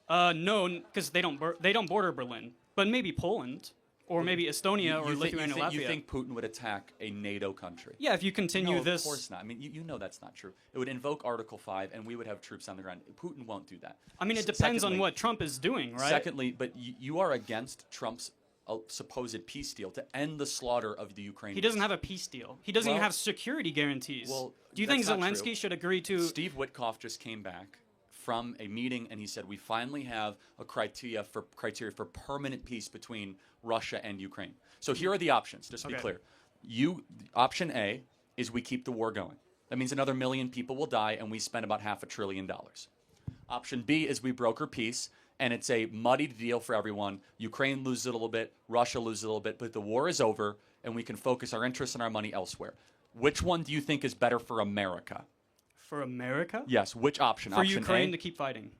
no, because they don't border Berlin, but maybe Poland or maybe Estonia or Lithuania, Latvia. You think Putin would attack a NATO country? Yeah, if you continue No, this. Of course not. I mean, you know that's not true. It would invoke Article 5, and we would have troops on the ground. Putin won't do that. I mean, it depends on what Trump is doing, right? Secondly, but you are against Trump's supposed peace deal to end the slaughter of the Ukrainians. He doesn't have a peace deal. He doesn't even Well- have security guarantees. Well, do you think that's not Zelensky true. should agree to? Steve Witkoff just came back from a meeting, and he said we finally have a criteria for permanent peace between Russia and Ukraine. So here are the options. Just to be Okay. clear, option A is we keep the war going. That means another 1 million people will die, and we spend about $500 billion. Option B is we broker peace, and it's a muddied deal for everyone. Ukraine loses a little bit, Russia loses a little bit, but the war is over, and we can focus our interests and our money elsewhere. Which one do you think is better for America? For America? Yes. Which option? For Option Ukraine A? to keep fighting.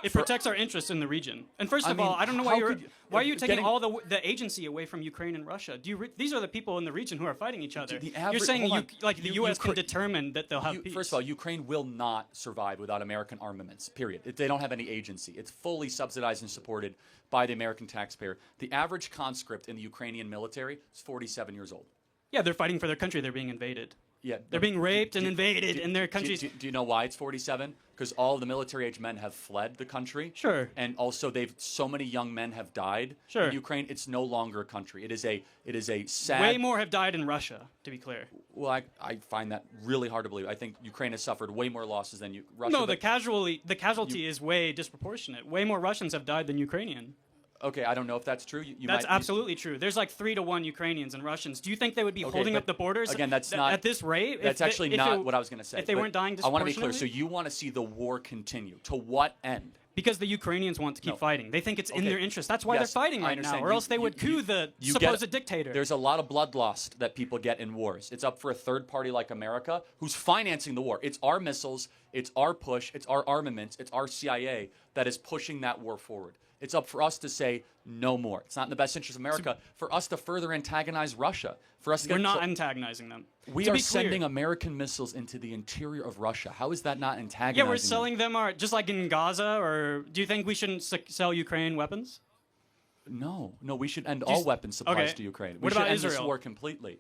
It protects our interests in the region. And first I of all, mean, I don't know how why could are you taking getting- all the agency away from Ukraine and Russia? These are the people in the region who are fighting each other. The You're average- saying hold on. the U.S. can determine that they'll have peace. First of all, Ukraine will not survive without American armaments, period. They don't have any agency. It's fully subsidized and supported by the American taxpayer. The average conscript in the Ukrainian military is 47 years old. Yeah, they're fighting for their country. They're being invaded. Yeah, They're being raped and invaded in their countries. Do you know why it's 47? Because all the military-age men have fled the country. Sure. And also, so many young men have died Sure. in Ukraine. It's no longer a country. It is a sad. Way more have died in Russia, to be clear. Well, I find that really hard to believe. I think Ukraine has suffered way more losses than Russia. No, but- the casualty is way disproportionate. Way more Russians have died than Ukrainian. Okay, I don't know if that's true. That's absolutely true. There's like 3-1 Ukrainians and Russians. Do you think they would be Okay, holding but up the borders again? That's not at this rate? That's actually not what I was going to say. If they but weren't dying I want to be clear. disproportionately? So you want to see the war continue to what end? Because the Ukrainians want to keep fighting. They think it's in Okay. their interest. That's why Yes, they're fighting I right now, understand. or else they would coup the supposed dictator. There's a lot of blood lost that people get in wars. It's up for a third party like America who's financing the war. It's our missiles, it's our push, it's our armaments, it's our CIA that is pushing that war forward. It's up for us to say no more. It's not in the best interest of America for us to further antagonize Russia. For us to We're get not antagonizing them. We To are be clear- sending American missiles into the interior of Russia. How is that not antagonizing? Yeah, we're them? selling them just like in Gaza. Or do you think we shouldn't sell Ukraine weapons? No, we should end Do you all s- weapons supplies okay. to Ukraine. What we about should end this Israel? war completely.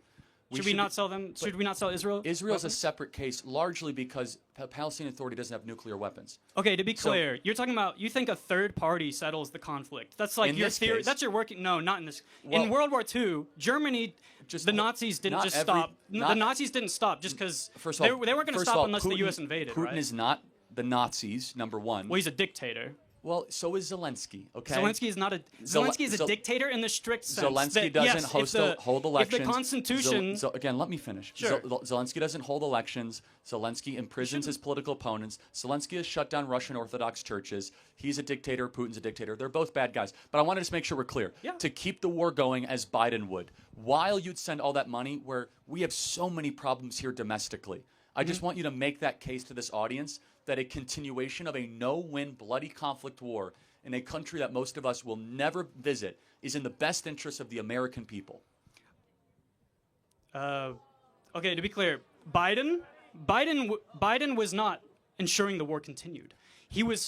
Should we not sell them? Should we not sell Israel? Israel's a weapons? separate case, largely because the Palestinian Authority doesn't have nuclear weapons. Okay, to be So- clear, you're talking about you think a third party settles the conflict. That's like In your this theory. case- That's your working. No, not in this. Well- in World War II, Germany, the Nazis didn't not just every- stop. not- the Nazis didn't stop just because First of all, they weren't going to first of stop all, unless the Putin- U.S. invaded. Putin right? is not the Nazis. Number one. Well, he's a dictator. Well, so is Zelensky. Okay. Zelensky is not a. Zelensky is a dictator in the strict sense. Zelensky that, doesn't yes, hold elections. If the Constitution. Again, let me finish. Sure. Zelensky doesn't hold elections. Zelensky imprisons his political opponents. Zelensky has shut down Russian Orthodox churches. He's a dictator. Putin's a dictator. They're both bad guys. But I want to just make sure we're clear. Yeah. To keep the war going as Biden would, while you'd send all that money where we have so many problems here domestically. I just want you to make that case to this audience that a continuation of a no-win bloody conflict war in a country that most of us will never visit is in the best interest of the American people. Okay, to be clear, Biden was not ensuring the war continued. He was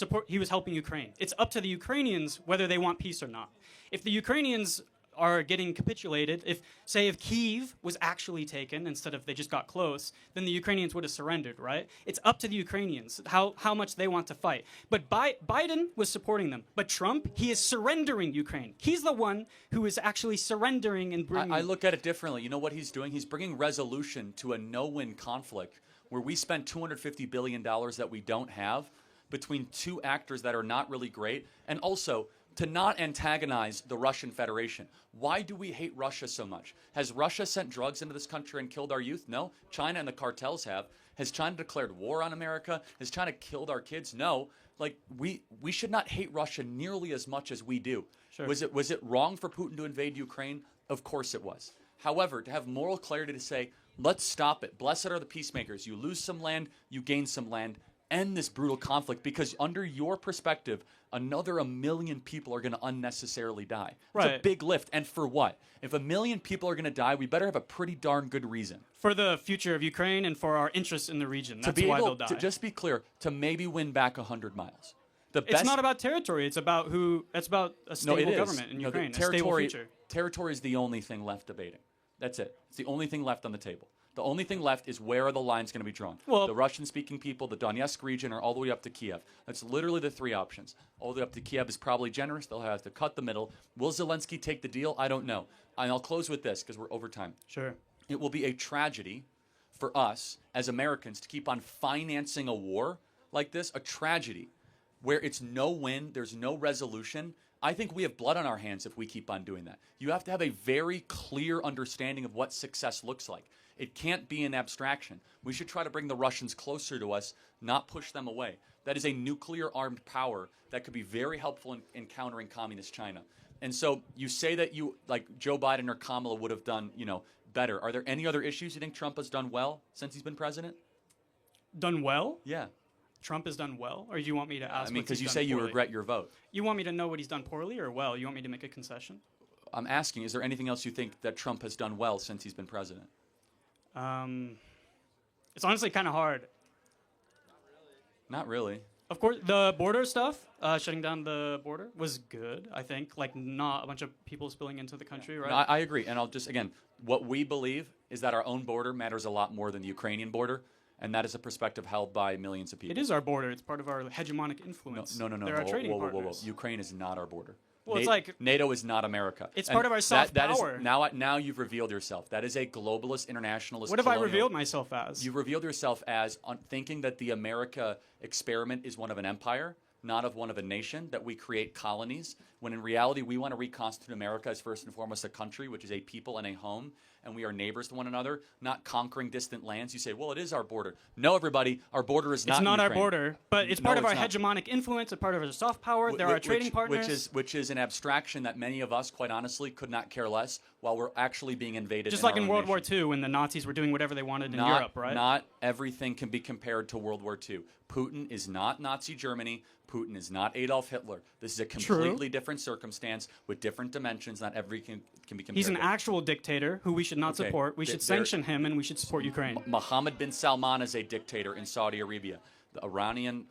helping Ukraine. It's up to the Ukrainians whether they want peace or not. If the Ukrainians are getting capitulated. If Kyiv was actually taken instead of they just got close, then the Ukrainians would have surrendered, right? It's up to the Ukrainians how much they want to fight. But Biden was supporting them. But Trump, he is surrendering Ukraine. He's the one who is actually surrendering and bringing... I look at it differently. You know what he's doing? He's bringing resolution to a no-win conflict where we spent $250 billion that we don't have between two actors that are not really great, and also to not antagonize the Russian Federation. Why do we hate Russia so much? Has Russia sent drugs into this country and killed our youth? No. China and the cartels have. Has China declared war on America? Has China killed our kids? No. Like, we should not hate Russia nearly as much as we do. Sure. Was it wrong for Putin to invade Ukraine? Of course it was. However, to have moral clarity to say, let's stop it. Blessed are the peacemakers. You lose some land, you gain some land. End this brutal conflict, because under your perspective, another 1 million people are going to unnecessarily die. It's a Right. big lift. And for what? If 1 million people are going to die, we better have a pretty darn good reason. For the future of Ukraine and for our interests in the region. That's to be why able they'll die. to just be clear, to maybe win back 100 miles. It's not about territory. It's about a stable government in Ukraine, a stable future. Territory is the only thing left debating. That's it. It's the only thing left on the table. The only thing left is where are the lines going to be drawn. Well, the Russian-speaking people, the Donetsk region, or all the way up to Kiev. That's literally the three options. All the way up to Kiev is probably generous. They'll have to cut the middle. Will Zelensky take the deal? I don't know. And I'll close with this because we're over time. Sure. It will be a tragedy for us as Americans to keep on financing a war like this, a tragedy where it's no win, there's no resolution. I think we have blood on our hands if we keep on doing that. You have to have a very clear understanding of what success looks like. It can't be an abstraction. We should try to bring the Russians closer to us, not push them away. That is a nuclear-armed power that could be very helpful in countering communist China. And so you say that like Joe Biden or Kamala would have done, better. Are there any other issues you think Trump has done well since he's been president? Done well? Yeah. Trump has done well? Or do you want me to ask I mean, because you done say you poorly? regret your vote. You want me to know what he's done poorly or well? You want me to make a concession? I'm asking, is there anything else you think that Trump has done well since he's been president? It's honestly kind of hard. Not really. Of course, the border stuff, shutting down the border, was good, I think. Like, not a bunch of people spilling into the country, right? No, I agree. And I'll just, again, what we believe is that our own border matters a lot more than the Ukrainian border. And that is a perspective held by millions of people. It is our border. It's part of our hegemonic influence. No. They're our trading partners. Ukraine is not our border. Well, it's like NATO is not America. It's part of our soft power. Now you've revealed yourself. That is a globalist, internationalist. What have I revealed myself as? You've revealed yourself as thinking that the America experiment is one of an empire, not of one of a nation, that we create colonies, when in reality we want to reconstitute America as first and foremost a country, which is a people and a home, and we are neighbors to one another, not conquering distant lands. You say, well, it is our border. No, everybody, our border is not It's not our Ukraine. border, but it's part of our hegemonic influence, a part of our soft power. They're our trading partners. Which is an abstraction that many of us, quite honestly, could not care less, while we're actually being invaded. Just like in World War II, when the Nazis were doing whatever they wanted in Europe, right? Not everything can be compared to World War II. Putin is not Nazi Germany. Putin is not Adolf Hitler. This is a completely different circumstance with different dimensions. Not everything can be compared. He's an actual dictator who we should not support. We should sanction him, and we should support Ukraine. Mohammed bin Salman is a dictator in Saudi Arabia. The Iranian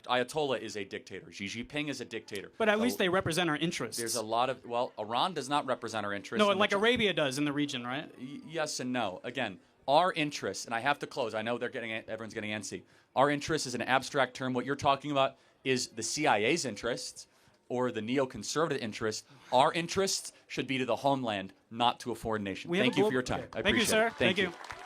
Ayatollah is a dictator. Xi Jinping is a dictator. But at least they represent our interests. There's a lot of, Iran does not represent our interests. No, like Arabia does in the region, right? Yes and no. Again, our interests, and I have to close. I know everyone's getting antsy. Our interest is an abstract term. What you're talking about is the CIA's interests or the neoconservative interests. Our interests should be to the homeland, not to a foreign nation. Thank you for your time. I appreciate it. Thank you, sir. Thank you.